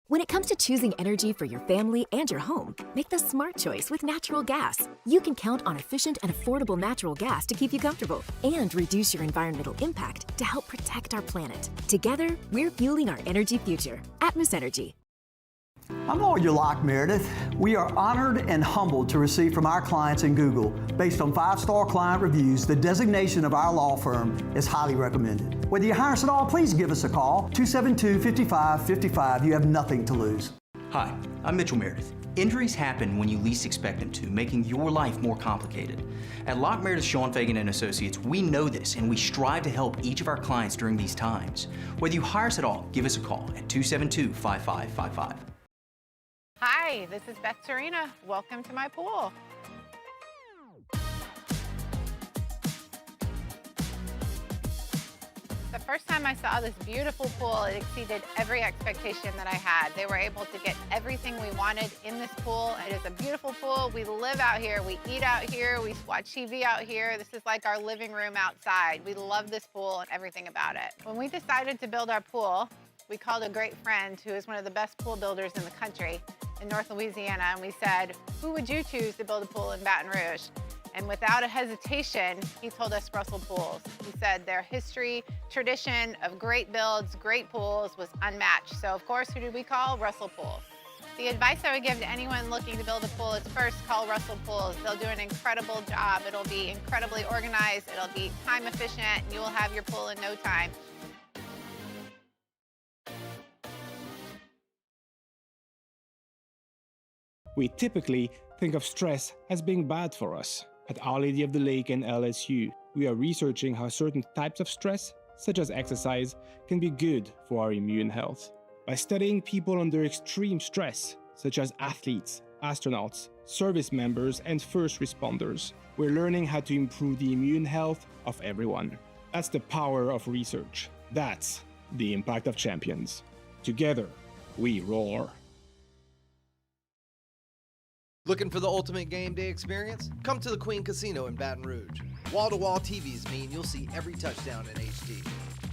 When it comes to choosing energy for your family and your home, make the smart choice with natural gas. You can count on efficient and affordable natural gas to keep you comfortable and reduce your environmental impact to help protect our planet. Together, we're fueling our energy future. Atmos Energy. I'm Lawyer Locke Meredith. We are honored and humbled to receive from our clients in Google. Based on 5-star client reviews, the designation of our law firm is highly recommended. Whether you hire us at all, please give us a call, 272-5555. You have nothing to lose. Hi, I'm Mitchell Meredith. Injuries happen when you least expect them to, making your life more complicated. At Locke Meredith, Sean Fagan and Associates, we know this, and we strive to help each of our clients during these times. Whether you hire us at all, give us a call at 272-5555. Hi, this is Beth Serena. Welcome to my pool. The first time I saw this beautiful pool, it exceeded every expectation that I had. They were able to get everything we wanted in this pool. It is a beautiful pool. We live out here, we eat out here, we watch TV out here. This is like our living room outside. We love this pool and everything about it. When we decided to build our pool, we called a great friend who is one of the best pool builders in the country in North Louisiana, and we said, who would you choose to build a pool in Baton Rouge? And without a hesitation, he told us Russell Pools. He said their history, tradition of great builds, great pools was unmatched. So of course, who did we call? Russell Pools. The advice I would give to anyone looking to build a pool is first call Russell Pools. They'll do an incredible job. It'll be incredibly organized, it'll be time efficient, and you will have your pool in no time. We typically think of stress as being bad for us. At Our Lady of the Lake and LSU, we are researching how certain types of stress, such as exercise, can be good for our immune health. By studying people under extreme stress, such as athletes, astronauts, service members, and first responders. We're learning how to improve the immune health of everyone. That's the power of research. That's the impact of champions. Together, we roar. Looking for the ultimate game day experience? Come to the Queen Casino in Baton Rouge. Wall-to-wall TVs mean you'll see every touchdown in HD.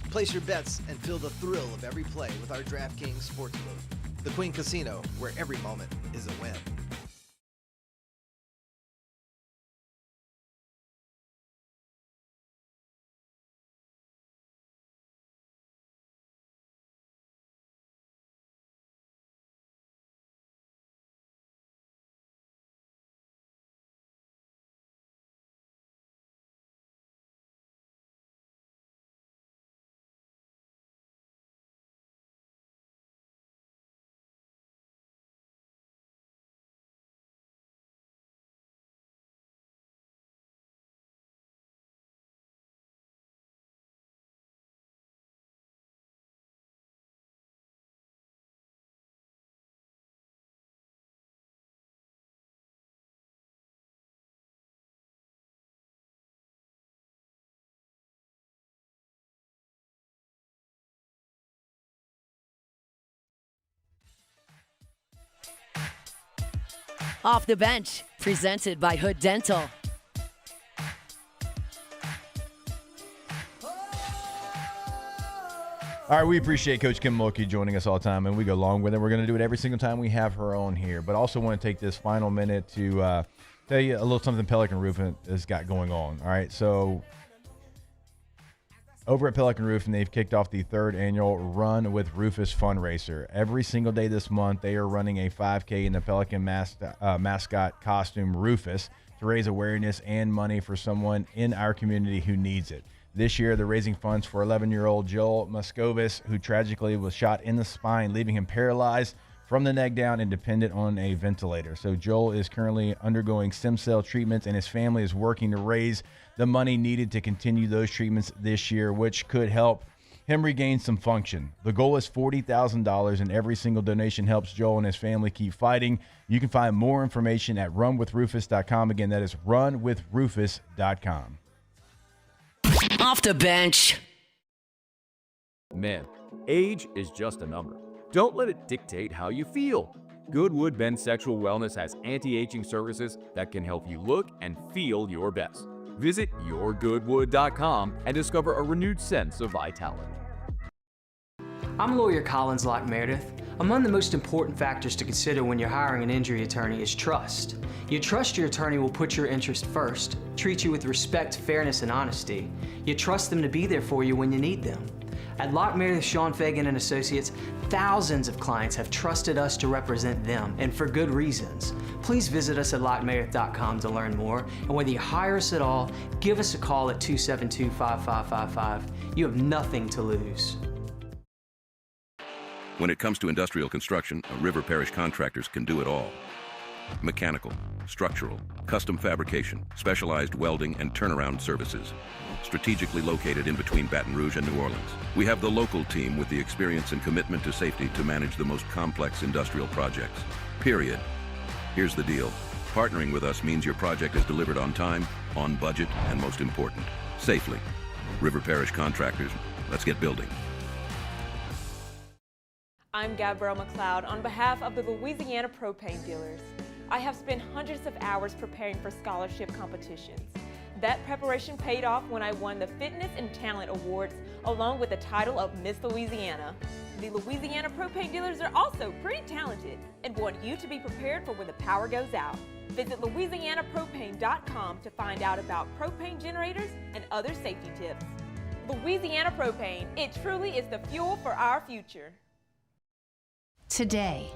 Place your bets and feel the thrill of every play with our DraftKings Sportsbook. The Queen Casino, where every moment is a win. Off the Bench, presented by Hood Dental. All right, we appreciate Coach Kim Mulkey joining us all the time, and we go along with it. We're going to do it every single time we have her on here, but also want to take this final minute to tell you a little something Pelican Roofing has got going on. All right, so over at Pelican Roofing, they've kicked off the 3rd annual Run with Rufus fundraiser. Every single day this month, they are running a 5K in the Pelican mascot costume, Rufus, to raise awareness and money for someone in our community who needs it. This year, they're raising funds for 11-year-old Joel Moscovis, who tragically was shot in the spine, leaving him paralyzed from the neck down and dependent on a ventilator. So Joel is currently undergoing stem cell treatments, and his family is working to raise the money needed to continue those treatments this year, which could help him regain some function. The goal is $40,000, and every single donation helps Joel and his family keep fighting. You can find more information at runwithrufus.com. Again, that is runwithrufus.com. Off the Bench. Man, age is just a number. Don't let it dictate how you feel. Goodwood Men's Sexual Wellness has anti-aging services that can help you look and feel your best. Visit yourgoodwood.com and discover a renewed sense of vitality. I'm lawyer Collins Locke Meredith. Among the most important factors to consider when you're hiring an injury attorney is trust. You trust your attorney will put your interest first, treat you with respect, fairness, and honesty. You trust them to be there for you when you need them. At Locke Meredith, Sean Fagan and Associates, thousands of clients have trusted us to represent them, and for good reasons. Please visit us at LockeMeredith.com to learn more, and whether you hire us at all, give us a call at 272-5555. You have nothing to lose. When it comes to industrial construction, a River Parish Contractors can do it all. Mechanical, structural, custom fabrication, specialized welding, and turnaround services. Strategically located in between Baton Rouge and New Orleans, we have the local team with the experience and commitment to safety to manage the most complex industrial projects. Period. Here's the deal. Partnering with us means your project is delivered on time, on budget, and most important, safely. River Parish Contractors, let's get building. I'm Gabrielle McLeod on behalf of the Louisiana Propane Dealers. I have spent hundreds of hours preparing for scholarship competitions. That preparation paid off when I won the Fitness and Talent Awards along with the title of Miss Louisiana. The Louisiana Propane Dealers are also pretty talented and want you to be prepared for when the power goes out. Visit LouisianaPropane.com to find out about propane generators and other safety tips. Louisiana Propane, it truly is the fuel for our future. Today,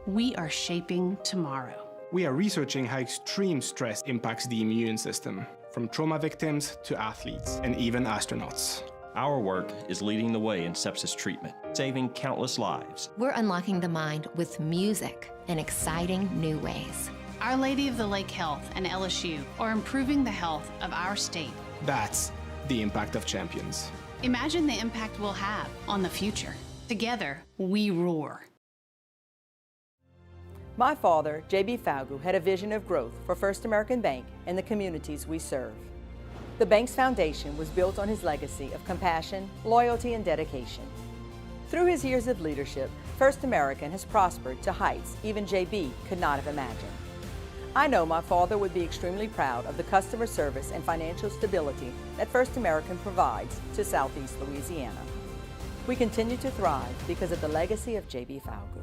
we are shaping tomorrow. We are researching how extreme stress impacts the immune system, from trauma victims to athletes and even astronauts. Our work is leading the way in sepsis treatment, saving countless lives. We're unlocking the mind with music in exciting new ways. Our Lady of the Lake Health and LSU are improving the health of our state. That's the impact of champions. Imagine the impact we'll have on the future. Together, we roar. My father, J.B. Falgu, had a vision of growth for First American Bank and the communities we serve. The bank's foundation was built on his legacy of compassion, loyalty, and dedication. Through his years of leadership, First American has prospered to heights even J.B. could not have imagined. I know my father would be extremely proud of the customer service and financial stability that First American provides to Southeast Louisiana. We continue to thrive because of the legacy of J.B. Falgu.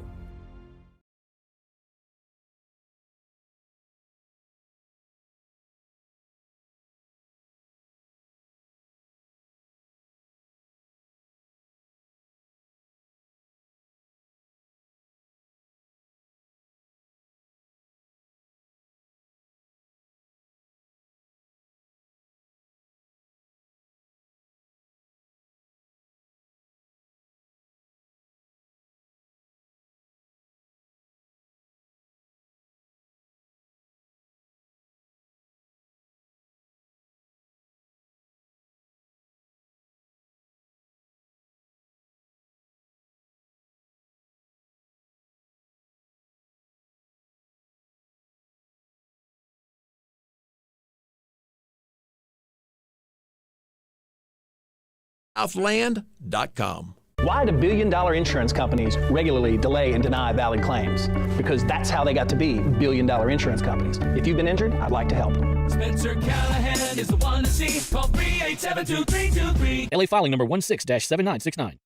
Southland.com. Why do billion-dollar insurance companies regularly delay and deny valid claims? Because that's how they got to be billion-dollar insurance companies. If you've been injured, I'd like to help. Spencer Callahan is the one to see. Call 387-2323. LA filing number 16-7969.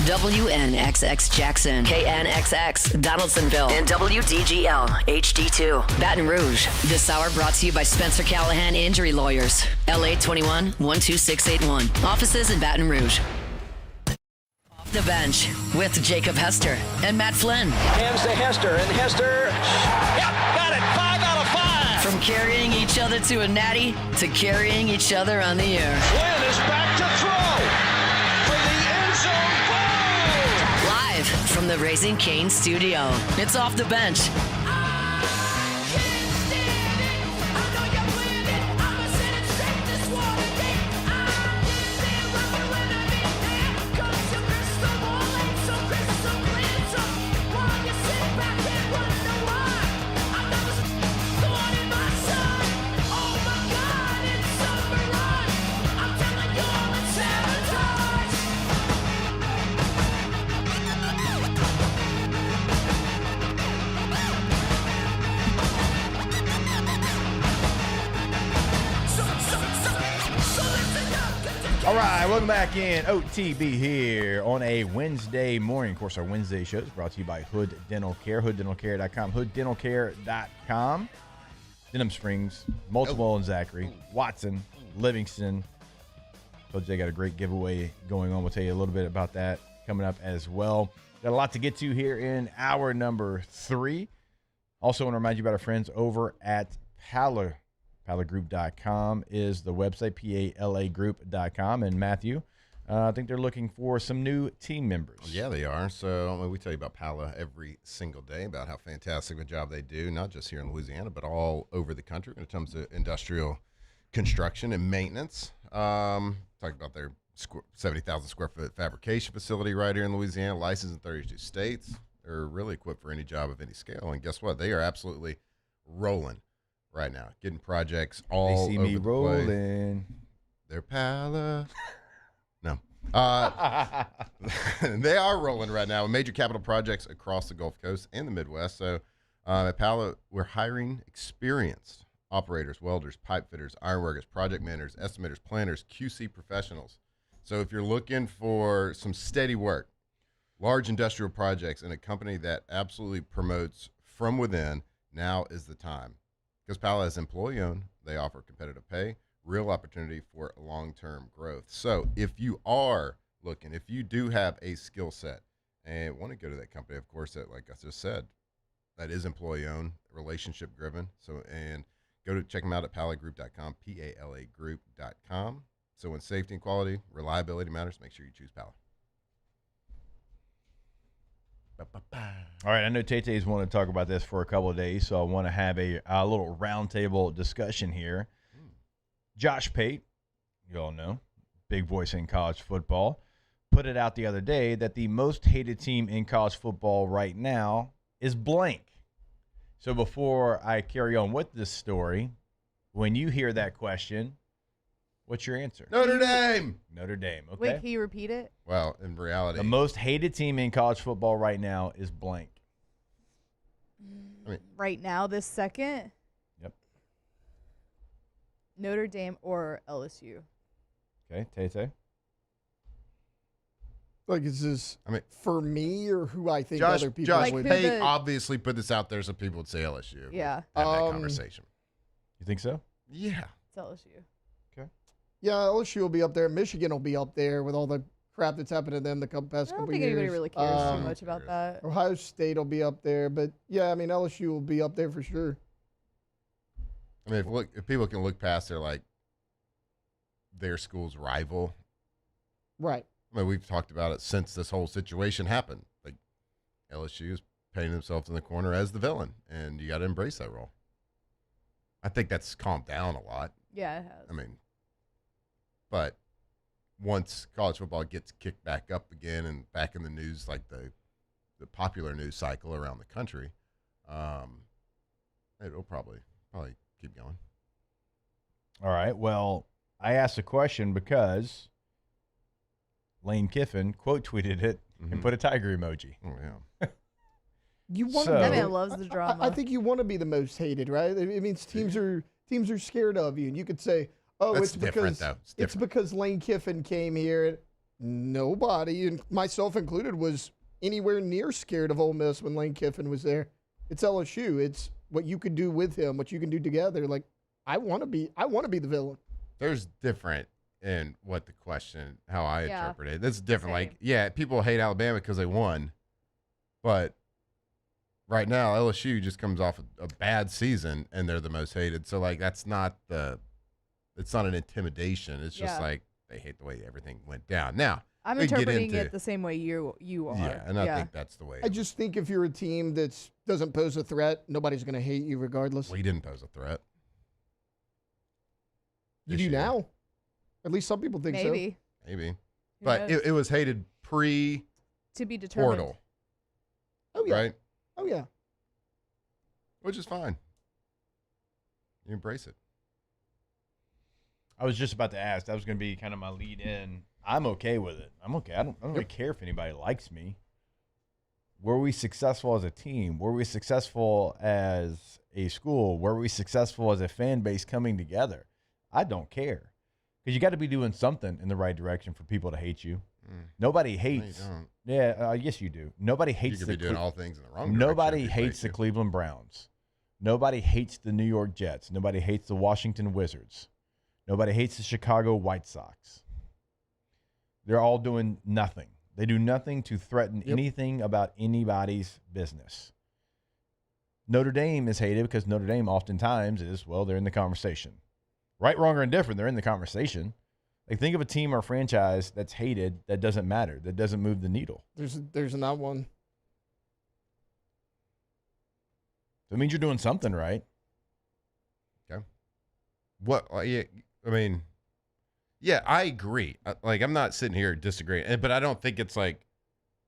WNXX Jackson, KNXX Donaldsonville, and WDGL HD2 Baton Rouge. This hour brought to you by Spencer Callahan Injury Lawyers, LA 21 12681. Offices in Baton Rouge. Off the bench with Jacob Hester and Matt Flynn. Hands to Hester, and Hester, yep, got it, 5 out of 5. From carrying each other to a natty to carrying each other on the air. Flynn is back to throw for the end zone goal. Live from the Raising Cane studio, it's Off the Bench. All right, welcome back in. OTB here on a Wednesday morning. Of course, our Wednesday show is brought to you by Hood Dental Care, hooddentalcare.com, hooddentalcare.com. Denham Springs, Multiple and Zachary, Watson, Livingston. So Jay got a great giveaway going on. We'll tell you a little bit about that coming up as well. Got a lot to get to here in hour number 3. Also want to remind you about our friends over at Pala. PalaGroup.com is the website, PALAgroup.com. And Matthew, I think they're looking for some new team members. Yeah, they are. So we tell you about Pala every single day, about how fantastic of a job they do, not just here in Louisiana, but all over the country when it comes to industrial construction and maintenance. Talk about their 70,000 square foot fabrication facility right here in Louisiana, licensed in 32 states. They're really equipped for any job of any scale. And guess what? They are absolutely rolling right now, getting projects all they see over me the rolling. place. They're Pala. No. They are rolling right now with major capital projects across the Gulf Coast and the Midwest. So at Pala, we're hiring experienced operators, welders, pipe fitters, ironworkers, project managers, estimators, planners, QC professionals. So if you're looking for some steady work, large industrial projects, and a company that absolutely promotes from within, now is the time. Because Pala is employee-owned, they offer competitive pay, real opportunity for long-term growth. So if you are looking, if you do have a skill set and want to go to that company, of course, that, like I just said, that is employee-owned, relationship-driven. So, and go to check them out at palagroup.com, PALAgroup.com. So when safety and quality, reliability matters, make sure you choose Pala. All right, I know Tay-Tay's wanted to talk about this for a couple of days, so I want to have a little roundtable discussion here. Josh Pate, you all know, big voice in college football, put it out the other day that the most hated team in college football right now is blank. So before I carry on with this story, when you hear that question, what's your answer? Notre Dame. Notre Dame. Okay. Wait, can you repeat it? Well, in reality, the most hated team in college football right now is blank. Right now, this second? Yep. Notre Dame or LSU? Okay, Tay-Tay. Like, is this for me or who I think Josh, other people would? Pate obviously put this out there so people would say LSU. Yeah. Have that conversation. You think so? Yeah. It's LSU. Okay. Yeah, LSU will be up there. Michigan will be up there with all the crap that's happened to them the past couple years. I don't think anybody really cares too much about that. Ohio State will be up there, but yeah, I mean LSU will be up there for sure. I mean, if people can look past their school's rival, right? I mean, we've talked about it since this whole situation happened. Like LSU is painting themselves in the corner as the villain, and you got to embrace that role. I think that's calmed down a lot. Yeah, it has. I mean, but once college football gets kicked back up again and back in the news, like the popular news cycle around the country, it'll probably keep going. All right. Well, I asked a question because Lane Kiffin quote tweeted it and put a tiger emoji. Oh yeah. You want that man loves the drama. I think you want to be the most hated, right? It means teams are scared of you, and you could say, "Oh, That's it's different, because though. it's because Lane Kiffin came here." Nobody, and myself included, was anywhere near scared of Ole Miss when Lane Kiffin was there. It's LSU. It's what you can do with him, what you can do together. Like I want to be the villain. There's different in what the question, how I Yeah. interpret it. That's different. Same. Like, yeah, people hate Alabama because they won, but right now LSU just comes off a bad season and they're the most hated. So like, it's not an intimidation. It's just Yeah. like they hate the way everything went down. Now I'm we get interpreting into- it the same way you are. Yeah, and I think that's the way. I just think if you're a team that doesn't pose a threat, nobody's going to hate you regardless. We didn't pose a threat. You this do year. now. At least some people think Maybe. Maybe. Who But knows? it was hated pre To be determined. portal, so. Oh yeah. right? Oh yeah. Which is fine. You embrace it. I was just about to ask. That was going to be kind of my lead in. I'm okay with it. I'm okay. I don't really care if anybody likes me. Were we successful as a team? Were we successful as a school? Were we successful as a fan base coming together? I don't care. Because you got to be doing something in the right direction for people to hate you. Nobody hates. don't. Yeah, yes, you do. Nobody hates You could be doing all things in the wrong direction. Nobody if you hates hate the Cleveland Browns. Nobody hates the New York Jets. Nobody hates the Washington Wizards. Nobody hates the Chicago White Sox. They're all doing nothing. They do nothing to threaten anything about anybody's business. Notre Dame is hated because Notre Dame oftentimes is, well, they're in the conversation. Right, wrong, or indifferent, they're in the conversation. Like, think of a team or franchise that's hated that doesn't matter, that doesn't move the needle. There's not one. That means you're doing something right. Okay. What? Yeah, I mean, yeah, I agree. Like, I'm not sitting here disagreeing, but I don't think it's like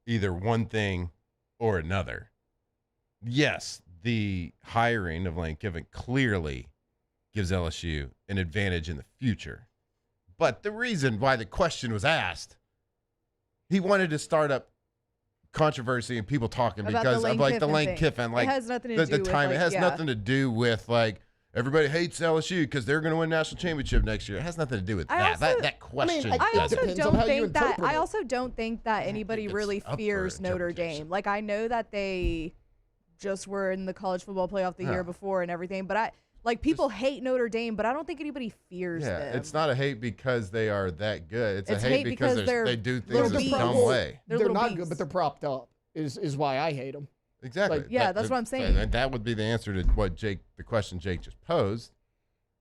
either one thing or another. Yes, the hiring of Lane Kiffin clearly gives LSU an advantage in the future. But the reason why the question was asked, he wanted to start up controversy and people talking About because the of Lane like the Kiffin Lane thing. Kiffin, It like has nothing to the do with, time. like, It has yeah. nothing to do with like everybody hates LSU because they're going to win national championship next year. It has nothing to do with I that. also- that question. I also depends on don't how you think that. interpret I it. also don't think that anybody it's really up for fears Notre Dame. Like, I know that they just were in the college football playoff the Yeah. year before and everything, but people hate Notre Dame, but I don't think anybody fears Yeah, them. it's not a hate because they are that good. It's a It's hate hate because because they do they're things a beasts. dumb way. They're They're little not beasts. good, but they're propped up. Is why I hate them. Exactly. Like, Yeah, that's what I'm saying. That would be the answer to what the question Jake just posed.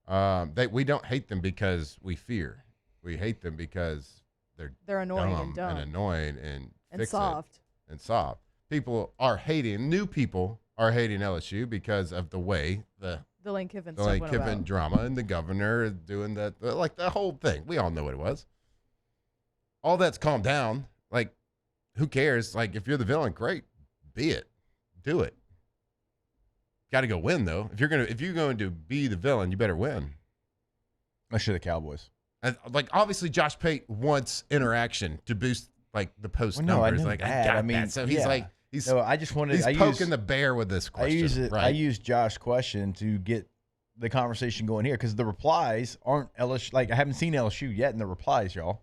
We don't hate them because we fear. We hate them because they're annoying dumb and annoying and fix-it soft. and soft. People are hating. New people are hating LSU because of the way the Lane Kiffin the stuff Lane went Kiffin about. drama and the governor doing that, like the whole thing. We all know what it was. All that's calmed down. Like, who cares? Like, if you're the villain, great, be it, do it. Got to go win though. If you're going to be the villain, you better win. I should the Cowboys. And, like obviously, Josh Pate wants interaction to boost like the post numbers. Like I got that. So he's like he's. No, I just wanted. He's poking the bear with this question. I used Josh's question to get the conversation going here because the replies aren't LSU. Like I haven't seen LSU yet in the replies, y'all.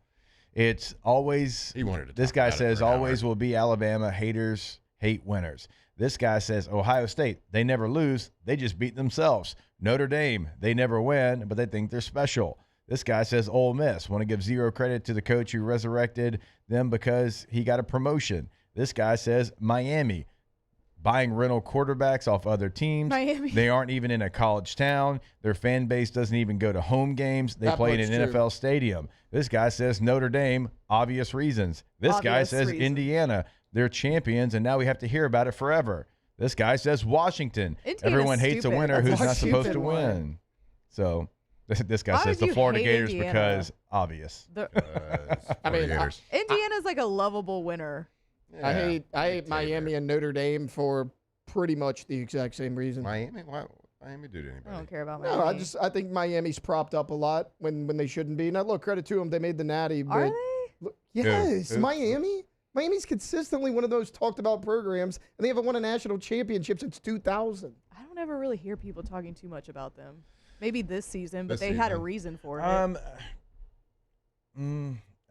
It's always. He wanted to. This guy says always will be Alabama. Haters hate winners. This guy says Ohio State. They never lose. They just beat themselves. Notre Dame. They never win, but they think they're special. This guy says Ole Miss. Want to give zero credit to the coach who resurrected them because he got a promotion. This guy says Miami. Buying rental quarterbacks off other teams. Miami. They aren't even in a college town. Their fan base doesn't even go to home games. They play in an NFL stadium. This guy says Notre Dame, obvious reasons. This guy says Indiana, they're champions, and now we have to hear about it forever. This guy says Washington. Everyone hates a winner who's not supposed to win. So this guy says the Florida Gators because obvious. I mean, Indiana's like a lovable winner. I hate Miami and Notre Dame for pretty much the exact same reason. Miami? Why Miami do to anybody? I don't care about Miami. No, I think Miami's propped up a lot when they shouldn't be. Now, look, credit to them, they made the Natty. But Are they? Yes, Miami. Miami's consistently one of those talked about programs, and they haven't won a national championship since 2000. I don't ever really hear people talking too much about them. Maybe this season, but they had a reason for it. I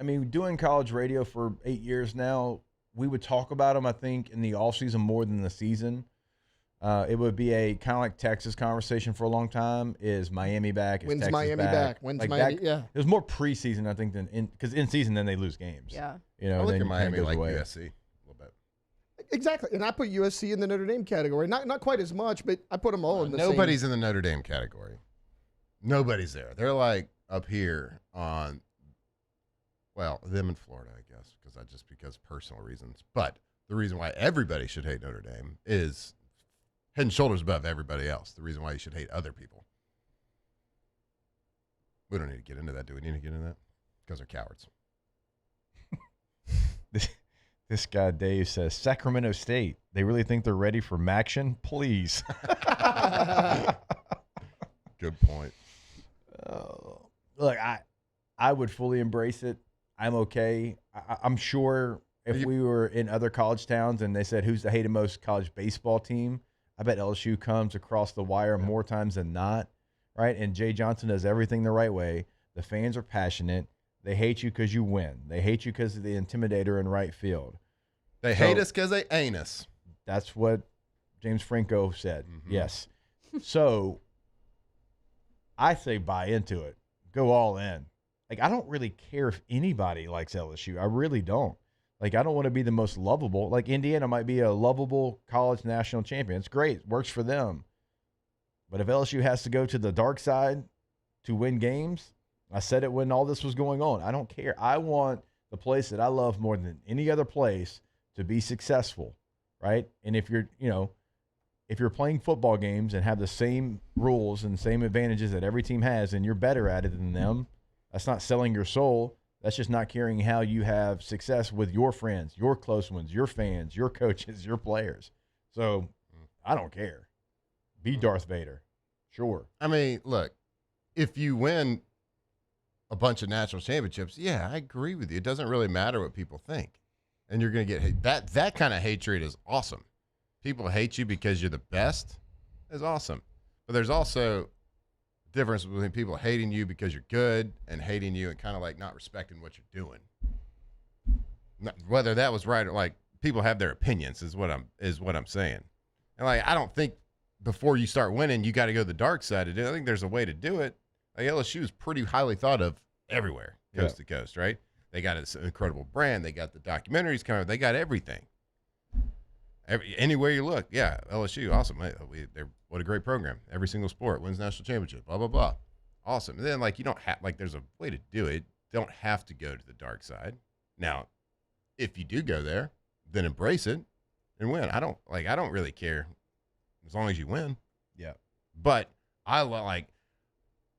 mean, doing college radio for 8 years now, we would talk about them, I think, in the offseason more than the season. It would be a kind of like Texas conversation for a long time. Is Miami back? Is When's Texas Miami back? When's like Miami? That, yeah. There's more preseason, I think, than because in season then they lose games. Yeah. You know, I look then at Miami like away. USC a little bit. Exactly, and I put USC in the Notre Dame category. Not quite as much, but I put them all in the Nobody's same. in the Notre Dame category. Nobody's there. They're like up here on, well, them in Florida, I guess, because personal reasons. But the reason why everybody should hate Notre Dame is head and shoulders above everybody else. The reason why you should hate other people. We don't need to get into that. Do we need to get into that? Because they're cowards. This guy, Dave, says, Sacramento State. They really think they're ready for Maction? Please. Good point. Look, I would fully embrace it. I'm okay. I'm sure if we were in other college towns and they said, who's the hated most college baseball team, I bet LSU comes across the wire more times than not, right? And Jay Johnson does everything the right way. The fans are passionate. They hate you because you win. They hate you because of the intimidator in right field. They hate us because they ain't us. That's what James Franco said. Yes. So I say buy into it. Go all in. Like, I don't really care if anybody likes LSU. I really don't. Like, I don't want to be the most lovable. Like, Indiana might be a lovable college national champion. It's great. Works for them. But if LSU has to go to the dark side to win games, I said it when all this was going on. I don't care. I want the place that I love more than any other place to be successful, right? And if you're, if you're playing football games and have the same rules and same advantages that every team has and you're better at it than them, that's not selling your soul. That's just not caring how you have success with your friends, your close ones, your fans, your coaches, your players. So I don't care. Be Darth Vader. Sure. I mean, look, if you win a bunch of national championships, yeah, I agree with you. It doesn't really matter what people think. And you're going to get hate. That kind of hatred is awesome. People hate you because you're the best is awesome. But there's also a difference between people hating you because you're good and hating you and kind of like not respecting what you're doing. Whether that was right or like people have their opinions is what I'm saying. And like I don't think before you start winning you got to go the dark side to do it. I think there's a way to do it. Like LSU is pretty highly thought of everywhere, coast to coast, right? They got this incredible brand. They got the documentaries coming. They got everything. Anywhere you look, yeah, LSU, awesome. They're what a great program. Every single sport wins national championship. Blah blah blah, awesome. And then like you don't have like there's a way to do it. Don't have to go to the dark side. Now, if you do go there, then embrace it and win. I don't really care as long as you win. Yeah. But I like.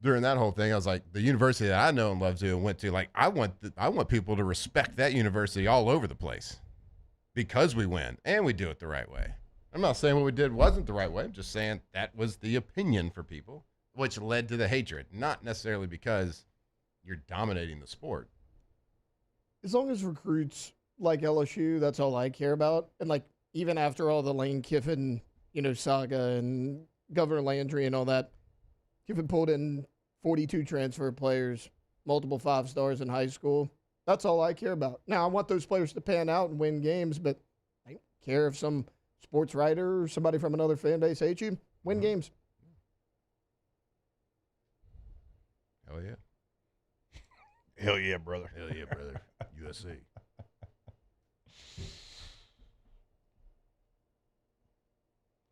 During that whole thing, I was like, the university that I know and love to and went to, like, I want people to respect that university all over the place because we win and we do it the right way. I'm not saying what we did wasn't the right way. I'm just saying that was the opinion for people, which led to the hatred, not necessarily because you're dominating the sport. As long as recruits like LSU, that's all I care about. And like, even after all the Lane Kiffin, saga and Governor Landry and all that, Kiffin pulled in 42 transfer players, multiple 5-stars in high school. That's all I care about. Now, I want those players to pan out and win games, but I don't care if some sports writer or somebody from another fan base hates you. Win games. Hell yeah. Hell yeah, brother. Hell yeah, brother. USC.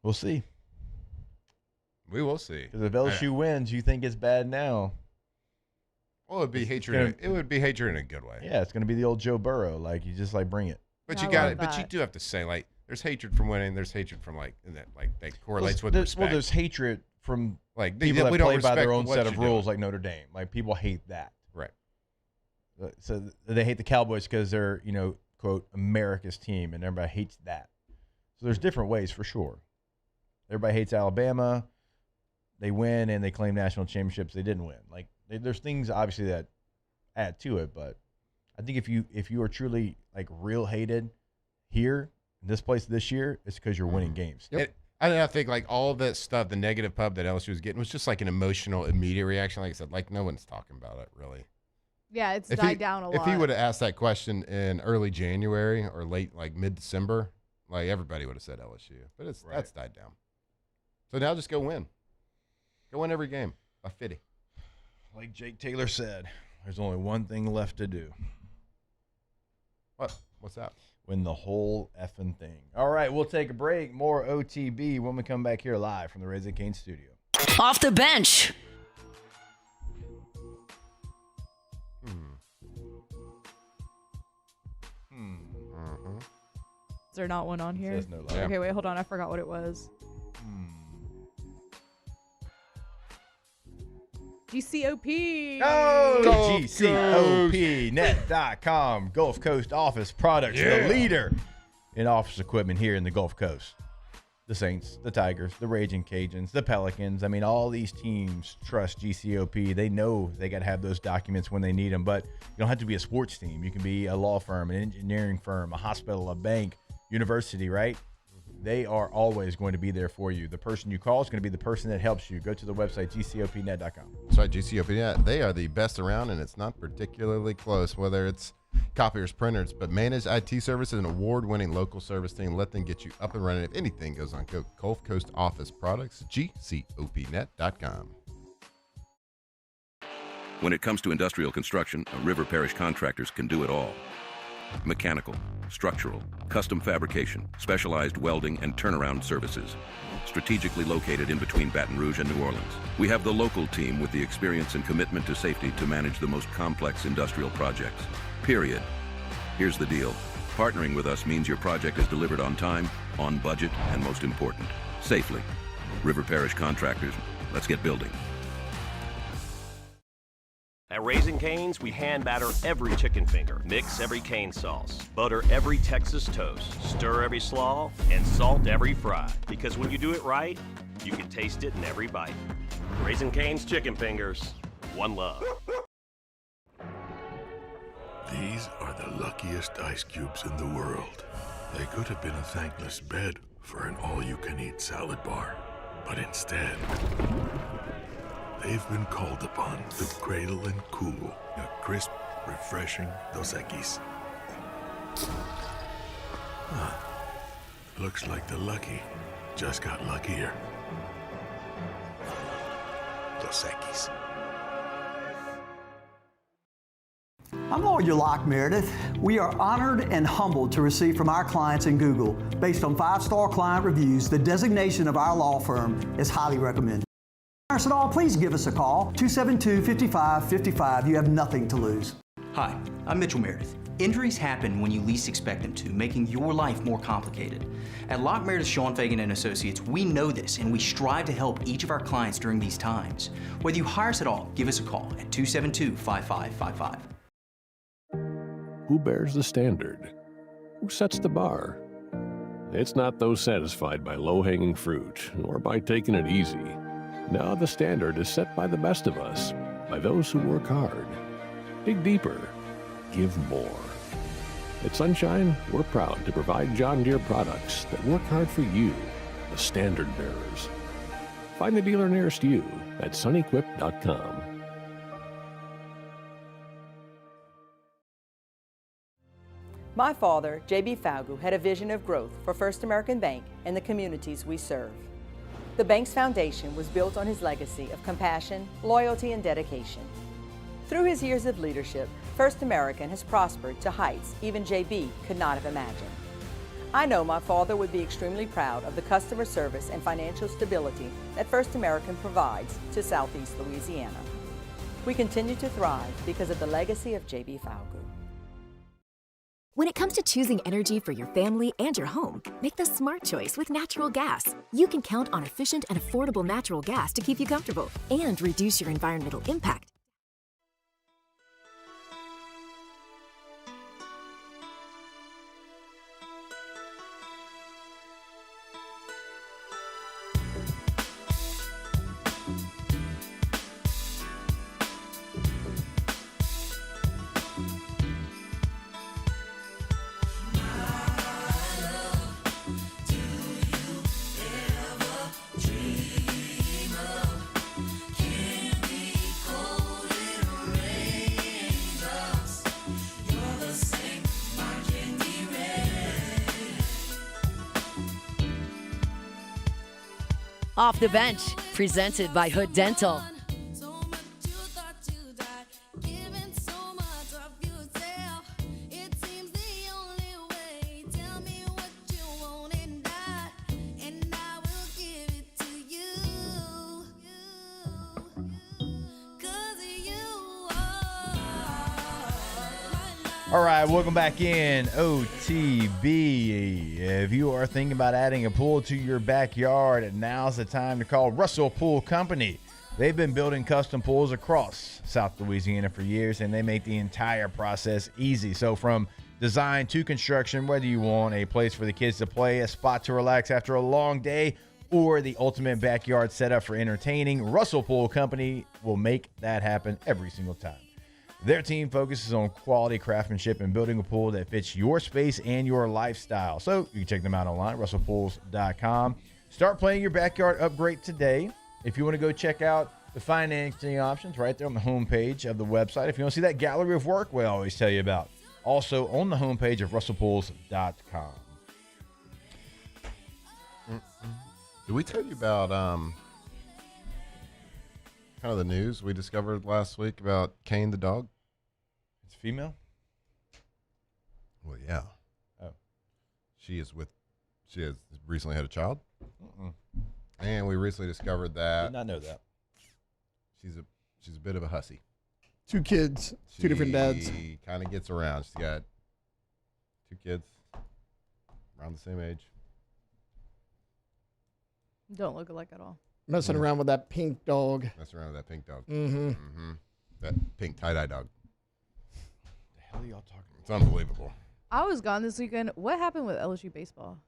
We'll see. We will see. Because if LSU wins, you think it's bad now. Well, it'd be hatred. It would be hatred in a good way. Yeah, it's going to be the old Joe Burrow. Like, you just, bring it. But you got it. But you do have to say, there's hatred from winning. There's hatred from, that correlates with respect. Well, there's hatred from, people that we don't play by their respect own set what of you're rules, doing. like Notre Dame. Like, people hate that. Right. So they hate the Cowboys because they're, quote, America's team, and everybody hates that. So there's different ways for sure. Everybody hates Alabama. They win and they claim national championships. They didn't win. There's things obviously that add to it, but I think if you are truly real hated here in this place this year, it's because you're winning games. Yep. I think all of that stuff, the negative pub that LSU was getting, was just an emotional, immediate reaction. Like I said, no one's talking about it really. Yeah, it's died down a lot. If he would have asked that question in early January or late, mid-December, everybody would have said LSU. But that's died down. So now just go win. Go win every game by 50. Like Jake Taylor said, there's only one thing left to do. What? What's that? Win the whole effing thing. All right, we'll take a break. More OTB when we come back here live from the Raising Cane studio. Off the bench. Is there not one on here? Says no lie. Okay, wait, hold on. I forgot what it was. GCOP. Oh, GCOPnet.com. Gulf Coast Office Products, the leader in office equipment here in the Gulf Coast. The Saints, the Tigers, the Raging Cajuns, the Pelicans. I mean, all these teams trust GCOP. They know they got to have those documents when they need them, but you don't have to be a sports team. You can be a law firm, an engineering firm, a hospital, a bank, university, right? They are always going to be there for you. The person you call is going to be the person that helps you. Go to the website, GCOPnet.com. That's right, GCOPnet. They are the best around, and it's not particularly close, whether it's copiers, printers, but managed IT services, an award-winning local service team. Let them get you up and running. If anything goes on, go Gulf Coast Office Products, GCOPnet.com. When it comes to industrial construction, River Parish Contractors can do it all. Mechanical, structural, custom fabrication, specialized welding, and turnaround services. Strategically located in between Baton Rouge and New Orleans, we have the local team with the experience and commitment to safety to manage the most complex industrial projects. Period. Here's the deal. Partnering with us means your project is delivered on time, on budget, and most important, safely. River Parish Contractors, let's get building. At Raising Cane's, we hand batter every chicken finger, mix every cane sauce, butter every Texas toast, stir every slaw, and salt every fry. Because when you do it right, you can taste it in every bite. Raising Cane's chicken fingers, one love. These are the luckiest ice cubes in the world. They could have been a thankless bed for an all-you-can-eat salad bar, but instead, they've been called upon to cradle and cool a crisp, refreshing Dos Equis. Looks like the lucky just got luckier. Dos Equis. I'm Lawyer Locke Meredith. We are honored and humbled to receive from our clients in Google. Based on 5-star client reviews, the designation of our law firm is highly recommended. At all, please give us a call, 272-5555. You have nothing to lose. Hi, I'm Mitchell Meredith. Injuries happen when you least expect them to, making your life more complicated. At Locke Meredith, Sean Fagan and Associates, we know this, and we strive to help each of our clients during these times. Whether you hire us at all, give us a call at 272-5555. Who bears the standard? Who sets the bar? It's not those satisfied by low-hanging fruit or by taking it easy. Now the standard is set by the best of us, by those who work hard. Dig deeper. Give more. At Sunshine, we're proud to provide John Deere products that work hard for you, the standard bearers. Find the dealer nearest you at sunequip.com. My father, J.B. Falgout, had a vision of growth for First American Bank and the communities we serve. The bank's foundation was built on his legacy of compassion, loyalty, and dedication. Through his years of leadership, First American has prospered to heights even J.B. could not have imagined. I know my father would be extremely proud of the customer service and financial stability that First American provides to Southeast Louisiana. We continue to thrive because of the legacy of J.B. Falgout. When it comes to choosing energy for your family and your home, make the smart choice with natural gas. You can count on efficient and affordable natural gas to keep you comfortable and reduce your environmental impact. Off the Bench, presented by Hood Dental. All right, welcome back in OTB. If you are thinking about adding a pool to your backyard, now's the time to call Russell Pool Company. They've been building custom pools across South Louisiana for years, and they make the entire process easy. So from design to construction, whether you want a place for the kids to play, a spot to relax after a long day, or the ultimate backyard setup for entertaining, Russell Pool Company will make that happen every single time. Their team focuses on quality craftsmanship and building a pool that fits your space and your lifestyle. So you can check them out online, russellpools.com. Start planning your backyard upgrade today. If you want to go check out the financing options right there on the homepage of the website. If you want to see that gallery of work we always tell you about, also on the homepage of russellpools.com. Did we tell you about kind of the news we discovered last week about Kane the dog? It's female? Well, yeah. Oh. She has recently had a child. And we recently discovered that. Did not know that. She's a bit of a hussy. 2 kids, 2 different dads. She kind of gets around. She's got 2 kids around the same age. Don't look alike at all. Messing around with that pink dog. Messing around with that pink dog. Mm-hmm. Mm-hmm. That pink tie-dye dog. The hell are y'all talking about? It's unbelievable. I was gone this weekend. What happened with LSU baseball?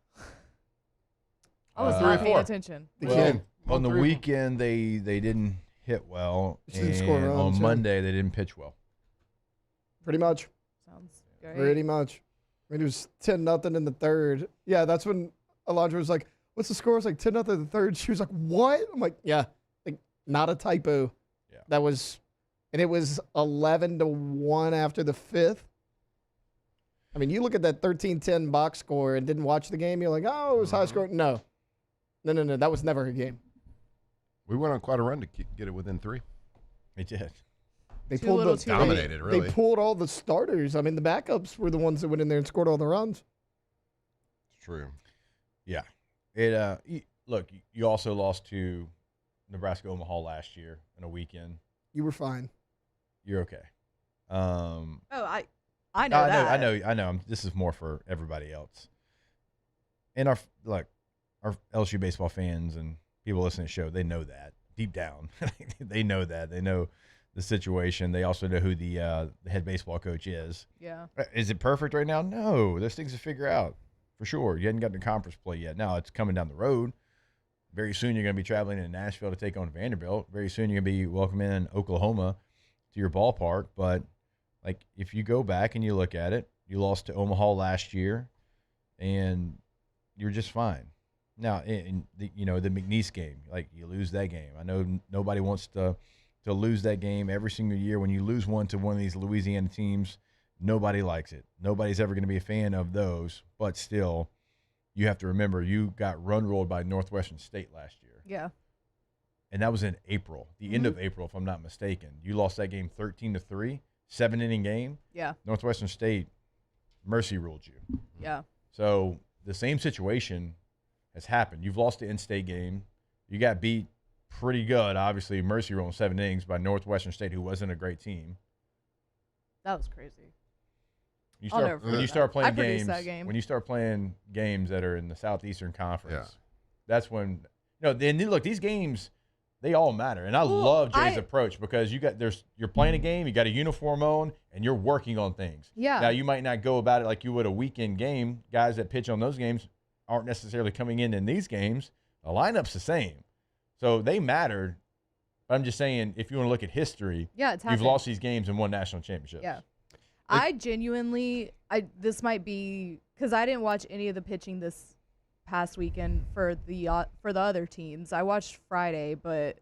I was not paying attention. On the weekend, they didn't hit well. Didn't score runs, on yeah. Monday, they didn't pitch well. Pretty much. Sounds great. Pretty much. I mean, it was 10-0 in the third. Yeah, that's when Alondra was like, what's the score? I was like 10-0 in the third. She was like, what? I'm like, yeah, like not a typo. Yeah. That was, and it was 11-1 after the 5th. I mean, you look at that 13-10 box score and didn't watch the game. You're like, oh, it was high scoring. No. That was never a game. We went on quite a run to get it within 3. They did. They pulled dominated, really. They pulled all the starters. I mean, the backups were the ones that went in there and scored all the runs. It's true. Yeah. Look, you also lost to Nebraska Omaha last year in a weekend. You were fine. You're okay. I know that. I know. This is more for everybody else. And our LSU baseball fans and people listening to the show, they know that deep down. They know that. They know the situation. They also know who the head baseball coach is. Yeah. Is it perfect right now? No. There's things to figure out. for sure. You hadn't gotten to conference play yet. Now it's coming down the road. Very soon you're going to be traveling to Nashville to take on Vanderbilt. Very soon you're going to be welcoming Oklahoma to your ballpark. But, like, if you go back and you look at it, you lost to Omaha last year, and you're just fine. Now, in the McNeese game, like, you lose that game. I know nobody wants to lose that game every single year. When you lose one to one of these Louisiana teams, nobody likes it. Nobody's ever going to be a fan of those. But still, you have to remember you got run-rolled by Northwestern State last year. Yeah. And that was in April, the end of April, if I'm not mistaken. You lost that game 13-3, 7-inning game. Yeah. Northwestern State mercy ruled you. Yeah. So the same situation has happened. You've lost the in-state game. You got beat pretty good, obviously, mercy rule in 7 innings by Northwestern State, who wasn't a great team. That was crazy. When you start playing games, that game. when you start playing games that are in the Southeastern Conference, that's when then look, these games, they all matter. And I love Jay's approach, because you're playing a game, you got a uniform on, and you're working on things. Yeah. Now you might not go about it like you would a weekend game. Guys that pitch on those games aren't necessarily coming in these games. The lineup's the same. So they mattered. But I'm just saying, if you want to look at history, it's you've lost these games and won national championships. Yeah. I genuinely, this might be because I didn't watch any of the pitching this past weekend for the other teams. I watched Friday, but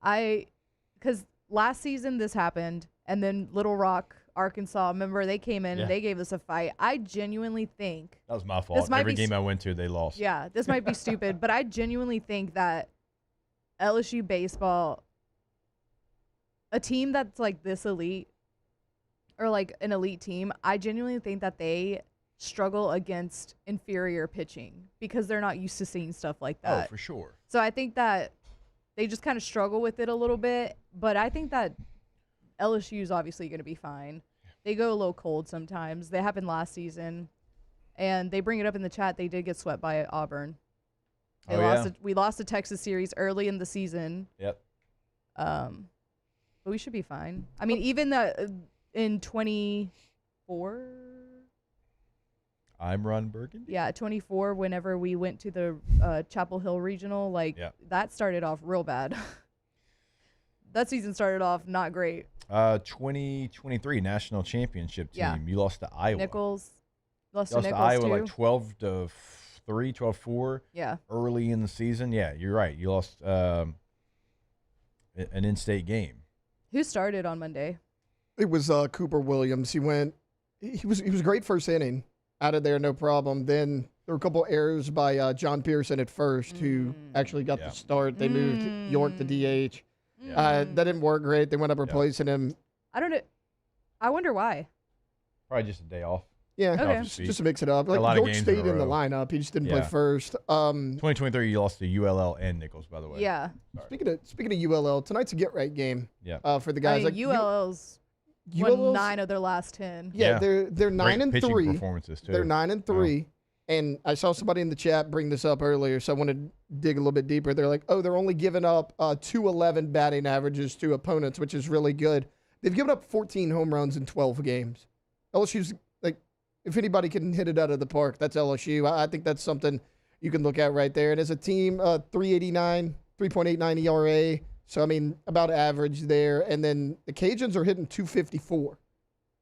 because last season this happened, and then Little Rock, Arkansas, remember they came in and they gave us a fight. I genuinely think that was my fault. Every game I went to, they lost. Yeah, this might be stupid, but I genuinely think that LSU baseball, a team that's like this elite, or like an elite team, I genuinely think that they struggle against inferior pitching because they're not used to seeing stuff like that. Oh, for sure. So I think that they just kind of struggle with it a little bit, but I think that LSU is obviously going to be fine. They go a little cold sometimes. They happened last season, and they bring it up in the chat. They did get swept by Auburn. We lost the Texas series early in the season. Yep. But we should be fine. I mean, even in 24. I'm Ron Burgundy. Yeah, 24. Whenever we went to the Chapel Hill Regional, that started off real bad. That season started off not great. 2023 national championship team. Yeah. You lost to Iowa. Lost to Nichols Iowa too. like 12-3, 12-4. Yeah. Early in the season. Yeah, you're right. You lost an in-state game. Who started on Monday? It was Cooper Williams. He was great first inning. Out of there, no problem. Then there were a couple errors by John Pearson at first, who actually got the start. They moved York to DH. That didn't work great. They went up replacing him. I don't know. I wonder why. Probably just a day off. Yeah, okay. just to mix it up. Like York stayed in the lineup. He just didn't play first. 2023, you lost to ULL and Nichols, by the way. Yeah. Speaking of ULL, tonight's a get-right game for the guys. I mean, ULL's won 9 of their last 10. Yeah, they're 9-3. Performances too. They're 9-3. And I saw somebody in the chat bring this up earlier, so I want to dig a little bit deeper. They're like, they're only giving up 211 batting averages to opponents, which is really good. They've given up 14 home runs in 12 games. LSU's, like, if anybody can hit it out of the park, that's LSU. I think that's something you can look at right there. And as a team, 3.89 ERA. So, I mean, about average there. And then the Cajuns are hitting 254,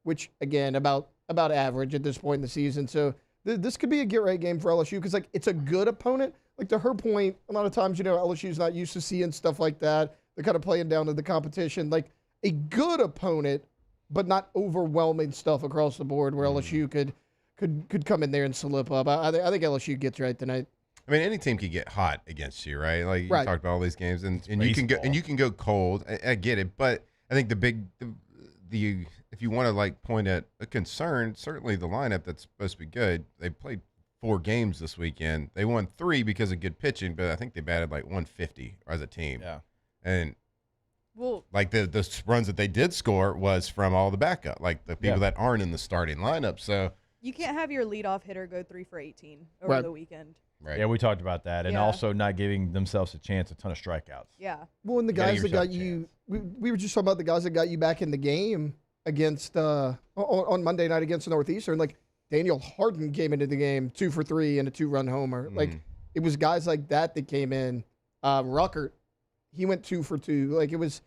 which, again, about average at this point in the season. So, this could be a get-right game for LSU because, like, it's a good opponent. Like, to her point, a lot of times, LSU's not used to seeing stuff like that. They're kind of playing down to the competition. Like, a good opponent, but not overwhelming stuff across the board where LSU could come in there and slip up. I think LSU gets right tonight. I mean, any team can get hot against you, right? Like, you talked about all these games, and you can go cold. I get it, but I think the if you want to like point at a concern, certainly the lineup that's supposed to be good. They played 4 games this weekend. They won 3 because of good pitching, but I think they batted like 150 as a team. Yeah, and like the runs that they did score was from all the backup, like the people that aren't in the starting lineup. So you can't have your leadoff hitter go 3 for 18 over the weekend. Right. Yeah, we talked about that, and also not giving themselves a ton of strikeouts. Yeah. Well, and the guys that got you, we were just talking about the guys that got you back in the game against on Monday night against the Northeastern. Like, Daniel Harden came into the game 2 for 3 and a 2-run homer. Like, it was guys like that came in. Ruckert, he went 2 for 2. Like, it was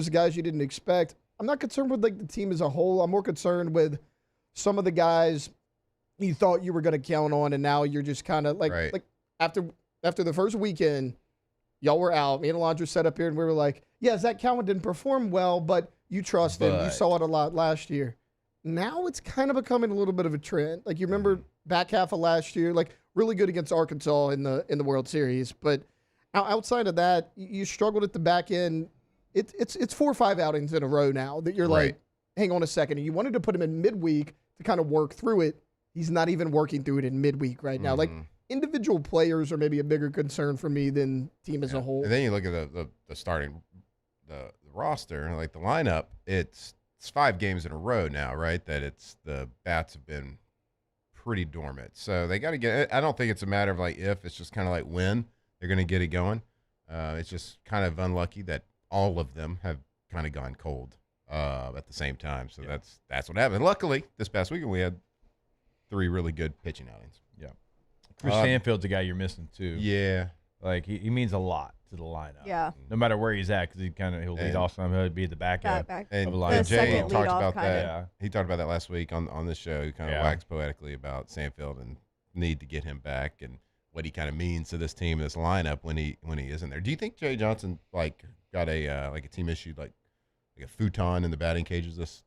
guys you didn't expect. I'm not concerned with like the team as a whole. I'm more concerned with some of the guys you thought you were going to count on, and now you're just kind of like after the first weekend, y'all were out. Me and Alondra sat up here and we were like, yeah, Zach Cowan didn't perform well, but you trust him. You saw it a lot last year. Now it's kind of becoming a little bit of a trend. Like, you remember back half of last year, like really good against Arkansas in the World Series, but outside of that, you struggled at the back end. It's 4 or 5 outings in a row now that you're like, hang on a second. And you wanted to put him in midweek to kind of work through it. He's not even working through it in midweek right now. Like, individual players are maybe a bigger concern for me than team as a whole. And then you look at the starting the roster, like the lineup. It's 5 games in a row now, right? That the bats have been pretty dormant. So they got to get. I don't think it's a matter of like if. It's just kind of like when they're going to get it going. It's just kind of unlucky that all of them have kind of gone cold at the same time. So that's what happened. Luckily, this past weekend we had 3 really good pitching outings. Yeah. Chris Stanfield's the guy you're missing too. Yeah. Like he means a lot to the lineup. Yeah. No matter where he's at, because he'll lead off some. He'll be at the back end And of the lineup. Jay talked about kinda. that. Yeah. He talked about that last week on this show. He kind of waxed poetically about Stanfield and need to get him back and what he kind of means to this team, this lineup when he isn't there. Do you think Jay Johnson like got a team issued like a futon in the batting cages this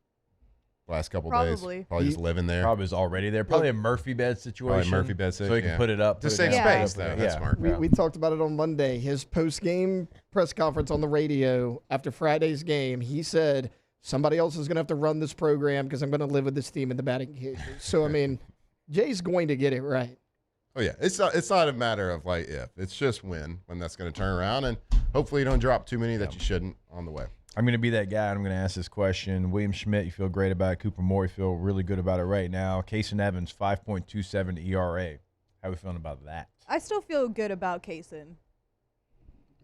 last couple days? Probably just living there. Probably is already there. Probably a Murphy bed situation. Probably Murphy bed so he can put it up. To save space, though. That's smart. We talked about it on Monday. His post-game press conference on the radio after Friday's game, he said, somebody else is going to have to run this program because I'm going to live with this team in the batting cages. So, I mean, Jay's going to get it right. Oh, yeah. It's not a matter of like if. It's just when that's going to turn around. And hopefully you don't drop too many that you shouldn't on the way. I'm going to be that guy, and I'm going to ask this question. William Schmidt, you feel great about it. Cooper Moore, you feel really good about it right now. Kaysen Evans, 5.27 ERA. How are we feeling about that? I still feel good about Kaysen.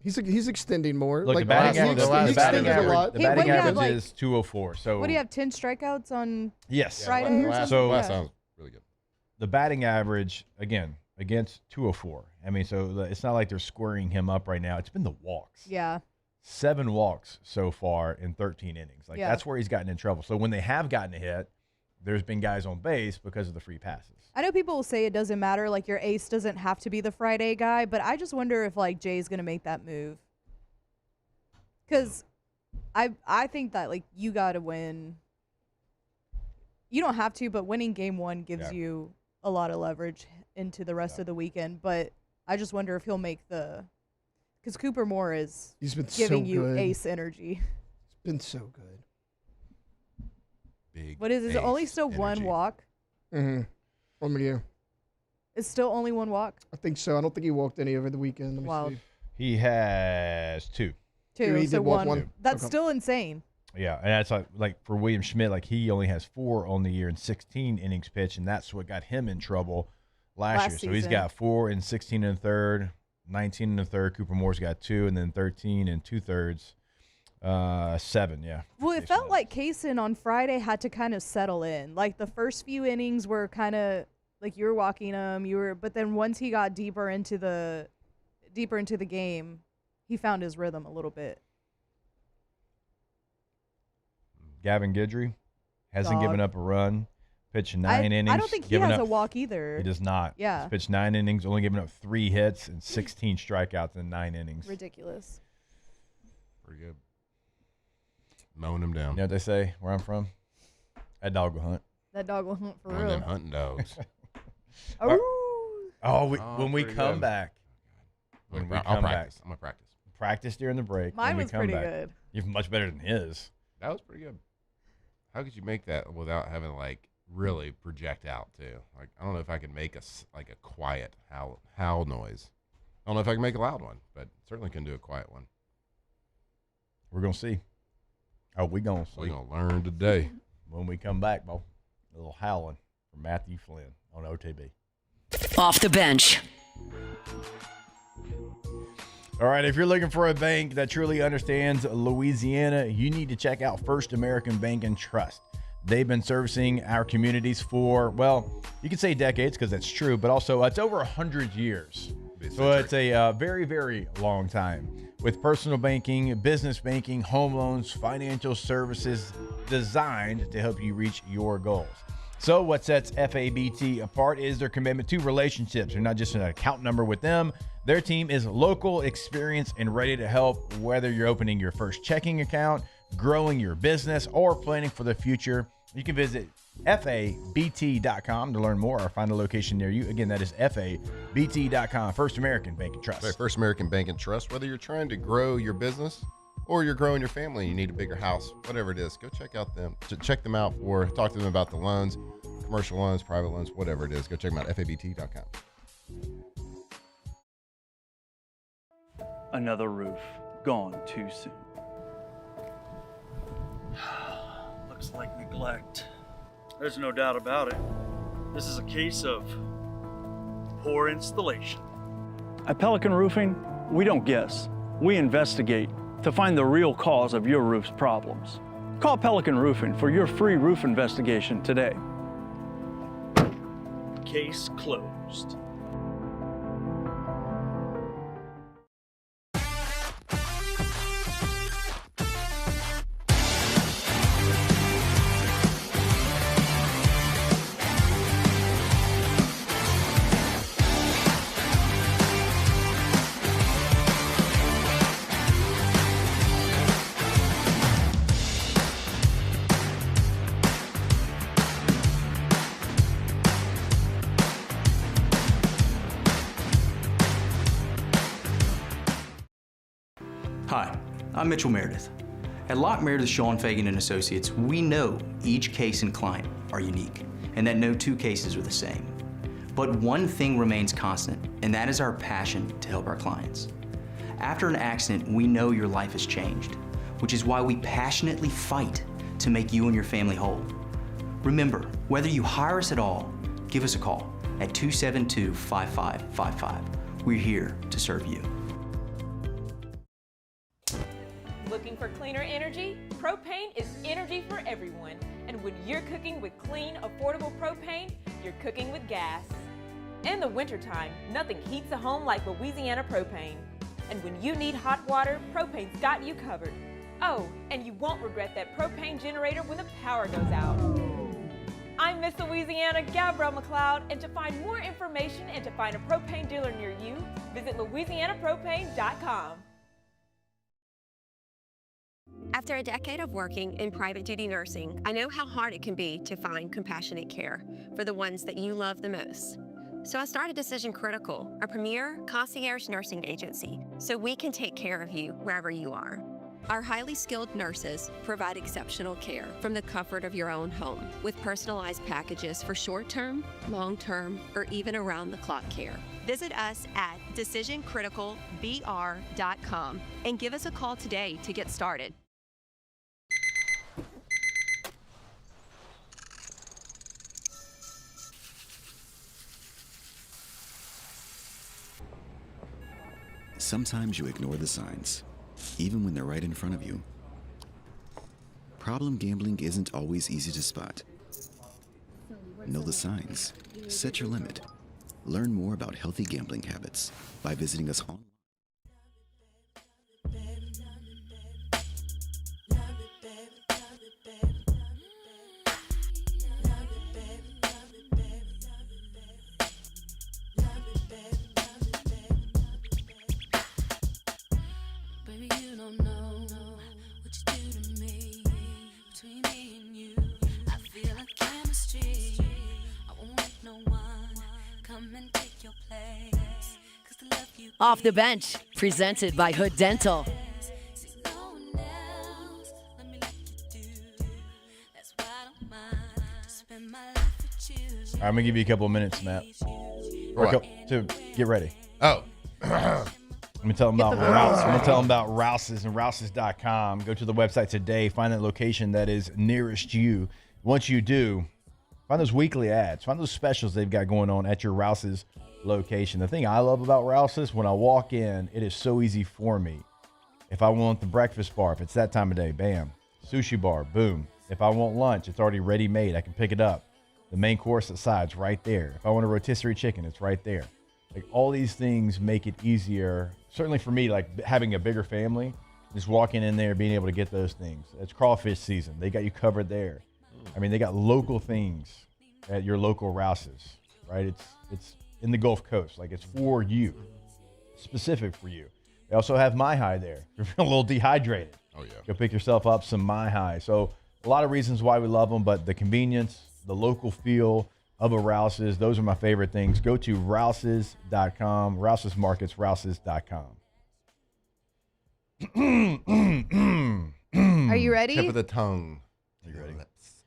He's extending more. Look, like the batting average, the batting average is 204. So what do you have, 10 strikeouts on yes. Friday or something? Last sounds really good. The batting average, again, against 204. I mean, so it's not like they're squaring him up right now. It's been the walks. Yeah. 7 walks so far in 13 innings. Like that's where he's gotten in trouble. So when they have gotten a hit, there's been guys on base because of the free passes. I know people will say it doesn't matter, like your ace doesn't have to be the Friday guy, but I just wonder if like Jay's going to make that move. Cuz I think that like you got to win. You don't have to, but winning game 1 gives you a lot of leverage into the rest of the weekend, but I just wonder if he'll make the because Cooper Moore is giving you ace energy. It's been so good. Big. What is it? Only still energy. 1 walk? Mm-hmm. 1 year. It's still only 1 walk? I think so. I don't think he walked any over the weekend. Let me see. He has 2. 2, he so did walk 1. That's still insane. Yeah, and that's like for William Schmidt, like he only has 4 on the year and 16 innings pitched, and that's what got him in trouble last year. So he's got 4 and 16 and a third, 19 and a third. Cooper Moore's got 2, and then 13 and 2/3. 7, yeah. Well, it felt like Kaysen on Friday had to kind of settle in. Like the first few innings were kind of like you were walking him, but then once he got deeper into the game, he found his rhythm a little bit. Gavin Guidry hasn't given up a run. Pitched 9 innings. I don't think he has a walk either. He does not. Yeah. He's pitched 9 innings, only given up 3 hits and 16 strikeouts in 9 innings. Ridiculous. Pretty good. Mowing him down. You know what they say where I'm from? That dog will hunt. That dog will hunt for One real. of them hunting dogs. When we come back. When we come back. I'm going to practice. Practice during the break. Mine was pretty good. You're much better than his. That was pretty good. How could you make that without having to, like, really project out, too? Like, I don't know if I can make a quiet howl noise. I don't know if I can make a loud one, but certainly can do a quiet one. We're going to see. Oh, we're going to see. We're going to learn today. When we come back, Bo, a little howling from Matthew Flynn on OTB. Off the bench. All right, if you're looking for a bank that truly understands Louisiana, you need to check out First American Bank and Trust. They've been servicing our communities for, well, you could say decades because that's true, but also it's over 100 years. So it's a very, very long time. With personal banking, business banking, home loans, financial services designed to help you reach your goals. So what sets FABT apart is their commitment to relationships. They're not just an account number with them. Their team is local, experienced, and ready to help, whether you're opening your first checking account, growing your business, or planning for the future. You can visit FABT.com to learn more or find a location near you. Again, that is FABT.com. First American Bank and Trust. Right, First American Bank and Trust. Whether you're trying to grow your business or you're growing your family and you need a bigger house, whatever it is, go check out them. Check them out or talk to them about the loans, commercial loans, private loans, whatever it is. Go check them out, FABT.com. Another roof gone too soon. Looks like neglect. There's no doubt about it. This is a case of poor installation. At Pelican Roofing, we don't guess. We investigate to find the real cause of your roof's problems. Call Pelican Roofing for your free roof investigation today. Case closed. Hi, I'm Mitchell Meredith. At Locke Meredith, Sean Fagan and Associates, we know each case and client are unique, and that no two cases are the same. But one thing remains constant, and that is our passion to help our clients. After an accident, we know your life has changed, which is why we passionately fight to make you and your family whole. Remember, whether you hire us at all, give us a call at 272-5555. We're here to serve you. Looking for cleaner energy? Propane is energy for everyone. And when you're cooking with clean, affordable propane, you're cooking with gas. In the wintertime, nothing heats a home like Louisiana propane. And when you need hot water, propane's got you covered. Oh, and you won't regret that propane generator when the power goes out. I'm Miss Louisiana, Gabrielle McLeod, and to find more information and to find a propane dealer near you, visit louisianapropane.com. After a decade of working in private duty nursing, I know how hard it can be to find compassionate care for the ones that you love the most. So I started Decision Critical, a premier concierge nursing agency, so we can take care of you wherever you are. Our highly skilled nurses provide exceptional care from the comfort of your own home with personalized packages for short-term, long-term, or even around-the-clock care. Visit us at decisioncriticalbr.com and give us a call today to get started. Sometimes you ignore the signs, even when they're right in front of you. Problem gambling isn't always easy to spot. Know the signs. Set your limit. Learn more about healthy gambling habits by visiting us online. Off the Bench, presented by Hood Dental. I'm going to give you a couple of minutes, Matt. To get ready. Oh. Let me tell them about Rouse. I'm going to tell them about Rouse's and Rouse's.com. Go to the website today. Find that location that is nearest you. Once you do, find those weekly ads. Find those specials they've got going on at your Rouse's location. The thing I love about Rouse's, when I walk in, it is so easy for me. If I want the breakfast bar, if it's that time of day, bam. Sushi bar, boom. If I want lunch, it's already ready made. I can pick it up. The main course at side's right there. If I want a rotisserie chicken, it's right there. Like all these things make it easier. Certainly for me, like having a bigger family, just walking in there, being able to get those things. It's crawfish season. They got you covered there. I mean, they got local things at your local Rouse's, right? It's in the Gulf Coast. Like it's for you, specific for you. They also have My High there. If you're feeling a little dehydrated. Oh, yeah. Go pick yourself up some My High. So a lot of reasons why we love them, but the convenience, the local feel of a Rouse's, those are my favorite things. Go to Rouse's.com, Rouse's Markets, Rouse's.com. Are you ready? Tip of the tongue. Are you ready?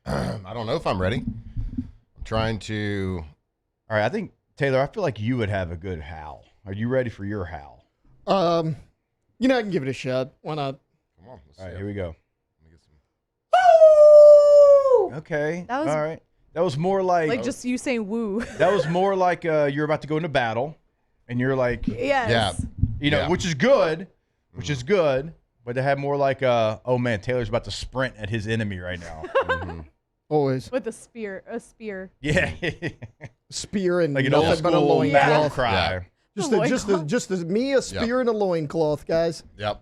I don't know if I'm ready. I'm trying to. All right, I think, Taylor, I feel like you would have a good howl. Are you ready for your howl? I can give it a shot. Why not? Come on. All right, here we go. Let me get some. Okay. That was- all right. That was more like just you saying woo. that was more like you're about to go into battle, and you're like, Yes. Yeah. which is good, but to have more like, oh man, Taylor's about to sprint at his enemy right now. Always. With a spear. Yeah, Spear and like an nothing old but a school loincloth. battle cry. Yeah. Just me, a spear and a loincloth, guys. Yep.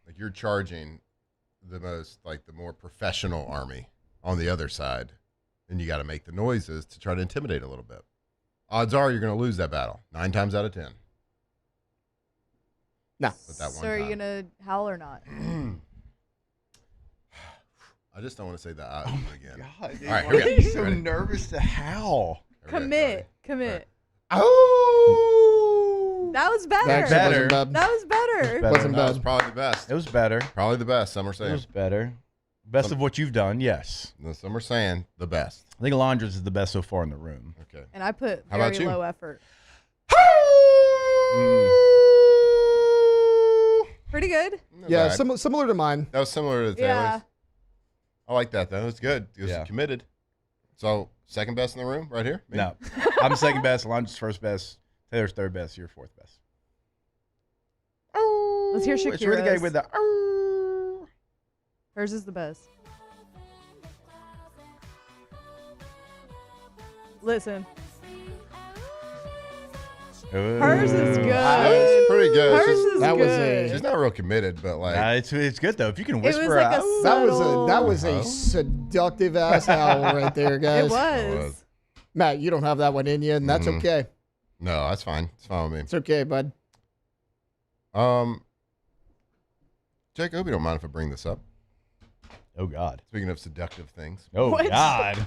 Like you're charging the more professional army on the other side, and you got to make the noises to try to intimidate a little bit. Odds are you're going to lose that battle 9 times out of 10. No. But that one So are you time. gonna howl or not? I just don't want to say that again. God, All right, why here we are go. you so Ready? nervous to howl? Commit. Oh! That was better. That actually wasn't bad. That was better. Wasn't That was bad. probably the best. It was better. Probably the best. Some are It saying. was better. Best of what you've done, yes. Some are saying the best. I think Alondra's is the best so far in the room. Okay. And I put How about very you? low effort. Pretty good. Yeah, bad. similar to mine. That was similar to Taylor's. Yeah. I like that though. It's good. It was Yeah. committed. So second best in the room, right here. Me? No, I'm second best. Alondra's first best. Taylor's third best. You're fourth best. Let's hear It's really good Shakira's. with the. Hers is the best. Listen. Hers is good. That's pretty good. Hers She's- is that was good. She's not real committed, but like it's good though. If you can was whisper like out. a That was subtle- a seductive ass howl right there, guys. It was. Matt, you don't have that one in you, and that's okay. no, that's fine. It's fine with me. It's okay, bud. Jake, I hope you don't mind if I bring this up. Oh God. Speaking of seductive things. Oh What? God.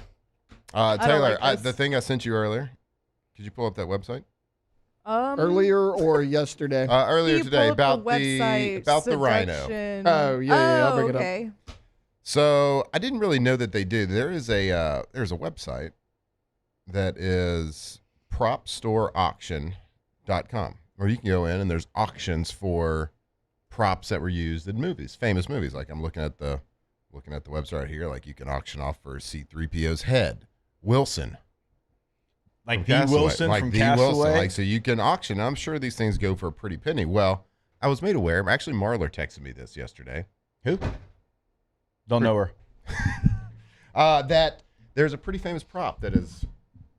Taylor, like this. the thing I sent you earlier. Could you pull up that website? Earlier or yesterday? Earlier Can you today pull up about the rhino. seduction? Oh, yeah, I'll bring it up. Okay. So I didn't really know that they do. There's a website that is propstoreauction.com where you can go in and there's auctions for props that were used in movies, famous movies. Like I'm looking at the website right here. Like you can auction off for C-3PO's head, Wilson. Like from the Castaway. Wilson Like from the Castaway. Wilson. Like so you can auction. I'm sure these things go for a pretty penny. Well, I was made aware. Actually, Marler texted me this yesterday. Who? Don't know her. That there's a pretty famous prop that is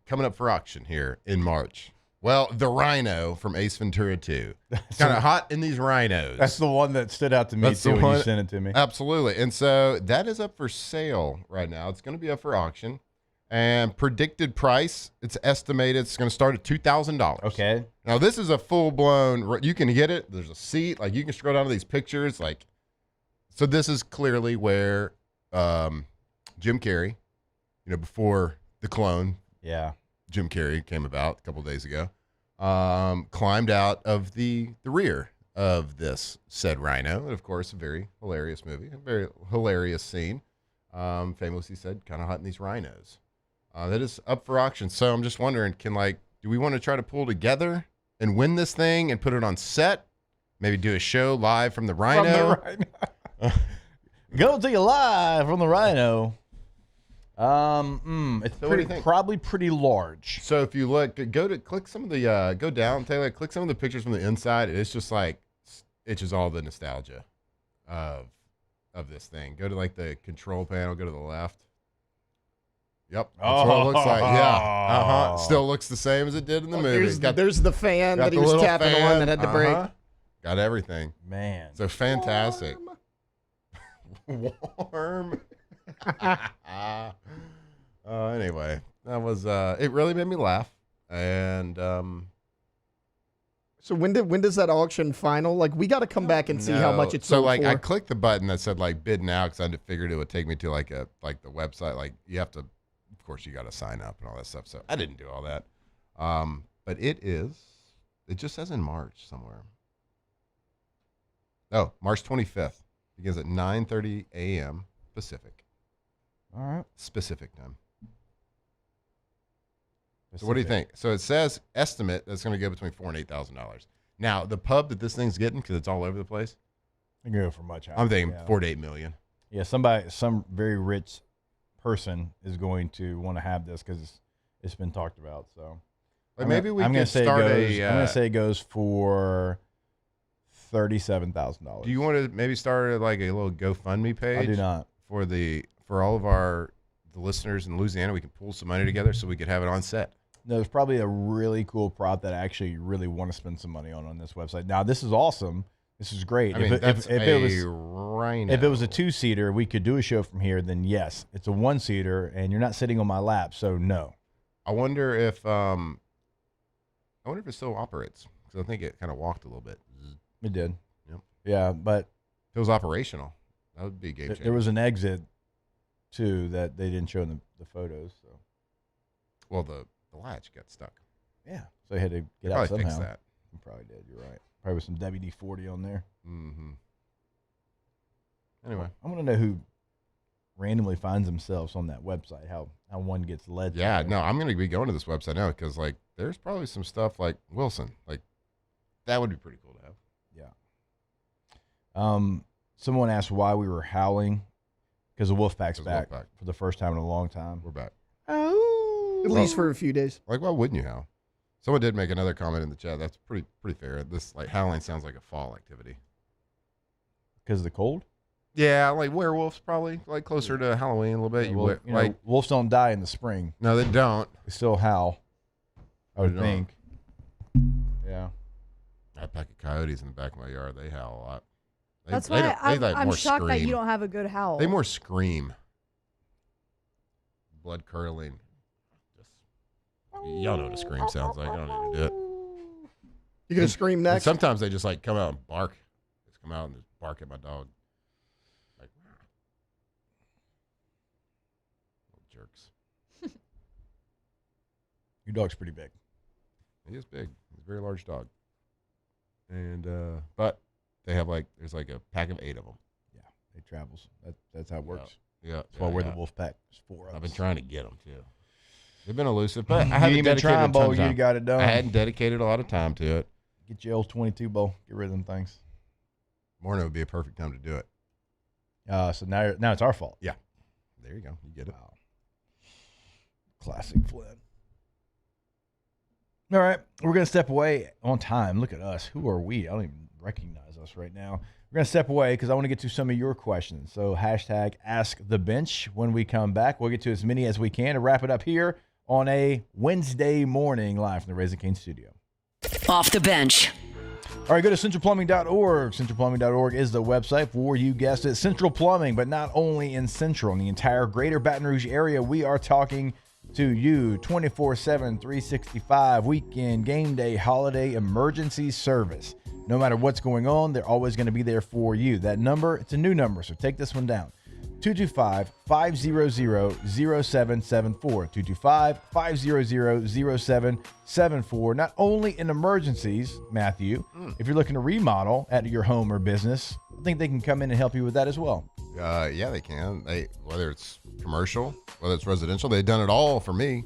coming up for auction here in March. Well, the rhino from Ace Ventura 2. Kind of hot in these rhinos. That's the one that stood out to me That's too the when you one- sent it to me. Absolutely. And so that is up for sale right now. It's going to be up for auction. And predicted price, it's estimated it's going to start at $2,000. Okay. Now, this is a full-blown, you can get it. There's a seat. Like, you can scroll down to these pictures. Like, so this is clearly where Jim Carrey, before the clone, Yeah. Jim Carrey came about a couple days ago, climbed out of the rear of this said rhino. And, of course, a very hilarious movie, a very hilarious scene. Famously said, kind of hot in these rhinos. That is up for auction. So I'm just wondering, do we want to try to pull together and win this thing and put it on set? Maybe do a show live from the rhino? Go to you live from the rhino. It's So what do you think? probably pretty large. So if you look, click some of the, go down, Taylor, click some of the pictures from the inside. And it's just like, it's just all the nostalgia of of this thing. Go to like the control panel. Go to the left. Yep, that's what it looks like. Yeah, Still looks the same as it did in the movie. There's the fan that he was tapping on that had the brake. Got everything. Man. So fantastic. Warm. Anyway, that was it. Really made me laugh. And so when does that auction final? Like, we got to come back and see how much it's sold like for. I clicked the button that said like bid now because I figured it would take me to like the website. Like you have to, of course, you got to sign up and all that stuff. So I didn't do all that. But it just says in March somewhere. Oh, March 25th. Begins at 9:30 a.m. Pacific. All right. Specific time. So what do you think? So it says estimate that's going to go between $4,000 and $8,000. Now the pub that this thing's getting, because it's all over the place, I can go for much higher. I'm thinking $4 to $8 million. Yeah, some very rich person is going to want to have this because it's been talked about. So maybe we can start I'm going to say it goes for $37,000. Do you want to maybe start like a little GoFundMe page? I do not. For all of the listeners in Louisiana, we can pull some money together so we could have it on set. No, there's probably a really cool prop that I actually really want to spend some money on this website. Now, this is awesome. This is great. I mean, if it was a two-seater, we could do a show from here, then yes. It's a one-seater, and you're not sitting on my lap, so no. I wonder if it still operates, because I think it kind of walked a little bit. It did. Yep. Yeah, but if it was operational, that would be a game changer. There was an exit, too, that they didn't show in the photos. So, well, the latch got stuck. Yeah, so they had to get out somehow. Fix that. You probably did. You're right. Probably with some WD-40 on there. Mm-hmm. Anyway, I want to know who randomly finds themselves on that website. How one gets led. Yeah, no, I'm going to be going to this website now because like there's probably some stuff like Wilson, like that would be pretty cool to have. Yeah. Someone asked why we were howling because the Wolfpack's back for the first time in a long time. We're back. At least for a few days. Like, why wouldn't you howl? Someone did make another comment in the chat. That's pretty fair. This like howling sounds like a fall activity. Because of the cold? Yeah, like werewolves probably, like closer to Halloween a little bit. Yeah, you know, wolves don't die in the spring. No, they don't. They still howl, I would think. Yeah. I have a pack of coyotes in the back of my yard. They howl a lot. That's why I'm shocked that you don't have a good howl. They more scream. Blood curdling. Y'all know what a scream sounds like. I don't need to do it. You gonna scream next? And sometimes they just like come out and bark. Just come out and just bark at my dog. Like little jerks. Your dog's pretty big. He is big. He's a very large dog. And but they have there's like a pack of 8 of them. Yeah, they travels. That's how it works. Yeah. That's why we're the wolf pack. There's 4 of us. I've been trying to get them too. They've been elusive, but I haven't been dedicated trying, Bo. time. You got it done. I hadn't dedicated a lot of time to it. Get your old 22 bowl. Get rid of them things. Morning would be a perfect time to do it. So now it's our fault. Yeah. There you go. You get it. Wow. Classic Flynn. All right. We're going to step away on time. Look at us. Who are we? I don't even recognize us right now. We're going to step away because I want to get to some of your questions. So #AskTheBench. When we come back, we'll get to as many as we can to wrap it up here on a Wednesday morning live from the Raising Cane studio. Off the bench. All right, go to centralplumbing.org. Centralplumbing.org is the website for, you guessed it, Central Plumbing, but not only in Central, in the entire greater Baton Rouge area. We are talking to you 24/7, 365, weekend, game day, holiday, emergency service. No matter what's going on, they're always going to be there for you. That number, it's a new number, so take this one down. 225-500-0774. 225-500-0774. Not only in emergencies, Matthew, if you're looking to remodel at your home or business, I think they can come in and help you with that as well. Yeah, they can. Whether it's commercial, whether it's residential, they've done it all for me.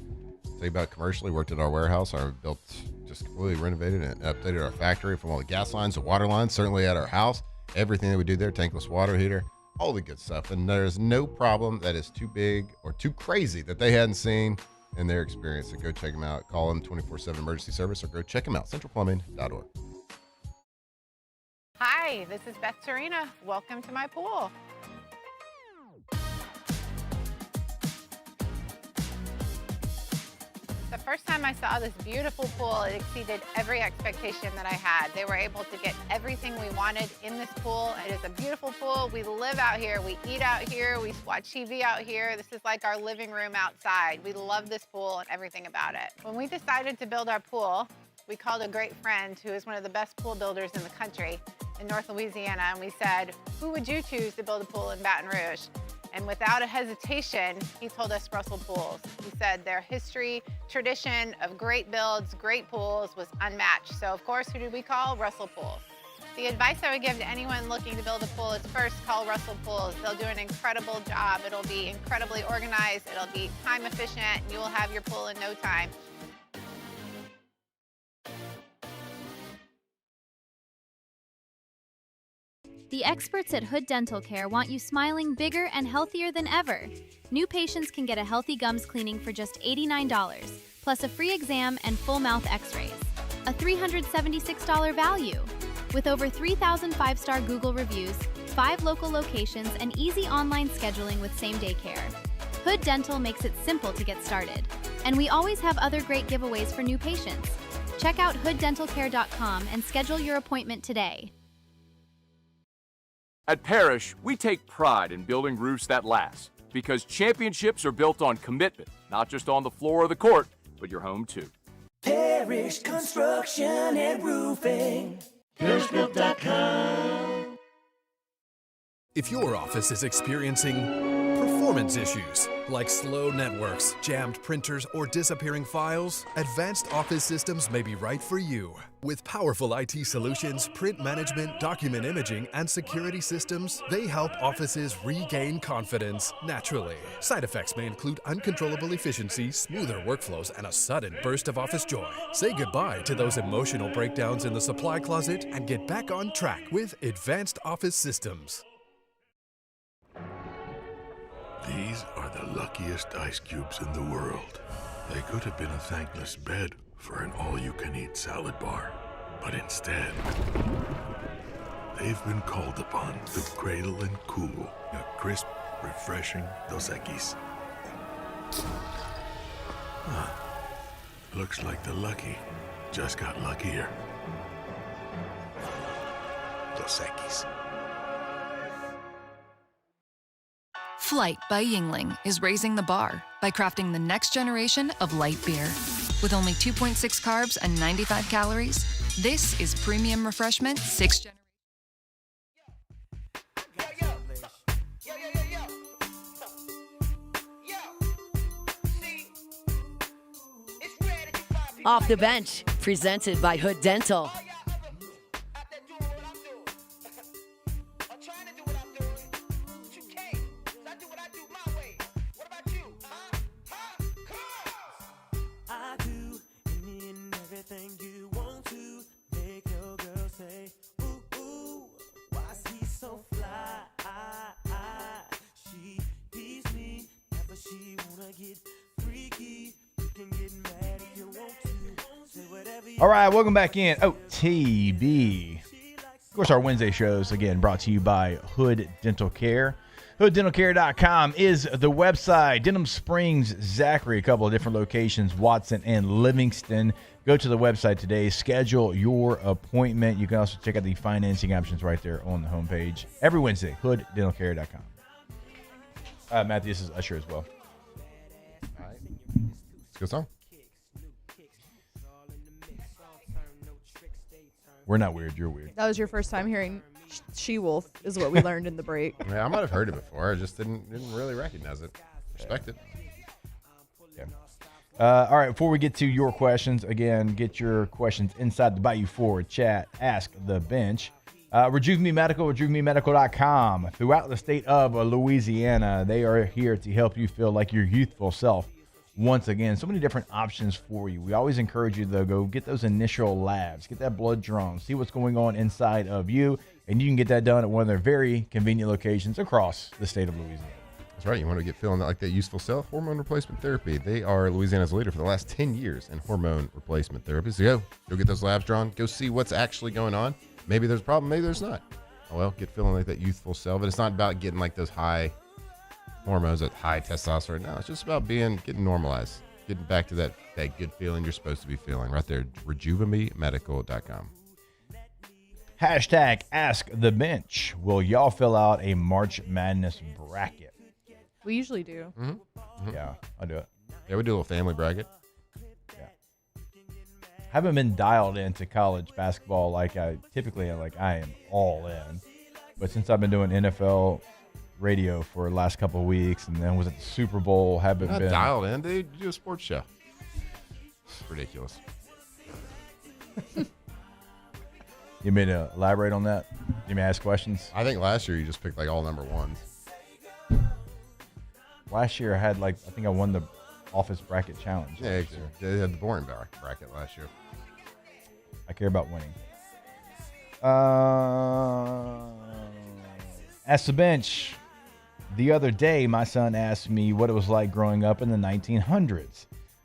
Think about commercially, worked at our warehouse. I built, just completely renovated and updated our factory from all the gas lines to water lines, certainly at our house. Everything that we do there, tankless water heater, all the good stuff. And there's no problem that is too big or too crazy that they hadn't seen in their experience. So go check them out. Call them 24/7 emergency service or go check them out, centralplumbing.org. Hi, this is Beth Serena. Welcome to my pool. First time I saw this beautiful pool, it exceeded every expectation that I had. They were able to get everything we wanted in this pool. It is a beautiful pool. We live out here, we eat out here, we watch TV out here. This is like our living room outside. We love this pool and everything about it. When we decided to build our pool, we called a great friend who is one of the best pool builders in the country in North Louisiana, and we said, who would you choose to build a pool in Baton Rouge? And without a hesitation, he told us Russell Pools. He said their history, tradition of great builds, great pools was unmatched. So of course, who did we call? Russell Pools. The advice I would give to anyone looking to build a pool is first call Russell Pools. They'll do an incredible job. It'll be incredibly organized. It'll be time efficient. And you will have your pool in no time. The experts at Hood Dental Care want you smiling bigger and healthier than ever. New patients can get a healthy gums cleaning for just $89, plus a free exam and full mouth x-rays. A $376 value. With over 3,000 five-star Google reviews, 5 local locations, and easy online scheduling with same-day care. Hood Dental makes it simple to get started. And we always have other great giveaways for new patients. Check out hooddentalcare.com and schedule your appointment today. At Parish, we take pride in building roofs that last, because championships are built on commitment, not just on the floor or the court, but your home too. Parish Construction and Roofing. ParishBuilt.com. If your office is experiencing performance issues like slow networks, jammed printers, or disappearing files, Advanced Office Systems may be right for you. With powerful IT solutions, print management, document imaging, and security systems, they help offices regain confidence naturally. Side effects may include uncontrollable efficiency, smoother workflows, and a sudden burst of office joy. Say goodbye to those emotional breakdowns in the supply closet and get back on track with Advanced Office Systems. These are the luckiest ice cubes in the world. They could have been a thankless bed for an all-you-can-eat salad bar, but instead, they've been called upon to cradle and cool a crisp, refreshing Dos Equis. Huh. Looks like the lucky just got luckier. Dos Equis. Flight by Yingling is raising the bar by crafting the next generation of light beer. With only 2.6 carbs and 95 calories, this is premium refreshment 6th generation. Off the Bench, presented by Hood Dental. All right, welcome back in OTB. Of course, our Wednesday shows, again, brought to you by Hood Dental Care. HoodDentalCare.com is the website. Denham Springs, Zachary, a couple of different locations, Watson and Livingston. Go to the website today. Schedule your appointment. You can also check out the financing options right there on the homepage. Every Wednesday, HoodDentalCare.com. Matthew, this is Usher as well. All right. Let's go song. We're not weird. You're weird. That was your first time hearing She-Wolf, is what we learned in the break. Yeah, I might have heard it before. I just didn't really recognize it. Respect it. Yeah. All right, before we get to your questions, again, get your questions inside the Bayou Forward chat. Ask the bench. Rejuve Me Medical, RejuveMeMedical.com. Throughout the state of Louisiana, they are here to help you feel like your youthful self. Once again, so many different options for you. We always encourage you, though, go get those initial labs, get that blood drawn, see what's going on inside of you, and you can get that done at one of their very convenient locations across the state of Louisiana. That's right. You want to get feeling like that useful self? Hormone replacement therapy. They are Louisiana's leader for the last 10 years in hormone replacement therapy. So go get those labs drawn. Go see what's actually going on. Maybe there's a problem. Maybe there's not. Oh, well, get feeling like that youthful self. But it's not about getting like those high hormones at high testosterone. No, it's just about getting normalized. getting back to that good feeling you're supposed to be feeling right there. RejuveMeMedical.com. Hashtag Ask the Bench. Will y'all fill out a March Madness bracket? We usually do. Yeah, I'll do it. Yeah, we do a little family bracket. Haven't been dialed into college basketball like I typically am. Like I am all in, but since I've been doing NFL radio for the last couple of weeks, and then was at the Super Bowl, haven't Not been dialed in, dude. You do a sports show. It's ridiculous. You mean to elaborate on that? You may ask questions. I think last year you just picked like all number ones. Last year I had I think I won the office bracket challenge. Yeah, they had the boring bracket last year. I care about winning. Ask the Bench. The other day, my son asked me what it was like growing up in the 1900s.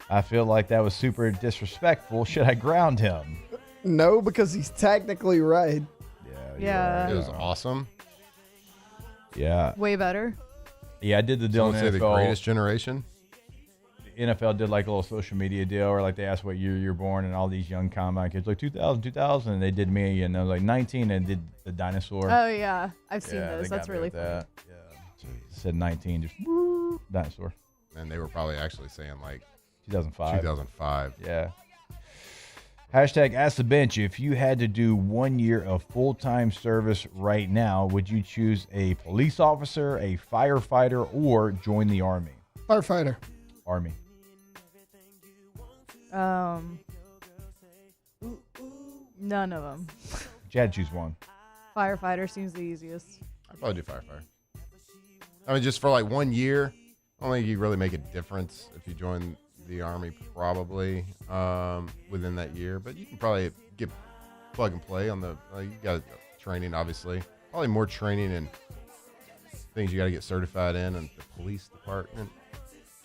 I feel like that was super disrespectful. Should I ground him? No, because he's technically right. Yeah. It was awesome. Yeah. Way better. Yeah, I did the deal in Someone say NFL. the greatest generation. The NFL did like a little social media deal where they asked what year you're born, and all these young combine kids 2000, and they did me, and I was 19 and did the dinosaur. Oh yeah, I've seen Yeah, those. they That's got me really with funny. that. Yeah. Said 19, just woo, dinosaur. And they were probably actually saying 2005. 2005. Yeah. Hashtag Ask the Bench. If you had to do 1 year of full-time service right now, would you choose a police officer, a firefighter, or join the Army? Firefighter. Army. None of them. You had to choose one. Firefighter seems the easiest. I'd probably do firefighter. I mean, just for 1 year, I don't think you really make a difference if you join the Army probably within that year. But you can probably get plug and play on the you got training, obviously. Probably more training and things you got to get certified in, and the police department.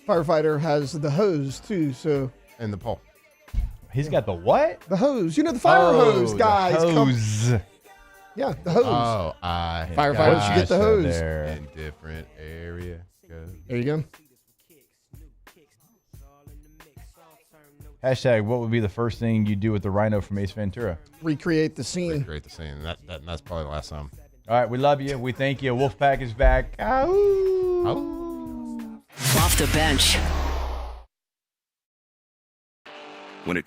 Firefighter has the hose too, so. And the pole. He's got the what? The hose. You know the fire hose, guys. The hose. Yeah, the hose. Oh, firefighters should get the hose. In different area. There you go. Hashtag what would be the first thing you do with the rhino from Ace Ventura? Recreate the scene. Recreate the scene. That's probably the last time. All right, we love you. We thank you. Wolfpack is back. Off the bench.